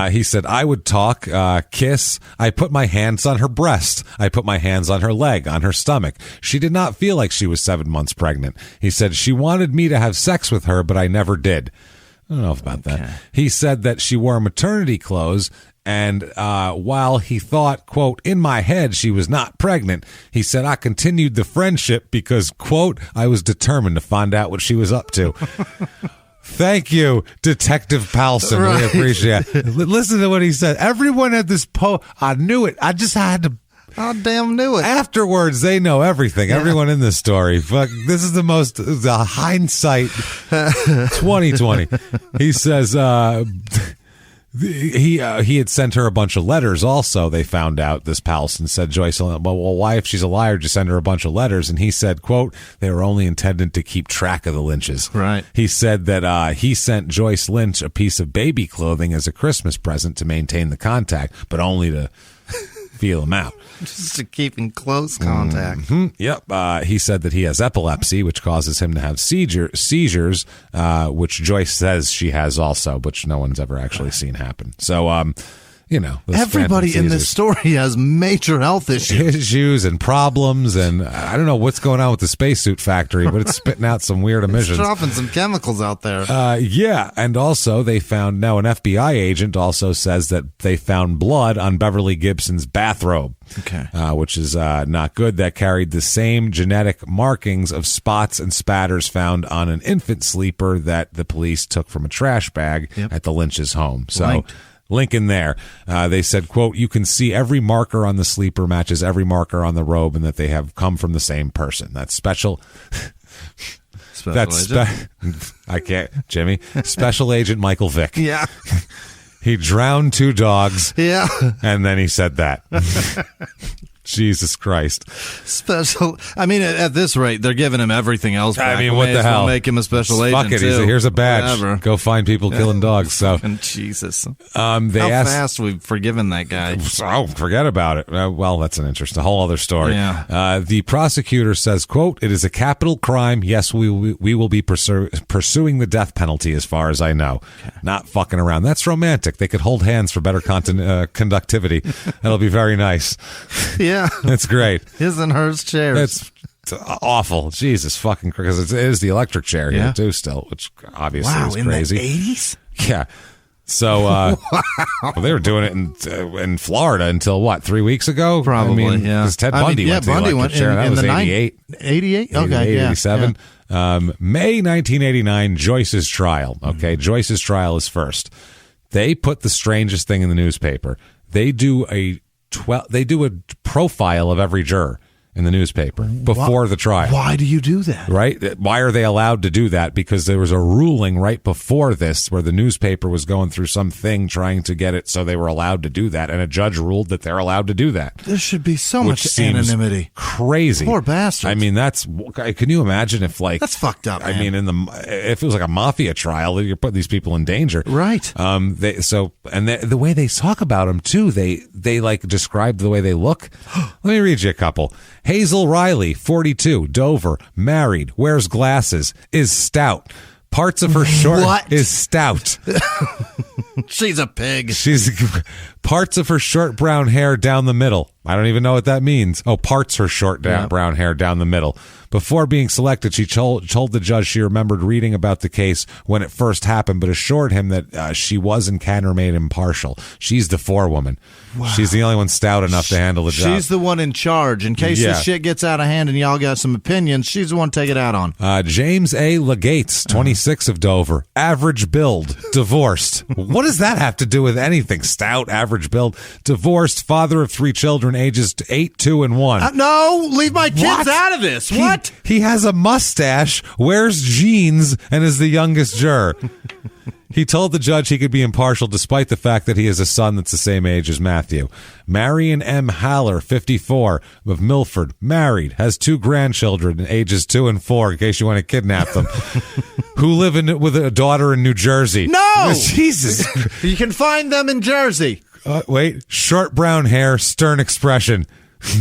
He said, I would talk, kiss. I put my hands on her breast. I put my hands on her leg, on her stomach. She did not feel like she was 7 months pregnant. He said, she wanted me to have sex with her, but I never did. I don't know about that. He said that she wore maternity clothes. And while he thought, quote, in my head she was not pregnant, he said, I continued the friendship because, quote, I was determined to find out what she was up to. Thank you, Detective Powelson. Right. We appreciate it. Listen to what he said. Everyone had this I knew it. I just had to. I damn knew it. Afterwards, they know everything. Yeah. Everyone in this story. Fuck, this is the hindsight 2020. He says, he had sent her a bunch of letters also, they found out. This Powelson said, Joyce, well, why, if she's a liar, just send her a bunch of letters? And he said, quote, they were only intended to keep track of the Lynches. Right. He said that he sent Joyce Lynch a piece of baby clothing as a Christmas present to maintain the contact, but only to feel him out. Just to keep in close contact. Mm-hmm. Yep. He said that he has epilepsy, which causes him to have seizures, which Joyce says she has also, which no one's ever actually seen happen. So, everybody in this story has major health issues and problems, and I don't know what's going on with the spacesuit factory, but it's spitting out some weird emissions. It's dropping some chemicals out there. Yeah, and also they found, now an FBI agent also says that they found blood on Beverly Gibson's bathrobe. Okay. Which is not good. That carried the same genetic markings of spots and spatters found on an infant sleeper that the police took from a trash bag at the Lynch's home. So, link in there. They said, quote, you can see every marker on the sleeper matches every marker on the robe and that they have come from the same person. That's special. I can't, Jimmy. Special Agent Michael Vick. Yeah. He drowned 2 dogs. Yeah. And then he said that. Jesus Christ. Special. I mean, at this rate, they're giving him everything else back. I mean, what the hell? Make him a special agent. Fuck it. Here's a badge. Whatever. Go find people killing dogs. So, Jesus. How fast we've forgiven that guy. Oh, forget about it. Well, that's an interesting, a whole other story. Yeah. The prosecutor says, quote, it is a capital crime. Yes, we will be pursuing the death penalty as far as I know. Okay. Not fucking around. That's romantic. They could hold hands for better conductivity. That'll be very nice. Yeah. That's great. His and hers chairs. That's awful. Jesus fucking Christ. Because it is the electric chair here, too, still, which obviously is crazy. In the 80s? Yeah. So well, they were doing it in Florida until, what, 3 weeks ago? Probably, yeah. Because Ted Bundy went to the electric chair. That was 88. 88? Okay, 87. Yeah. May 1989, Joyce's trial. Okay, Joyce's trial is first. They put the strangest thing in the newspaper. They do a profile of every juror in the newspaper before the trial. Why do you do that? Right? Why are they allowed to do that? Because there was a ruling right before this where the newspaper was going through something trying to get it so they were allowed to do that, and a judge ruled that they're allowed to do that. There should be so much anonymity. Crazy. Poor bastards. I mean, can you imagine if, like... That's fucked up, man. I mean, if it was like a mafia trial, you're putting these people in danger. Right. The way they talk about them, too, they like describe the way they look. Let me read you a couple. Hazel Riley, 42, Dover, married, wears glasses, is stout. Parts of her short is stout. She's a pig. Parts of her short brown hair down the middle. I don't even know what that means. Oh, parts her short brown hair down the middle. Before being selected, she told the judge she remembered reading about the case when it first happened, but assured him that she was and can remain impartial. She's the forewoman. Wow. She's the only one stout enough to handle the job. She's the one in charge. In case this shit gets out of hand and y'all got some opinions, she's the one to take it out on. James A. Legates, 26 of Dover, average build, divorced. What does that have to do with anything? Stout, average build, divorced, father of 3 children, ages 8, 2, and 1. No, leave my kids out of this. What? He has a mustache, wears jeans, and is the youngest juror. He told the judge he could be impartial despite the fact that he has a son that's the same age as Matthew. Marion M. Haller, 54, of Milford, married, has 2 grandchildren, ages 2 and 4, in case you want to kidnap them, who live with a daughter in New Jersey. No! Jesus. You can find them in Jersey. Wait, short brown hair, stern expression.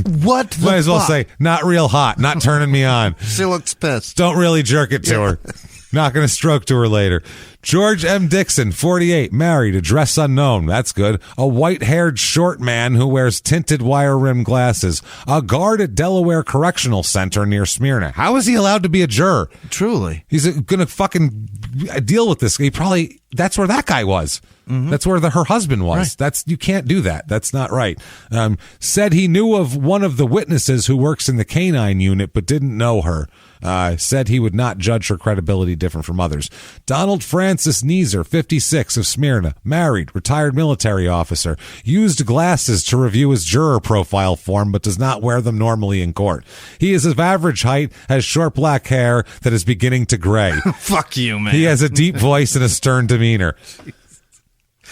What the Might as well fuck? say, not real hot, not turning me on. She looks pissed. Don't really jerk it to her. Not going to stroke to her later. George M. Dixon, 48, married, address unknown. That's good. A white-haired short man who wears tinted wire-rimmed glasses. A guard at Delaware Correctional Center near Smyrna. How is he allowed to be a juror? Truly. He's going to fucking deal with this. That's where that guy was. Mm-hmm. That's where her husband was. Right. You can't do that. That's not right. Said he knew of one of the witnesses who works in the canine unit, but didn't know her. Said he would not judge her credibility different from others. Donald Francis Neeser, 56, of Smyrna, married, retired military officer, used glasses to review his juror profile form, but does not wear them normally in court. He is of average height, has short black hair that is beginning to gray. Fuck you, man. He has a deep voice and a stern demeanor.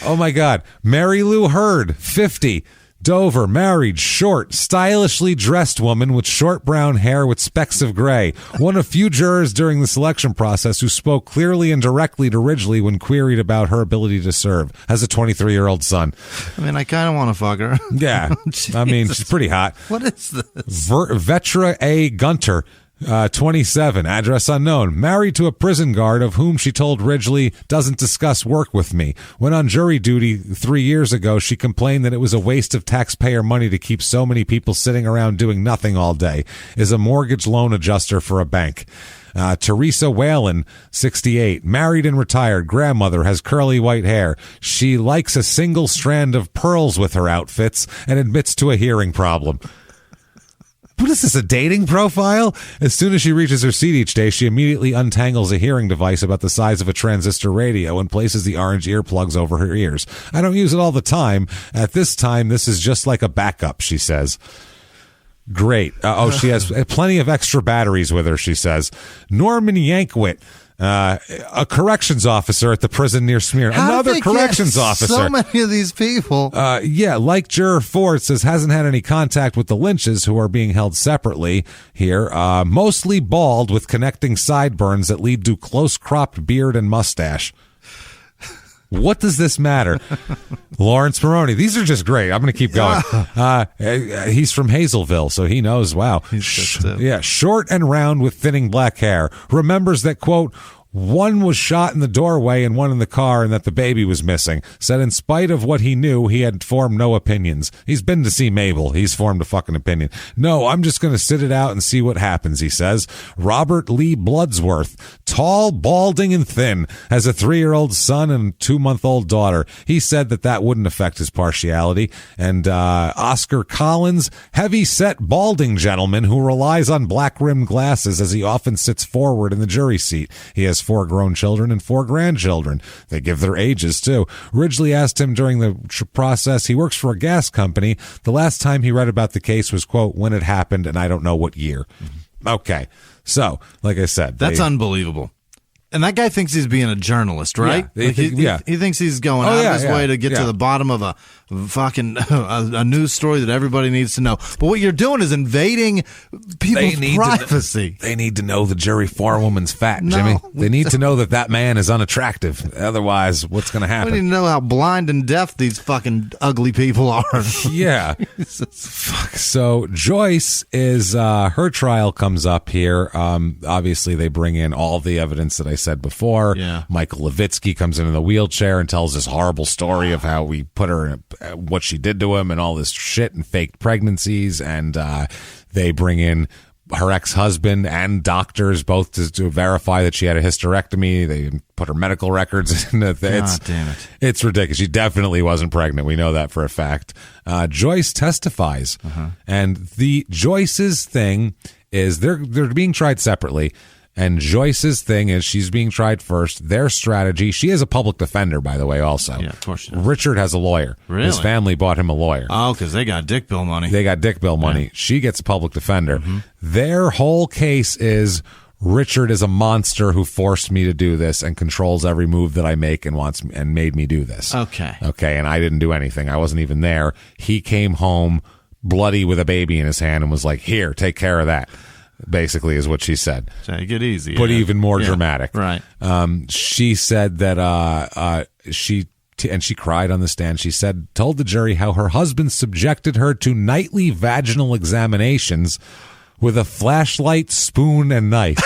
Oh, my God. Mary Lou Hurd, 50, Dover, married, short, stylishly dressed woman with short brown hair with specks of gray. One of few jurors during the selection process who spoke clearly and directly to Ridgely when queried about her ability to serve. Has a 23-year-old son. I mean, I kind of want to fuck her. Yeah. I mean, she's pretty hot. What is this? Vetra A. Gunter, 27, address unknown, married to a prison guard of whom she told Ridgely doesn't discuss work with me. When on jury duty 3 years ago, she complained that it was a waste of taxpayer money to keep so many people sitting around doing nothing all day. Is a mortgage loan adjuster for a bank. Teresa Whalen, 68, married and retired, grandmother, has curly white hair. She likes a single strand of pearls with her outfits and admits to a hearing problem. What is this, a dating profile? As soon as she reaches her seat each day, she immediately untangles a hearing device about the size of a transistor radio and places the orange earplugs over her ears. I don't use it all the time. At this time, this is just like a backup, she says. Great. She has plenty of extra batteries with her, she says. Norman Yankwit, a corrections officer at the prison near Smyrna. Another corrections officer. So many of these people. Like Juror 4, it says, hasn't had any contact with the Lynches, who are being held separately here. Mostly bald with connecting sideburns that lead to close-cropped beard and mustache. What does this matter? Lawrence Maroney. These are just great. I'm going to keep going. He's from Hazelville, so he knows. Wow. Short and round with thinning black hair. Remembers that, quote, one was shot in the doorway and one in the car, and that the baby was missing. Said in spite of what he knew, he had formed no opinions. He's been to see Mabel. He's formed a fucking opinion. No, I'm just going to sit it out and see what happens, he says. Robert Lee Bloodsworth, tall, balding, and thin, has a 3-year-old son and a 2-month-old daughter. He said that wouldn't affect his partiality. And Oscar Collins, heavy-set, balding gentleman who relies on black-rimmed glasses as he often sits forward in the jury seat. He has 4 grown children and 4 grandchildren. They give their ages, too. Ridgely asked him during the process, he works for a gas company. The last time he read about the case was, quote, when it happened, and I don't know what year. Mm-hmm. Okay. So, like I said. That's unbelievable. And that guy thinks he's being a journalist, right? Yeah, he thinks he's going out of his way to get to the bottom of a fucking a news story that everybody needs to know. But what you're doing is invading people's privacy. They need to know the jury forewoman's fat, Jimmy. They need to know that man is unattractive. Otherwise, what's going to happen? We need to know how blind and deaf these fucking ugly people are. Yeah. Fuck. So Joyce is her trial comes up here. Obviously, they bring in all the evidence that I said before. Yeah. Michael Levitsky comes in the wheelchair and tells this horrible story of how we put her in what she did to him and all this shit and faked pregnancies. And they bring in her ex-husband and doctors both to verify that she had a hysterectomy. They put her medical records in. God damn it. It's ridiculous. She definitely wasn't pregnant. We know that for a fact. Joyce testifies. And the Joyce's thing is they're being tried separately. And Joyce's thing is she's being tried first. Their strategy, she is a public defender, by the way, also. Yeah, of course she does. Richard has a lawyer. Really? His family bought him a lawyer. Oh, because they got dick bill money. Yeah. She gets a public defender. Mm-hmm. Their whole case is Richard is a monster who forced me to do this and controls every move that I make and made me do this. Okay, and I didn't do anything. I wasn't even there. He came home bloody with a baby in his hand and was like, here, take care of that. Basically is what she said. Take it easy. But even more dramatic. Right. She said that she cried on the stand. She told the jury how her husband subjected her to nightly vaginal examinations with a flashlight, spoon, and knife.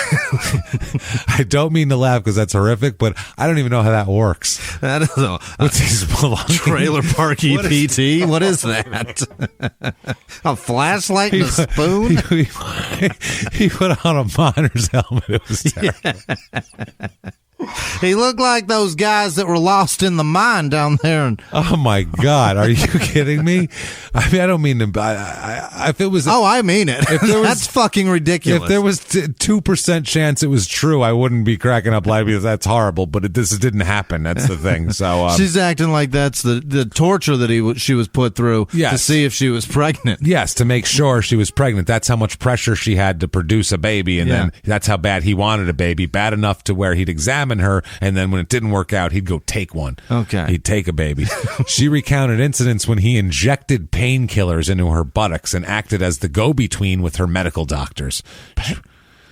I don't mean to laugh because that's horrific, but I don't even know how that works. That is a trailer park EPT. What is that? A flashlight and a spoon? He put on a miner's helmet. It was terrible. He looked like those guys that were lost in the mine down there. Oh my God! Are you kidding me? I mean, I don't mean to. If it was, I mean it. That's fucking ridiculous. If there was 2% chance it was true, I wouldn't be cracking up loud because that's horrible. But this didn't happen. That's the thing. So she's acting like that's the torture that she was put through to see if she was pregnant. Yes, to make sure she was pregnant. That's how much pressure she had to produce a baby, and then that's how bad he wanted a baby. Bad enough to where he'd examine her, and then when it didn't work out, he'd go take one. Okay. He'd take a baby. She recounted incidents when he injected painkillers into her buttocks and acted as the go-between with her medical doctors.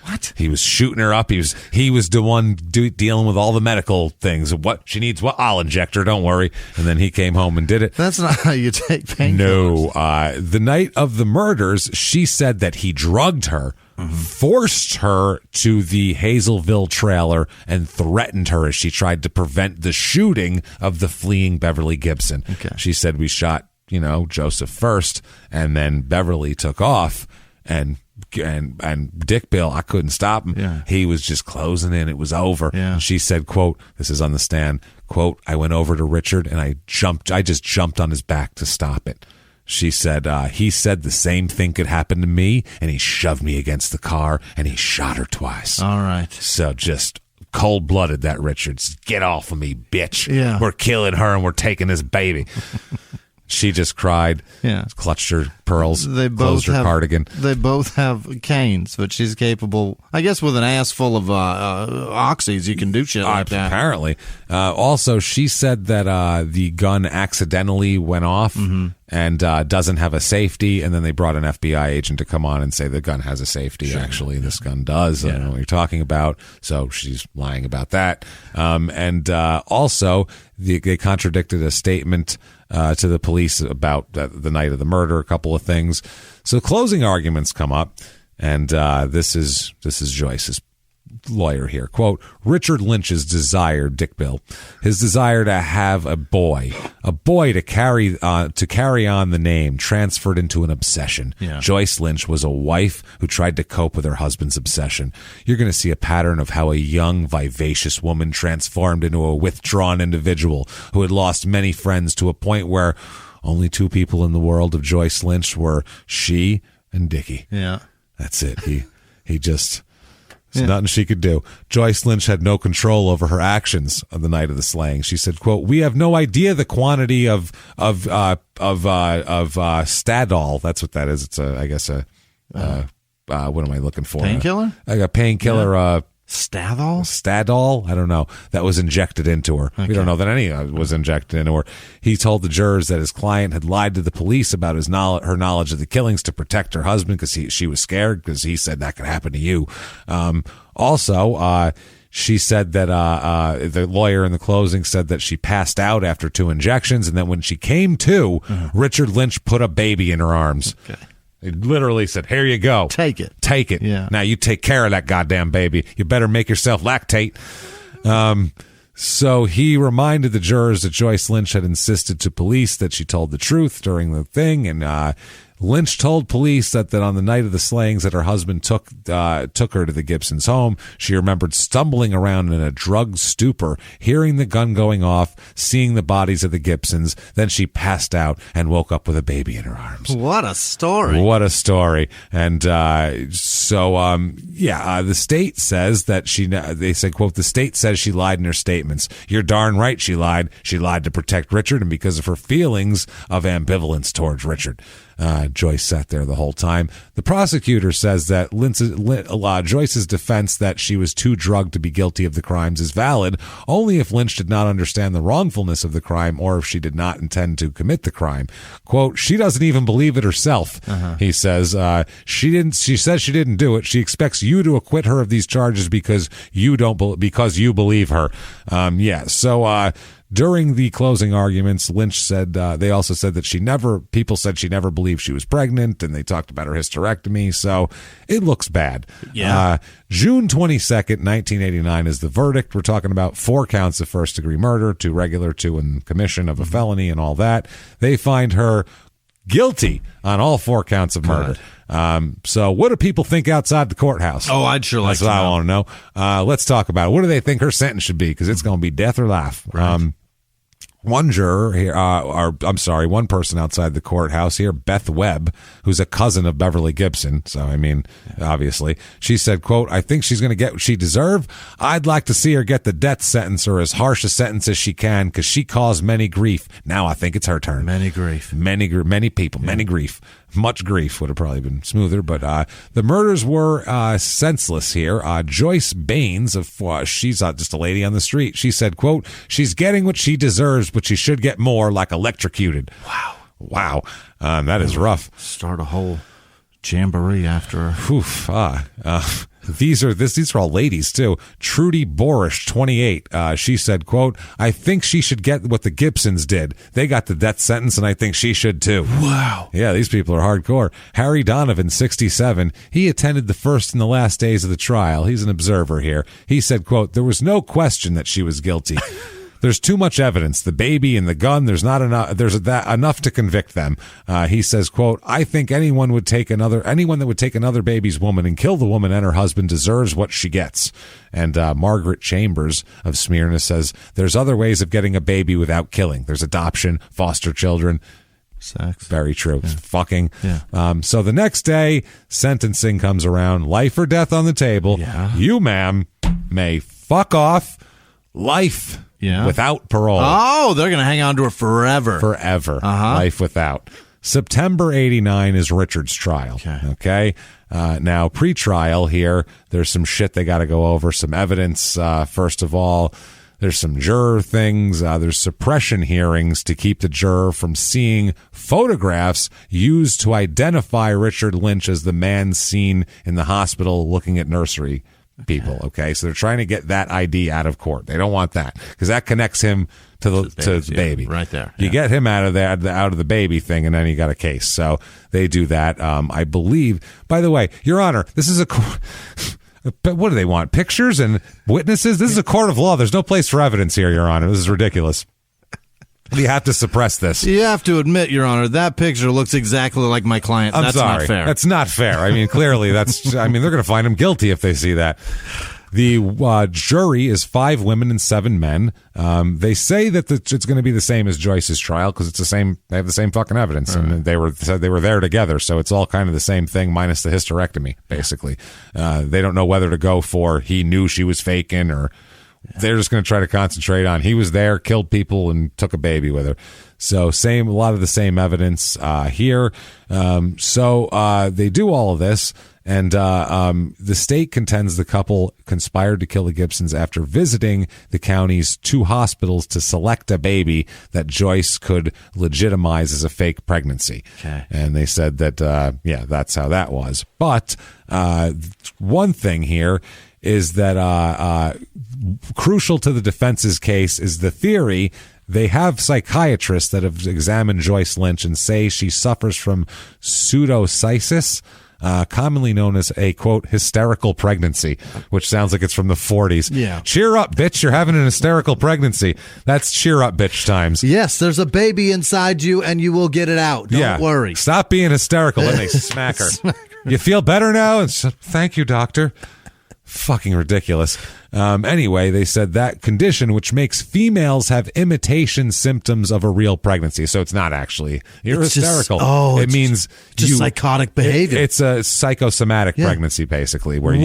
What? He was shooting her up. He was the one dealing with all the medical things. What she needs, I'll inject her. Don't worry. And then he came home and did it. That's not how you take painkillers. No. The night of the murders, she said that he drugged her, forced her to the Hazelville trailer, and threatened her as she tried to prevent the shooting of the fleeing Beverly Gibson. Okay. She said, we shot, Joseph first, and then Beverly took off, and Dick Bill, I couldn't stop him. Yeah. He was just closing in. It was over. Yeah. She said, quote, this is on the stand, quote, I went over to Richard and I just jumped on his back to stop it. She said, he said the same thing could happen to me, and he shoved me against the car and he shot her twice. All right. So just cold-blooded, that Richards. Get off of me, bitch. Yeah. We're killing her and we're taking this baby. She just cried, clutched her pearls, closed her cardigan. They both have canes, but she's capable, I guess with an ass full of oxys, you can do shit like that. Apparently. Also, she said that the gun accidentally went off and doesn't have a safety, and then they brought an FBI agent to come on and say the gun has a safety. Sure. Actually, this gun does. I don't know what you're talking about. So she's lying about that. And also, they contradicted a statement to the police about the night of the murder, a couple of things. So closing arguments come up, and this is Joyce's lawyer here. Quote, Richard Lynch's desire, Dick Bill, his desire to have a boy to carry on the name transferred into an obsession. Yeah. Joyce Lynch was a wife who tried to cope with her husband's obsession. You're going to see a pattern of how a young, vivacious woman transformed into a withdrawn individual who had lost many friends to a point where only two people in the world of Joyce Lynch were she and Dickie. Yeah. That's it. He just... There's nothing she could do. Joyce Lynch had no control over her actions on the night of the slaying. She said, quote, we have no idea the quantity of Stadol. That's what that is. It's what am I looking for? Painkiller? A painkiller, Stadol? I don't know. That was injected into her. Okay. We don't know that any was injected into her. He told the jurors that his client had lied to the police about her knowledge of the killings to protect her husband because she was scared because he said that could happen to you. Also, she said that the lawyer in the closing said that she passed out after 2 injections, and then when she came to, Richard Lynch put a baby in her arms. Okay. He literally said, here you go. Take it. Take it. Yeah. Now you take care of that goddamn baby. You better make yourself lactate. So he reminded the jurors that Joyce Lynch had insisted to police that she told the truth during the thing, and Lynch told police that on the night of the slayings that her husband took her to the Gibsons' home. She remembered stumbling around in a drugged stupor, hearing the gun going off, seeing the bodies of the Gibsons. Then she passed out and woke up with a baby in her arms. What a story. What a story. And the state says that they said, quote, the state says she lied in her statements. You're darn right she lied. She lied to protect Richard and because of her feelings of ambivalence towards Richard. Joyce sat there the whole time. The prosecutor says that Joyce's defense that she was too drugged to be guilty of the crimes is valid only if Lynch did not understand the wrongfulness of the crime or if she did not intend to commit the crime. Quote, she doesn't even believe it herself. He says, she says she didn't do it. She expects you to acquit her of these charges because you believe her. During the closing arguments, Lynch said, they also said that people said she never believed she was pregnant, and they talked about her hysterectomy, so it looks bad. Yeah. June 22nd, 1989 is the verdict. We're talking about 4 counts of first-degree murder, 2 regular, 2 in commission of a felony and all that. They find her guilty on all 4 counts of murder. So what do people think outside the courthouse? Oh, I'd sure like to know. That's what I want to know. Let's talk about it. What do they think her sentence should be? Because it's going to be death or life. Right. One juror here, one person outside the courthouse here, Beth Webb, who's a cousin of Beverly Gibson. So, I mean, obviously, she said, quote, I think she's going to get what she deserves. I'd like to see her get the death sentence or as harsh a sentence as she can because she caused many grief. Now I think it's her turn. Many grief. Many people, many grief. Much grief would have probably been smoother, but the murders were senseless here. Joyce Baines, she's just a lady on the street. She said, quote, she's getting what she deserves, but she should get more, like electrocuted. Wow. That is rough. Start a whole jamboree after her. Oof. These are all ladies too. Trudy Borish, 28. She said, quote, "I think she should get what the Gibsons did. They got the death sentence, and I think she should too." Wow. Yeah, these people are hardcore. Harry Donovan, 67. He attended the first and the last days of the trial. He's an observer here. He said, quote, "There was no question that she was guilty. There's too much evidence. The baby and the gun, there's not enough. There's enough to convict them." He says, quote, "I think anyone that would take another baby's woman and kill the woman and her husband deserves what she gets." And Margaret Chambers of Smyrna says, "There's other ways of getting a baby without killing. There's adoption, foster children." Sex. Very true. Yeah. Fucking. Yeah. So the next day, sentencing comes around. Life or death on the table. Yeah. You, ma'am, may fuck off. Life. Yeah. Without parole. Oh, they're going to hang on to her forever. Forever. Life without. September 89 is Richard's trial. Okay. Now, pre-trial here, there's some shit they got to go over, some evidence. First of all, there's some juror things. There's suppression hearings to keep the juror from seeing photographs used to identify Richard Lynch as the man seen in the hospital looking at nursery people. Okay, so they're trying to get that ID out of court. They don't want that because that connects him to the baby right there. You get him out of the baby thing, and then you got a case. So they do that. I believe. By the way, Your Honor, this is a. But what do they want? Pictures and witnesses? This is a court of law. There's no place for evidence here, Your Honor. This is ridiculous. You have to suppress this. You have to admit, Your Honor, that picture looks exactly like my client. I'm that's sorry. Not fair. That's not fair. I mean, clearly, they're going to find him guilty if they see that. The jury is 5 women and 7 men. They say that it's going to be the same as Joyce's trial because it's the same. They have the same fucking evidence, and they were there together. So it's all kind of the same thing, minus the hysterectomy. Basically, they don't know whether to go for he knew she was faking or. They're just going to try to concentrate on he was there, killed people, and took a baby with her. So a lot of the same evidence here. So they do all of this, and the state contends the couple conspired to kill the Gibsons after visiting the county's 2 hospitals to select a baby that Joyce could legitimize as a fake pregnancy. Okay. And they said that, that's how that was. But one thing here is that crucial to the defense's case is the theory they have psychiatrists that have examined Joyce Lynch and say she suffers from pseudopsychosis, commonly known as a, quote, hysterical pregnancy, which sounds like it's from the 40s. Yeah. Cheer up, bitch. You're having an hysterical pregnancy. That's cheer up, bitch times. Yes, there's a baby inside you and you will get it out. Don't worry. Stop being hysterical. And they smack her. You feel better now? And thank you, doctor. Fucking ridiculous. Anyway, they said that condition, which makes females have imitation symptoms of a real pregnancy. So it's not actually. You're hysterical. It means just psychotic behavior. It's a psychosomatic pregnancy, basically, where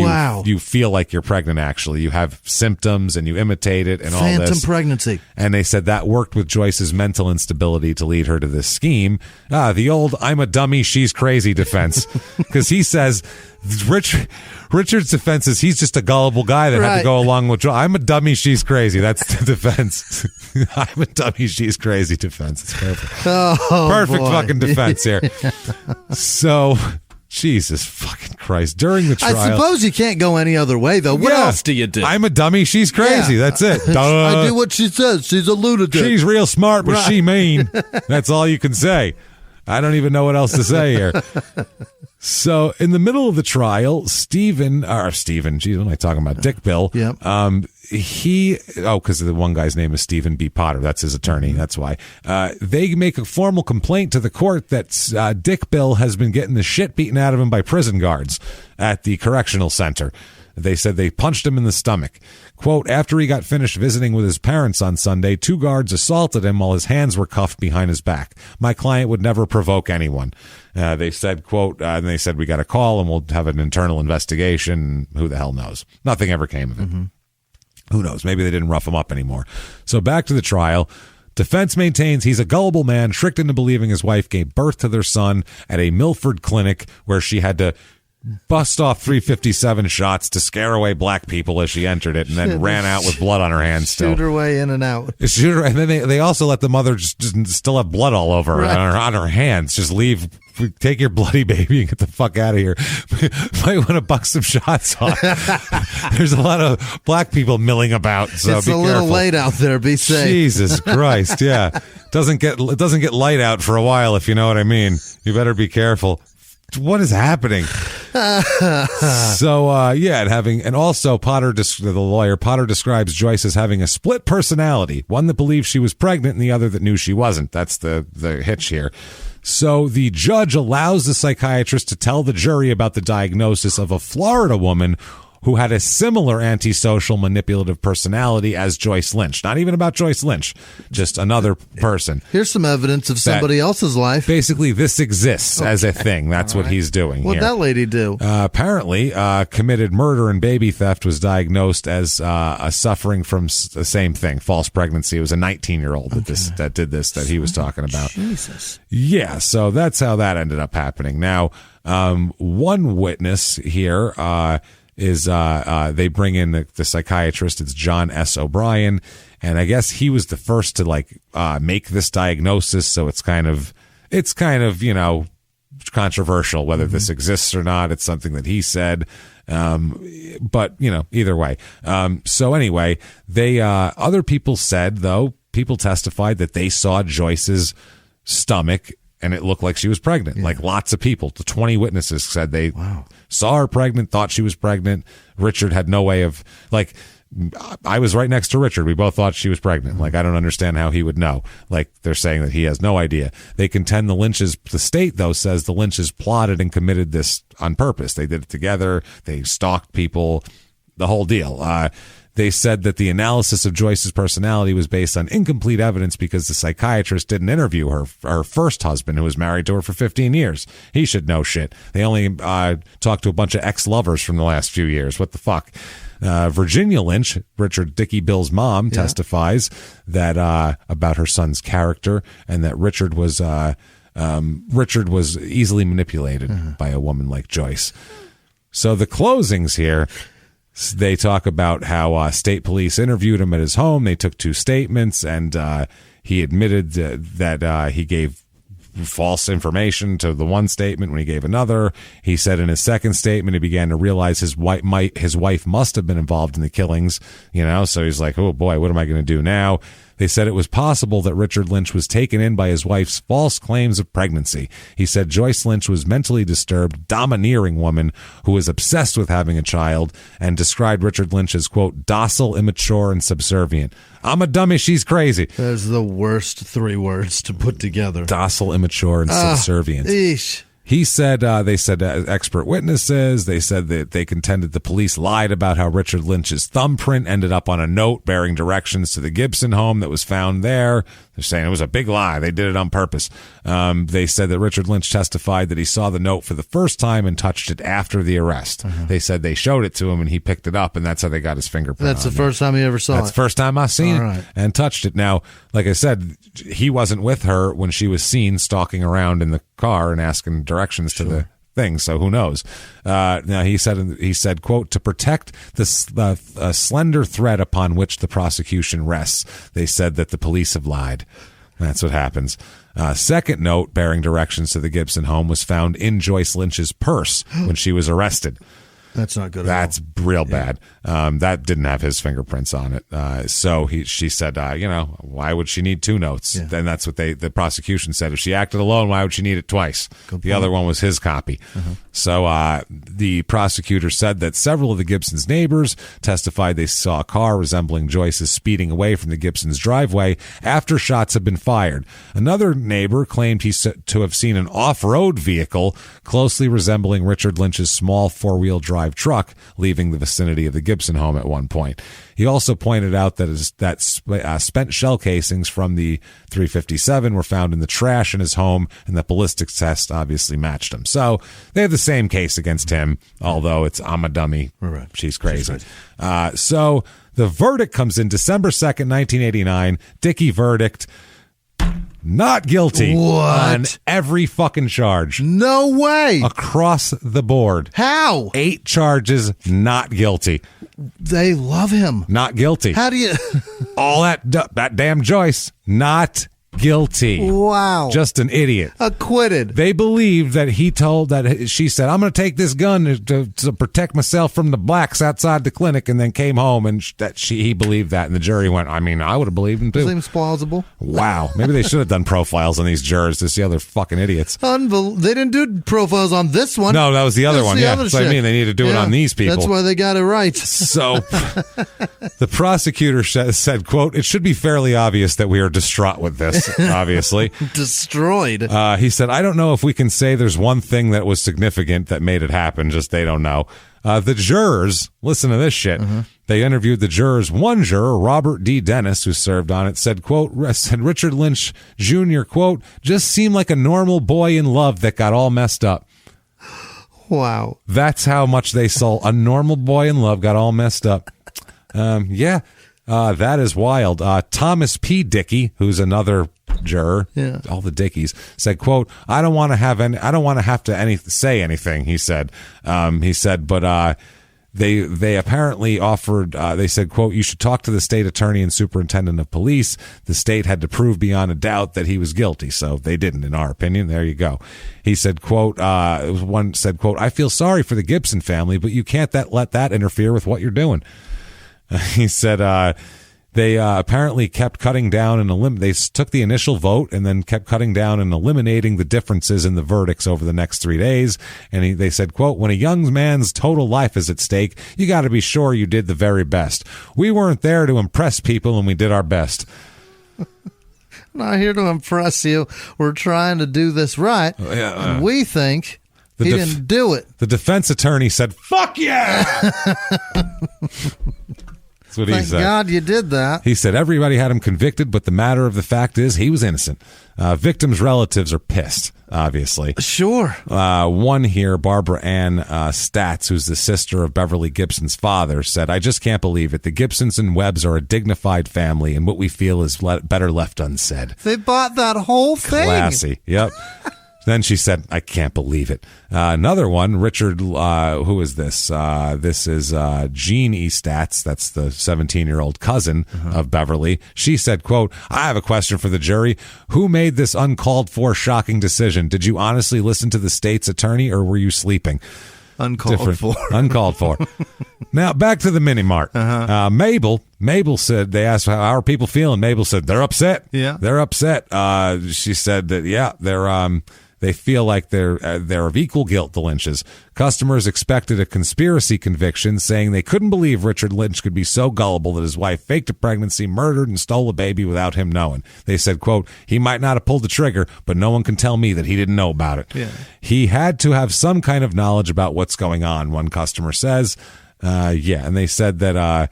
you feel like you're pregnant, actually. You have symptoms and you imitate it and all this. Phantom pregnancy. And they said that worked with Joyce's mental instability to lead her to this scheme. The old "I'm a dummy, she's crazy" defense. Because he says Richard's defense is he's just a gullible guy that had to go along with I'm a dummy, she's crazy. That's the defense. I'm a dummy, she's crazy defense. It's perfect. Perfect fucking defense here. So, Jesus fucking Christ. During the trial. I suppose you can't go any other way, though. What else do you do? I'm a dummy, she's crazy. That's it. I do what she says. She's a lunatic. She's real smart, but she mean. That's all you can say. I don't even know what else to say here. So, in the middle of the trial, Stephen, geez, what am I talking about? Dick Bill. Yep. Because the one guy's name is Stephen B. Potter. That's his attorney. That's why. They make a formal complaint to the court that Dick Bill has been getting the shit beaten out of him by prison guards at the correctional center. They said they punched him in the stomach. Quote, after he got finished visiting with his parents on Sunday, 2 guards assaulted him while his hands were cuffed behind his back. My client would never provoke anyone. They said, quote, and they said, we got a call and we'll have an internal investigation. Who the hell knows? Nothing ever came of it. Mm-hmm. Who knows? Maybe they didn't rough him up anymore. So back to the trial. Defense maintains he's a gullible man tricked into believing his wife gave birth to their son at a Milford clinic where she had to bust off 357 shots to scare away black people as she entered it, and then ran out with blood on her hands. Shoot her way in and out. Shoot her, and then they also let the mother just still have blood all over her, on her hands. Just leave. Take your bloody baby and get the fuck out of here. Might want to buck some shots off. There's a lot of black people milling about, so it's be a careful. little late out there. Be safe. Jesus Christ, yeah. It doesn't get light out for a while, if you know what I mean. You better be careful. What is happening? So, and also Potter, the lawyer, Potter describes Joyce as having a split personality, one that believed she was pregnant and the other that knew she wasn't. That's the hitch here. So the judge allows the psychiatrist to tell the jury about the diagnosis of a Florida woman who had a similar antisocial manipulative personality as Joyce Lynch. Not even about Joyce Lynch, just another person. Here's some evidence of somebody else's life. Basically, this exists as a thing. That's what he's doing here. What'd that lady do? Apparently, committed murder and baby theft, was diagnosed as suffering from the same thing, false pregnancy. It was a 19-year-old that he was talking about. Jesus. Yeah, so that's how that ended up happening. Now, one witness here is they bring in the psychiatrist. It's John S. O'Brien, and I guess he was the first to make this diagnosis. So it's kind of controversial whether this exists or not. It's something that he said, but either way. So anyway, they other people said, though, people testified that they saw Joyce's stomach and it looked like she was pregnant. Like lots of people, the 20 witnesses said they saw her pregnant, thought she was pregnant. Richard had no way of, I was right next to Richard. We both thought she was pregnant. I don't understand how he would know. They're saying that he has no idea. They contend the state, though, says the Lynches plotted and committed this on purpose. They did it together. They stalked people, the whole deal. They said that the analysis of Joyce's personality was based on incomplete evidence because the psychiatrist didn't interview her first husband, who was married to her for 15 years. He should know shit. They only talked to a bunch of ex-lovers from the last few years. What the fuck? Virginia Lynch, Richard Dickey Bill's mom, testifies that about her son's character, and that Richard was easily manipulated by a woman like Joyce. So the closings here. They talk about how state police interviewed him at his home. They took 2 statements, and he admitted that he gave false information to the one statement when he gave another. He said in his second statement he began to realize his wife must have been involved in the killings. So he's like, oh boy, what am I going to do now? They said it was possible that Richard Lynch was taken in by his wife's false claims of pregnancy. He said Joyce Lynch was mentally disturbed, domineering woman who was obsessed with having a child, and described Richard Lynch as, quote, docile, immature, and subservient. I'm a dummy, she's crazy. That's the worst 3 words to put together. Docile, immature, and subservient. Eesh. He said, they said expert witnesses, they said that they contended the police lied about how Richard Lynch's thumbprint ended up on a note bearing directions to the Gibson home that was found there. They're saying it was a big lie. They did it on purpose. They said that Richard Lynch testified that he saw the note for the first time and touched it after the arrest. They said they showed it to him and he picked it up, and that's how they got his fingerprint. That's the first time he ever saw it. That's the first time I seen it and touched it. Now, like I said, he wasn't with her when she was seen stalking around in the car and asking directions to the thing, so who knows? Now he said, quote, to protect the slender thread upon which the prosecution rests, they said that the police have lied. That's what happens. Second note bearing directions to the Gibson home was found in Joyce Lynch's purse when she was arrested. That's not good. That's real bad. That didn't have his fingerprints on it. So she said, why would she need 2 notes? Then that's what the prosecution said. If she acted alone, why would she need it twice? The other one was his copy. So the prosecutor said that several of the Gibsons' neighbors testified they saw a car resembling Joyce's speeding away from the Gibsons' driveway after shots had been fired. Another neighbor claimed to have seen an off-road vehicle closely resembling Richard Lynch's small 4-wheel drive truck leaving the vicinity of the Gibson home at one point. He also pointed out that spent shell casings from the 357 were found in the trash in his home, and the ballistics test obviously matched them. So they have the same case against him, although it's I'm a dummy. Right. She's crazy. So the verdict comes in December 2nd, 1989. Dickey verdict. not guilty on every fucking charge. No way. Across the board. How? 8 charges, not guilty. They love him. Not guilty. How do you... All that damn Joyce, not guilty. Wow. Just an idiot. Acquitted. They believed that she said, I'm going to take this gun to protect myself from the blacks outside the clinic, and then came home, and he believed that, and the jury went, I mean, I would have believed him too. Seems plausible. Wow. Maybe they should have done profiles on these jurors to see other fucking idiots. They didn't do profiles on this one. No, that was the other one. Yeah, that's what I mean. They need to do it on these people. That's why they got it right. So the prosecutor said, quote, it should be fairly obvious that we are distraught with this. Obviously. Destroyed. He said, I don't know if we can say there's one thing that was significant that made it happen, just they don't know. The jurors, listen to this shit. They interviewed the jurors. One juror, Robert D. Dennis, who served on it, said, quote, Richard Lynch Jr., quote, just seemed like a normal boy in love that got all messed up. Wow. That's how much they saw. A normal boy in love got all messed up. That is wild. Thomas P. Dickey, who's another juror, all the Dickies, said, quote, I don't want to have to say anything, he said. But they apparently offered, they said, quote, you should talk to the state attorney and superintendent of police. The state had to prove beyond a doubt that he was guilty, so they didn't, in our opinion. There you go. He said, quote, one said, quote, I feel sorry for the Gibson family, but you can't let that interfere with what you're doing. He said they apparently kept cutting down and they took the initial vote and then kept cutting down and eliminating the differences in the verdicts over the next 3 days. And they said, quote, when a young man's total life is at stake, you got to be sure you did the very best. We weren't there to impress people, and we did our best. Not here to impress you. We're trying to do this right. And we think he didn't do it. The defense attorney said, fuck yeah! What Thank God you did that. He said everybody had him convicted, but the matter of the fact is he was innocent. Victims' relatives are pissed, obviously. Sure. One here, Barbara Ann Statz, who's the sister of Beverly Gibson's father, said, I just can't believe it. The Gibsons and Webbs are a dignified family, and what we feel is better left unsaid. They bought that whole thing. Classy. Yep. Then she said, I can't believe it. Another one, Richard, who is this? This is Jean E. Statz. That's the 17-year-old cousin of Beverly. She said, quote, I have a question for the jury. Who made this uncalled for, shocking decision? Did you honestly listen to the state's attorney, or were you sleeping? Uncalled for. Uncalled for. Now, back to the mini mart. Mabel said, they asked, how are people feeling? Mabel said, they're upset. Yeah. They're upset. She said that, they feel like they're of equal guilt, the Lynches. Customers expected a conspiracy conviction, saying they couldn't believe Richard Lynch could be so gullible that his wife faked a pregnancy, murdered, and stole a baby without him knowing. They said, quote, he might not have pulled the trigger, but no one can tell me that he didn't know about it. Yeah. He had to have some kind of knowledge about what's going on, one customer says. And they said that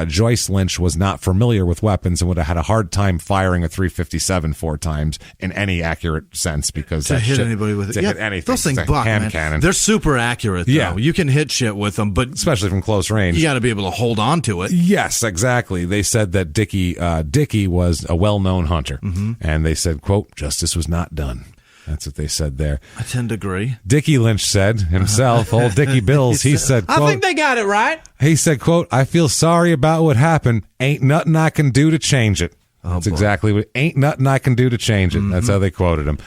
Joyce Lynch was not familiar with weapons and would have had a hard time firing a .357 4 times in any accurate sense, because to hit anybody with it, hit anything. Those things buck, man. Cannon. They're super accurate. Though. Yeah, you can hit shit with them, but especially from close range, you got to be able to hold on to it. Yes, exactly. They said that Dickey was a well-known hunter, and they said, quote, justice was not done. That's what they said there. I tend to agree. Dickie Lynch said himself, old Dickie Bills, he said, quote, I think they got it right. He said, quote, I feel sorry about what happened. Ain't nothing I can do to change it. That's exactly what, ain't nothing I can do to change it. That's how they quoted him.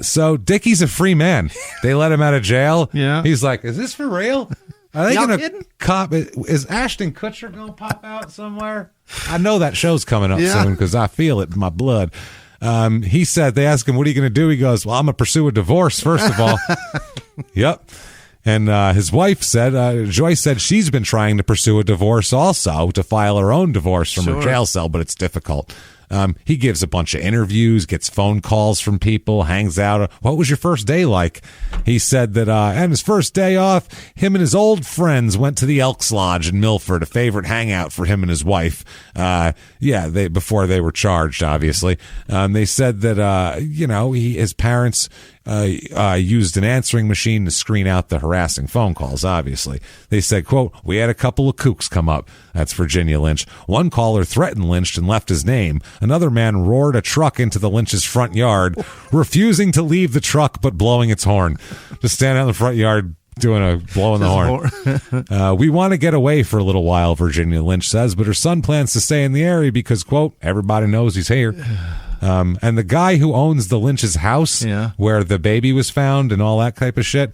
So Dickie's a free man. They let him out of jail. Yeah. He's like, is this for real? Are they Y'all going to cop it? Is Ashton Kutcher going to pop out somewhere? I know that show's coming up soon because I feel it in my blood. He said, they asked him, what are you going to do? He goes, well, I'm going to pursue a divorce, first of all. Yep. And his wife said, Joyce said she's been trying to pursue a divorce also, to file her own divorce from her jail cell, but it's difficult. He gives a bunch of interviews, gets phone calls from people, hangs out. What was your first day like? He said that on his first day off, him and his old friends went to the Elks Lodge in Milford, a favorite hangout for him and his wife. Before they were charged, obviously. They said that, his parents used an answering machine to screen out the harassing phone calls, obviously. They said, quote, "We had a couple of kooks come up." That's Virginia Lynch. One caller threatened Lynch and left his name. Another man roared a truck into the Lynch's front yard, refusing to leave the truck but blowing its horn. Just standing out in the front yard blowing the horn. "We want to get away for a little while," Virginia Lynch says, but her son plans to stay in the area because, quote, "everybody knows he's here." And the guy who owns the Lynch's house, where the baby was found and all that type of shit,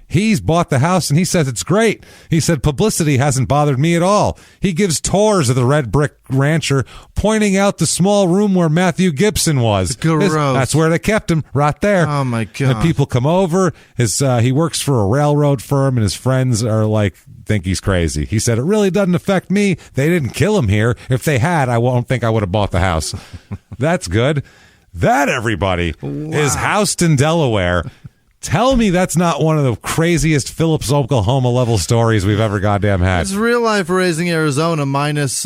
he's bought the house and he says it's great. He said, "Publicity hasn't bothered me at all." He gives tours of the red brick rancher, pointing out the small room where Matthew Gibson was. Gross. That's where they kept him, right there. Oh my God. And people come over. He works for a railroad firm, and his friends are like, think he's crazy. He said, "It really doesn't affect me. They didn't kill him here. If they had, I won't think I would have bought the house." That's good. That, everybody, is Houston, Delaware. Tell me that's not one of the craziest Phillips, Oklahoma level stories we've ever goddamn had. It's real life Raising Arizona minus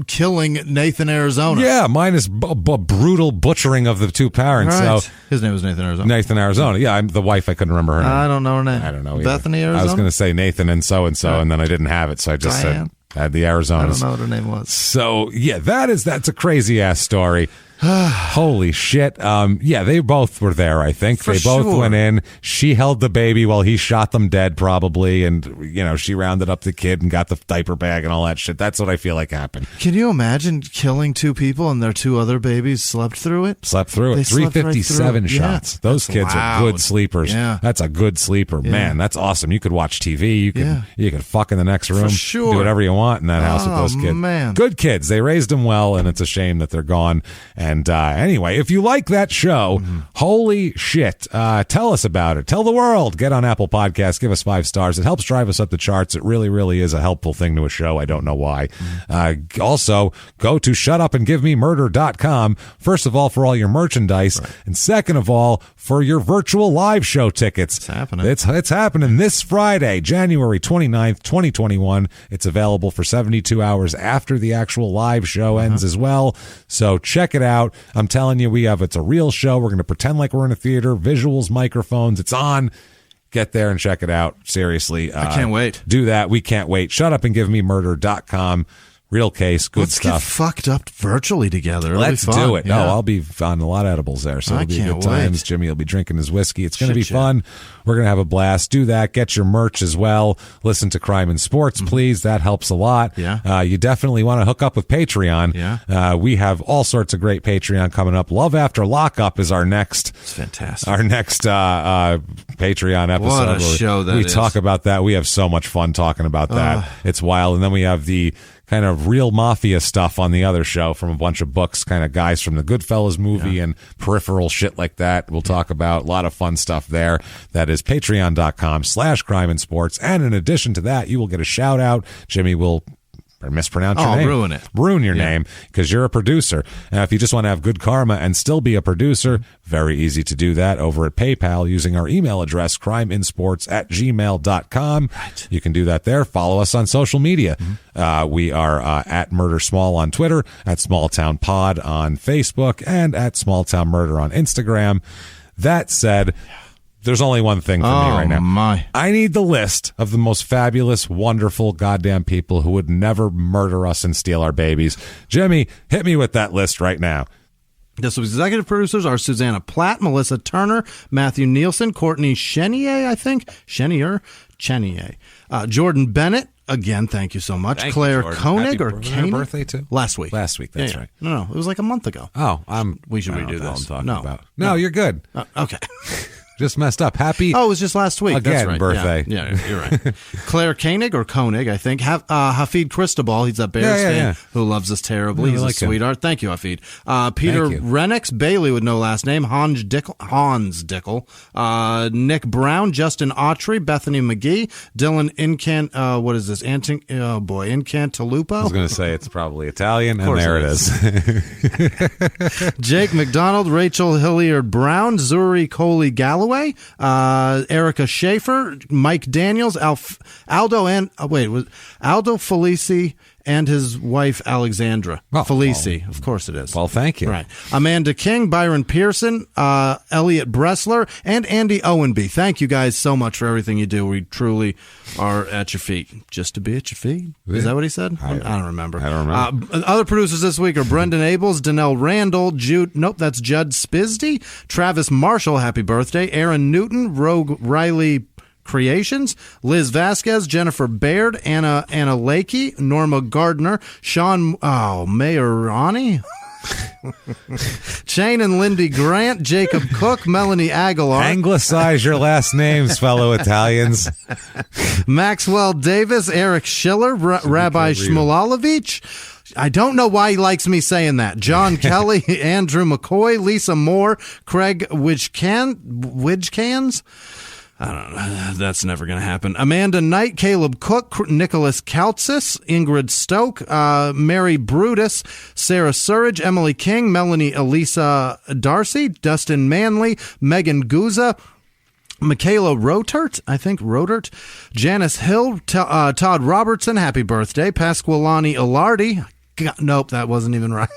killing Nathan, Arizona. Yeah, minus brutal butchering of the two parents. Right. So his name was Nathan, Arizona. Nathan, Arizona. Yeah, I'm the wife. I couldn't remember her name. I don't know her name. I don't know either. Bethany, Arizona? I was going to say Nathan and so-and-so, and then I didn't have it, so I just said I had the Arizonas. I don't know what her name was. So, yeah, that's a crazy-ass story. Holy shit. They both were there, I think. They both went in. She held the baby while he shot them dead, probably, and, she rounded up the kid and got the diaper bag and all that shit. That's what I feel like happened. Can you imagine killing two people and their two other babies slept through it? Slept through it. 357 shots. Those kids are good sleepers. Yeah. That's a good sleeper. Yeah. Man, that's awesome. You could watch TV. You could fuck in the next room. For sure. Do whatever you want in that house with those kids. Man. Good kids. They raised them well, and it's a shame that they're gone. And anyway, if you like that show, holy shit, tell us about it. Tell the world. Get on Apple Podcasts. Give us 5 stars. It helps drive us up the charts. It really, really is a helpful thing to a show. I don't know why. Also, go to shutupandgivememurder.com. First of all, for all your merchandise. Right. And second of all, for your virtual live show tickets. It's happening. It's happening this Friday, January 29th, 2021. It's available for 72 hours after the actual live show ends as well. So check it out. I'm telling you, it's a real show. We're going to pretend like we're in a theater, visuals, microphones. It's on. Get there and check it out. Seriously. I can't wait. Do that. We can't wait. Shutupandgivememurder.com. Real case, good stuff. Let's get fucked up virtually together. Let's do it. Yeah. No, I'll be on a lot of edibles there, so it'll be good times. Jimmy will be drinking his whiskey. It's going to be fun. We're going to have a blast. Do that. Get your merch as well. Listen to Crime and Sports, please. That helps a lot. Yeah. You definitely want to hook up with Patreon. Yeah. We have all sorts of great Patreon coming up. Love After Lockup is our next. It's fantastic. Our next Patreon episode. What a show that is. We talk about that. We have so much fun talking about that. It's wild. And then we have the kind of real mafia stuff on the other show from a bunch of books, kind of guys from the Goodfellas movie and peripheral shit like that. We'll talk about a lot of fun stuff there. That is patreon.com/crime and sports. And in addition to that, you will get a shout out. Jimmy will mispronounce your name. Ruin your name because you're a producer. Now, if you just want to have good karma and still be a producer, very easy to do that over at PayPal using our email address, crimeinsports@gmail.com. Right. You can do that there. Follow us on social media. We are at Murder Small on Twitter, at Small Town Pod on Facebook, and at Small Town Murder on Instagram. That said, there's only one thing for me right now. I need the list of the most fabulous, wonderful, goddamn people who would never murder us and steal our babies. Jimmy, hit me with that list right now. This week's executive producers are Susanna Platt, Melissa Turner, Matthew Nielsen, Courtney Chenier, I think. Chenier. Jordan Bennett. Again, thank you so much. Thank Claire you, Koenig or Koenig. Birthday too? Last week, that's right. No, it was like a month ago. Oh, we should redo this. No, you're good. Okay. Just messed up. Happy. Oh, it was just last week. Again, that's right. Birthday. Yeah, you're right. Claire Koenig or Koenig, I think. Hafid Cristobal. He's a Bears fan who loves us terribly. He's a sweetheart. Thank you, Hafid. Peter Renix Bailey with no last name. Hans Dickel. Nick Brown. Justin Autry. Bethany McGee. Dylan what is this? Incantalupo. I was going to say it's probably Italian, and there it is. Jake McDonald. Rachel Hilliard Brown. Zuri Coley Galloway. Erica Schaefer, Mike Daniels, Aldo Felici, and his wife, Alexandra. Felici. Of course it is. Well, thank you. Right. Amanda King, Byron Pearson, Elliot Bressler, and Andy Owenby. Thank you guys so much for everything you do. We truly are at your feet. Just to be at your feet? Is that what he said? I don't remember. Other producers this week are Brendan Abels, Danelle Randall, that's Judd Spisdy, Travis Marshall, happy birthday, Aaron Newton, Rogue Riley Creations, Liz Vasquez, Jennifer Baird, Anna Lakey, Norma Gardner, Sean Mayorani, Shane and Lindy Grant, Jacob Cook, Melanie Aguilar. Anglicize your last names, fellow Italians. Maxwell Davis, Eric Schiller, Rabbi Shmulalovich. I don't know why he likes me saying that. John Kelly, Andrew McCoy, Lisa Moore, Craig Widgecans. I don't know. That's never going to happen. Amanda Knight, Caleb Cook, Nicholas Kaltsis, Ingrid Stoke, Mary Brutus, Sarah Surridge, Emily King, Melanie Elisa Darcy, Dustin Manley, Megan Guza, Michaela Rotert, Janice Hill, Todd Robertson, happy birthday, Pasqualani Ilardi. Nope, that wasn't even right.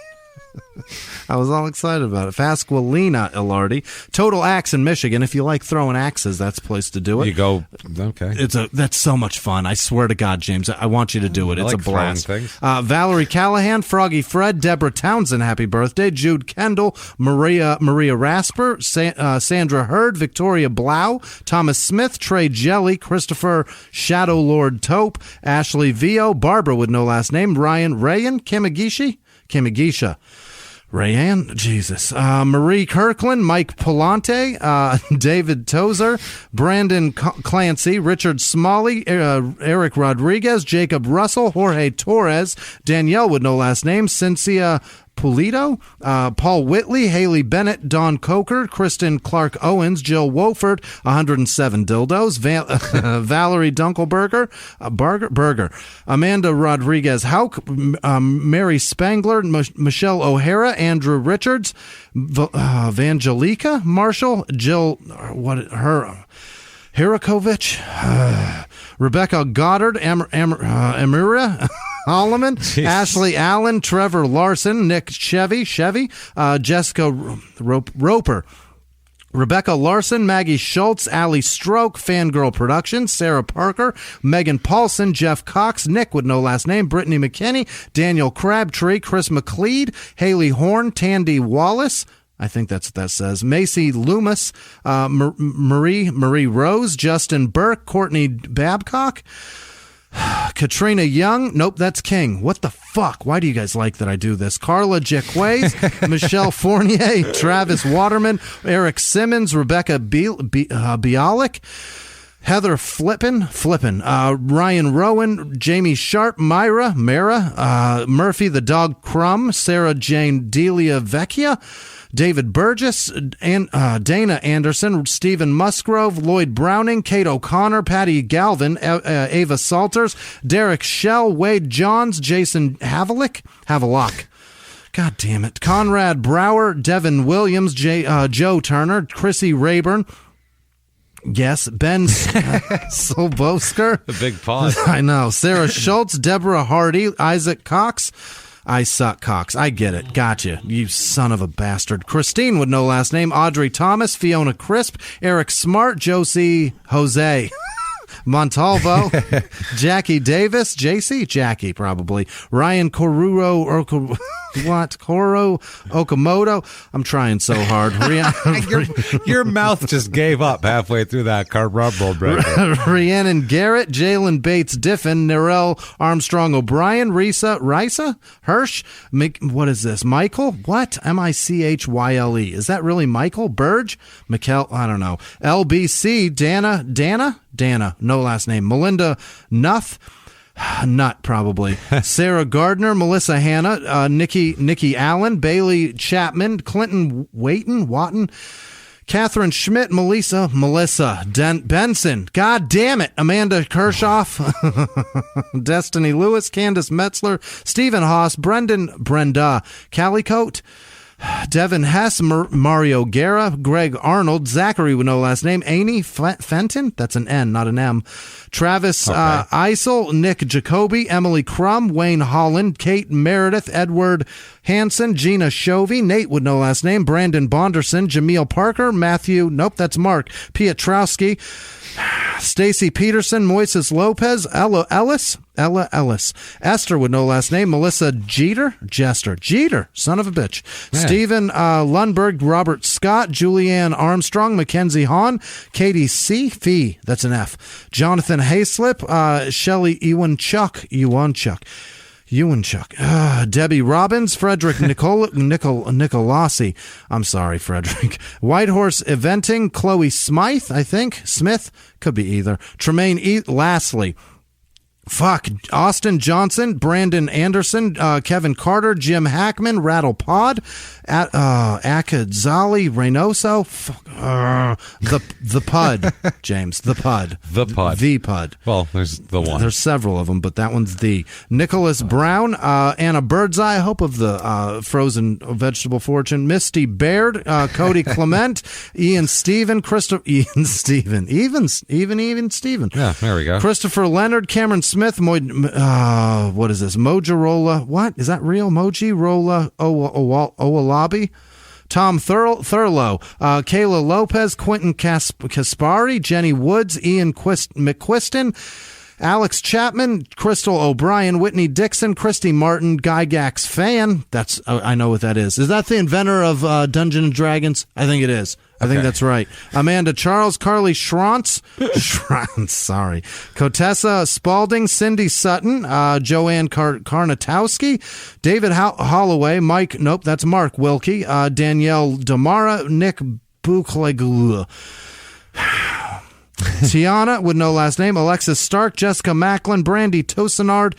I was all excited about it. Pasqualina Ilardi. Total Axe in Michigan. If you like throwing axes, that's the place to do it. You go, okay. That's so much fun. I swear to God, James, I want you to do it. It's a blast. Valerie Callahan, Froggy Fred, Deborah Townsend, happy birthday. Jude Kendall, Maria Rasper, Sandra Hurd, Victoria Blau, Thomas Smith, Trey Jelly, Christopher Shadow Lord Tope, Ashley Vio, Barbara with no last name, Ryan Rayan, Kimigisha. Rayanne, Jesus. Marie Kirkland, Mike Palante, David Tozer, Brandon Clancy, Richard Smalley, Eric Rodriguez, Jacob Russell, Jorge Torres, Danielle with no last name, Cynthia Pulido, Paul Whitley, Haley Bennett, Don Coker, Kristen Clark Owens, Jill Wofford, 107 dildos, Valerie Dunkelberger, Berger, Amanda Rodriguez Hauk, Mary Spangler, Michelle O'Hara, Andrew Richards, Vangelica Marshall, Jill, Hirakovich, Rebecca Goddard, Amira Holloman, Ashley Allen, Trevor Larson, Nick Chevy, Jessica Roper, Rebecca Larson, Maggie Schultz, Allie Stroke, Fangirl Productions, Sarah Parker, Megan Paulson, Jeff Cox, Nick with no last name, Brittany McKinney, Daniel Crabtree, Chris McLeod, Haley Horn, Tandy Wallace, I think that's what that says. Macy Loomis, Marie Rose, Justin Burke, Courtney Babcock, Katrina Young. Nope, that's King. What the fuck? Why do you guys like that I do this? Carla Jaquays, Michelle Fournier, Travis Waterman, Eric Simmons, Rebecca Bialik, Heather Flippin, Ryan Rowan, Jamie Sharp, Mara, Murphy the Dog Crumb, Sarah Jane Delia Vecchia, David Burgess, and Dana Anderson, Stephen Musgrove, Lloyd Browning, Kate O'Connor, Patty Galvin, Ava Salters, Derek Shell, Wade Johns, Jason Havelock. God damn it. Conrad Brower, Devin Williams, Joe Turner, Chrissy Rayburn. Yes, Ben Silbosker. The big pause. I know. Sarah Schultz, Deborah Hardy, Isaac Cox. I suck, Cox. I get it. Gotcha. You son of a bastard. Christine with no last name. Audrey Thomas, Fiona Crisp, Eric Smart, Josie Jose. Montalvo, Jackie Davis, Jackie probably, Ryan Koro Okamoto. I'm trying so hard. Your mouth just gave up halfway through that rumble break. Rhiannon Garrett, Jalen Bates Diffin, Narelle Armstrong O'Brien, Risa Hirsch. What is this? Michael? What? Michle. Is that really Michael? Burge? Mikkel? I don't know. LBC, Dana, no last name. Melinda Nutt, probably. Sarah Gardner, Melissa Hanna, Nikki Allen, Bailey Chapman, Clinton Watton, Catherine Schmidt, Melissa Benson. God damn it. Amanda Kirshoff, Destiny Lewis, Candace Metzler, Stephen Haas, Brenda Calicote, Devin Hess, Mario Guerra, Greg Arnold, Zachary with no last name, Amy Fenton, that's an N, not an M, Travis Eisel, Nick Jacoby, Emily Crum, Wayne Holland, Kate Meredith, Edward Hansen, Gina Shovey, Nate with no last name, Brandon Bonderson, Jameel Parker, Matthew, nope, that's Mark, Pietrowski, Stacy Peterson, Moises Lopez, Ella Ellis, Esther with no last name, Melissa Jeter, son of a bitch, man. Stephen Lundberg, Robert Scott, Julianne Armstrong, Mackenzie Hahn, Katie C. Fee, that's an F, Jonathan Hayslip, Shelley Ewanchuk, Debbie Robbins, Frederick Nicolasi. I'm sorry, Frederick. Whitehorse Eventing, Chloe Smythe, I think. Smith, could be either. Tremaine lastly. Austin Johnson, Brandon Anderson, Kevin Carter, Jim Hackman, Rattle Pod, Akadzali Reynoso, the Pud, James, the Pud. The Pud. Well, there's the one. There's several of them, but that one's the. Nicholas Brown, Anna Birdseye, Hope of the Frozen Vegetable Fortune, Misty Baird, Cody Clement, Ian Steven, Even Steven. Yeah, there we go. Christopher Leonard, Cameron Smith, what is this? Mojarola, what? Is that real? Mojirola Owalabi? Tom Thurlow, Kayla Lopez, Quentin Kaspari, Jenny Woods, Ian McQuiston, Alex Chapman, Crystal O'Brien, Whitney Dixon, Christy Martin, Gygax Fan. That's I know what that is. Is that the inventor of Dungeons and Dragons? I think it is. I think that's right. Amanda Charles, Carly Schrantz, sorry. Kotessa Spalding, Cindy Sutton, Joanne Karnatowski, David Holloway, Mike, nope, that's Mark Wilkie, Danielle Damara, Nick Bukleglu. Tiana with no last name, Alexis Stark, Jessica Macklin, Brandy Toussaint,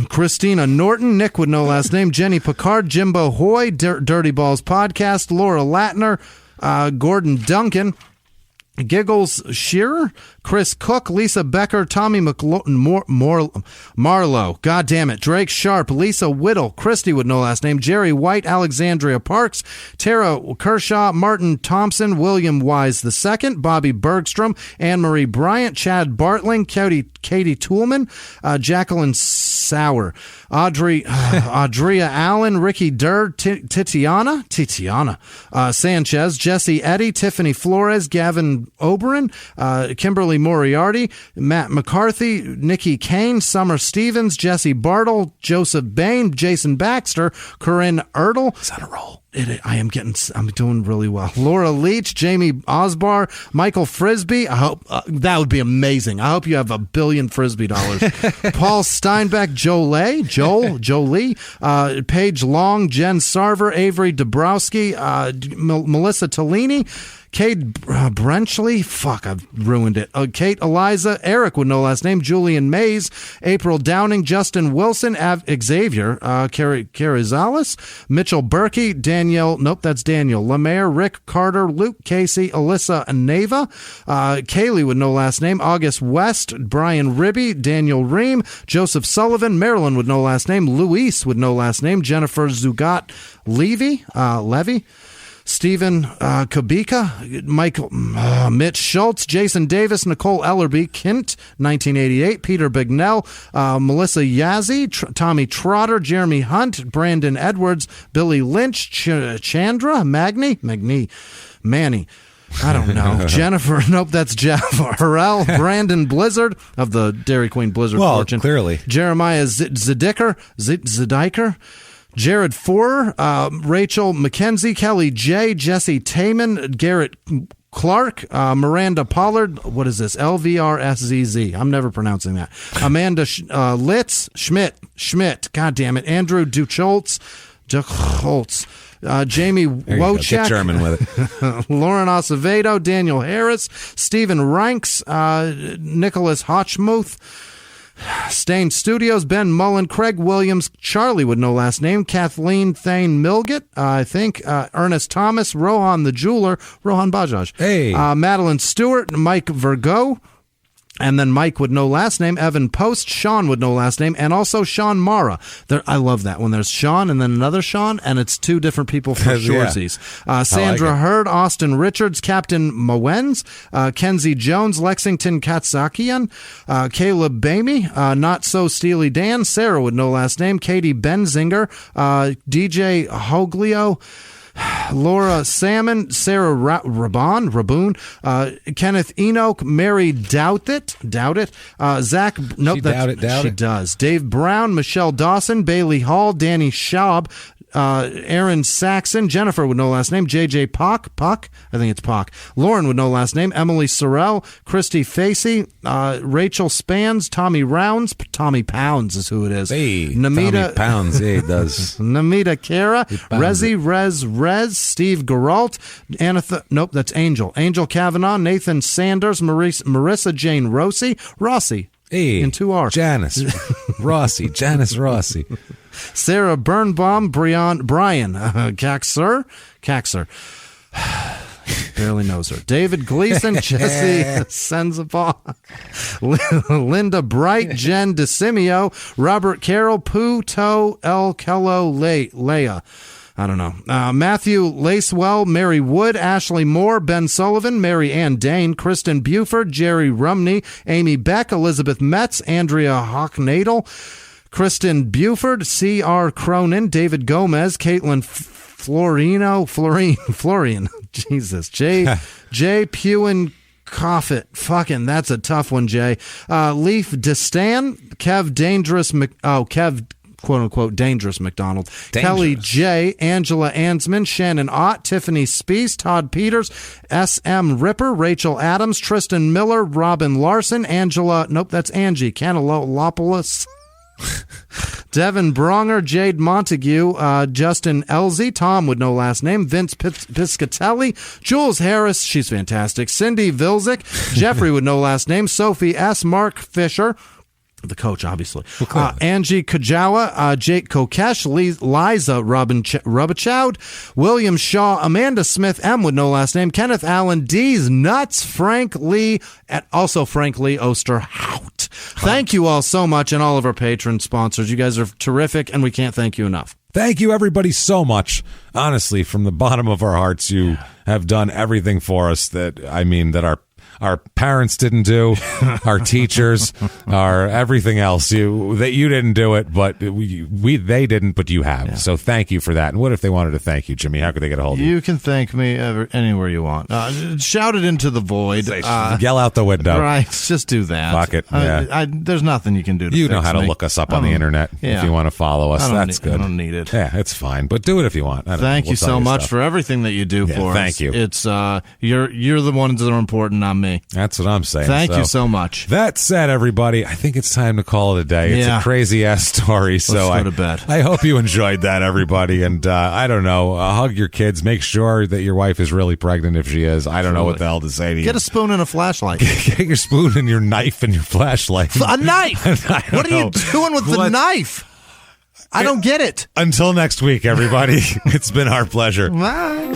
Christina Norton, Nick with no last name, Jenny Picard, Jimbo Hoy, Dirty Balls Podcast, Laura Latner, Gordon Duncan, Giggles Shearer, Chris Cook, Lisa Becker, Tommy Marlowe, God damn it, Drake Sharp, Lisa Whittle, Christy with no last name, Jerry White, Alexandria Parks, Tara Kershaw, Martin Thompson, William Wise II, Bobby Bergstrom, Anne-Marie Bryant, Chad Bartling, Katie Toolman, Jacqueline Sauer, Audria Allen, Ricky Durr, Titiana, Sanchez, Jesse Eddy, Tiffany Flores, Gavin Oberon, Kimberly Moriarty, Matt McCarthy, Nikki Kane, Summer Stevens, Jesse Bartle, Joseph Bain, Jason Baxter, Corinne Ertl. Is that a roll? I'm doing really well. Laura Leach, Jamie Osbar, Michael Frisbee. I hope that would be amazing. I hope you have $1 billion Frisbee dollars. Paul Steinbeck, Jolie, Paige Long, Jen Sarver, Avery Dabrowski, Melissa Tellini, Kate Brenchley, I've ruined it. Kate Eliza, Eric with no last name, Julian Mays, April Downing, Justin Wilson, Xavier, Carizales, Mitchell Berkey, Danielle, nope, that's Daniel, Lemaire, Rick Carter, Luke Casey, Alyssa Neva, Kaylee with no last name, August West, Brian Ribby, Daniel Ream, Joseph Sullivan, Marilyn with no last name, Luis with no last name, Jennifer Zugat Levy, Stephen Kubika, Michael, Mitch Schultz, Jason Davis, Nicole Ellerby, Kint, 1988, Peter Bignell, Melissa Yazzie, Tommy Trotter, Jeremy Hunt, Brandon Edwards, Billy Lynch, Chandra, Manny. I don't know. Jennifer, nope, that's Jeff. Harrell, Brandon Blizzard of the Dairy Queen Blizzard fortune. Clearly. Jeremiah Zediker, Jared Forer, Rachel McKenzie, Kelly J, Jesse Taman, Garrett Clark, Miranda Pollard, what is this? LVRSZZ. I'm never pronouncing that. Amanda Litz, Schmidt, God damn it. Andrew Ducholtz, Jamie Wojcik, get German with it. Lauren Acevedo, Daniel Harris, Stephen Ranks, Nicholas Hotchmuth, Stain Studios, Ben Mullen, Craig Williams, Charlie with no last name, Kathleen Thane Milgett, I think, Ernest Thomas, Rohan the Jeweler, Rohan Bajaj, hey, Madeline Stewart, Mike Virgo, And then Mike with no last name, Evan Post, Sean with no last name, and also Sean Mara. I love that when there's Sean and then another Sean, and it's two different people for shortsies. Sandra Hurd, Austin Richards, Captain Mowens, Kenzie Jones, Lexington Katsakian, Caleb Bamey, Not So Steely Dan, Sarah with no last name, Katie Benzinger, DJ Hoglio, Laura Salmon, Sarah Raboon, Kenneth Enoch, Mary Doubt it, Zach, nope, she does. Dave Brown, Michelle Dawson, Bailey Hall, Danny Schaub, Aaron Saxon, Jennifer with no last name, JJ Puck, I think it's Puck, Lauren with no last name, Emily Sorrell, Christy Facey, Rachel Spans, Tommy Rounds, Tommy Pounds is who it is. Hey, Namita, Tommy Pounds, he does. Namita Kara, Rezi Rez, Steve Geralt, that's Angel Kavanaugh, Nathan Sanders, Marissa Jane Rossi, hey, in 2 R's. Janice Rossi. Sarah Birnbaum, Brian Caxer, barely knows her. David Gleason, Jesse Senzabaugh, Linda Bright, Jen DeSimio, Robert Carroll, Pooh To El Kello Leia. I don't know. Matthew Lacewell, Mary Wood, Ashley Moore, Ben Sullivan, Mary Ann Dane, Kristen Buford, Jerry Rumney, Amy Beck, Elizabeth Metz, Andrea Hocknadel, Kristen Buford, C.R. Cronin, David Gomez, Caitlin Florian, Jesus, Jay Pewen Coffett. Fucking, that's a tough one, Jay. Leaf Destan, Kev quote-unquote Dangerous McDonald, Kelly J, Angela Ansman, Shannon Ott, Tiffany Spees, Todd Peters, S.M. Ripper, Rachel Adams, Tristan Miller, Robin Larson, that's Angie Canalopoulos, Devin Bronger, Jade Montague, Justin Elzy, Tom with no last name, Vince Piscatelli, Jules Harris, she's fantastic, Cindy Vilzik, Jeffrey with no last name, Sophie S, Mark Fisher, the coach, obviously. Angie Kajawa, Jake Kokesh, Liza Rubachoud, William Shaw, Amanda Smith, M with no last name, Kenneth Allen, D's Nuts, Frank Lee, and also Frank Lee Osterhout. Thank you all so much, and all of our patron sponsors. You guys are terrific, and we can't thank you enough. Thank you, everybody, so much. Honestly, from the bottom of our hearts, you have done everything for us that our parents didn't do, our teachers, our everything else. You didn't do it, but they didn't, but you have. Yeah. So thank you for that. And what if they wanted to thank you, Jimmy? How could they get a hold of you? You can thank me anywhere you want. Shout it into the void. Yell out the window. Right, just do that. Fuck it. Yeah. There's nothing you can do to You know how to look us up on the internet if you want to follow us. That's good. I don't need it. Yeah, it's fine. But do it if you want. Thank you so much for everything that you do for us. Thank you. It's you're the ones that are important, not me. That's what I'm saying. Thank you so much. That said, everybody, I think it's time to call it a day. It's a crazy-ass story. Let's go to bed. I hope you enjoyed that, everybody. And I don't know, hug your kids. Make sure that your wife is really pregnant if she is. I don't know what the hell to say to you. Get a spoon and a flashlight. Get your spoon and your knife and your flashlight. A knife? What are you doing with the knife? I don't get it. Until next week, everybody. It's been our pleasure. Bye.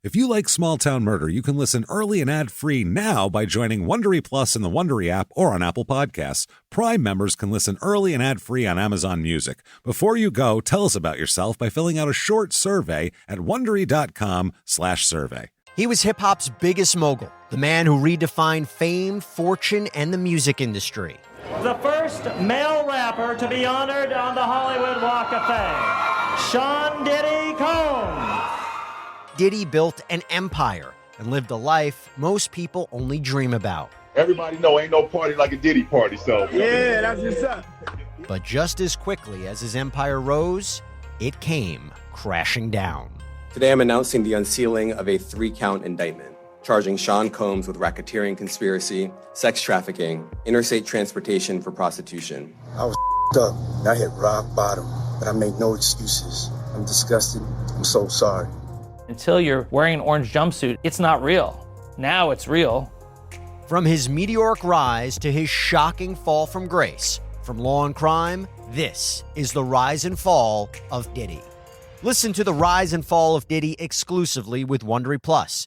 If you like Small Town Murder, you can listen early and ad-free now by joining Wondery Plus in the Wondery app or on Apple Podcasts. Prime members can listen early and ad-free on Amazon Music. Before you go, tell us about yourself by filling out a short survey at Wondery.com/survey. He was hip-hop's biggest mogul, the man who redefined fame, fortune, and the music industry. The first male rapper to be honored on the Hollywood Walk of Fame, Sean Diddy Combs. Diddy built an empire and lived a life most people only dream about. Everybody know ain't no party like a Diddy party, so. Yeah, that's what's up. But just as quickly as his empire rose, it came crashing down. Today I'm announcing the unsealing of a 3-count indictment, charging Sean Combs with racketeering conspiracy, sex trafficking, interstate transportation for prostitution. I was up. I hit rock bottom, but I made no excuses. I'm disgusted. I'm so sorry. Until you're wearing an orange jumpsuit, it's not real. Now it's real. From his meteoric rise to his shocking fall from grace, from law and crime, this is the rise and fall of Diddy. Listen to the rise and fall of Diddy exclusively with Wondery Plus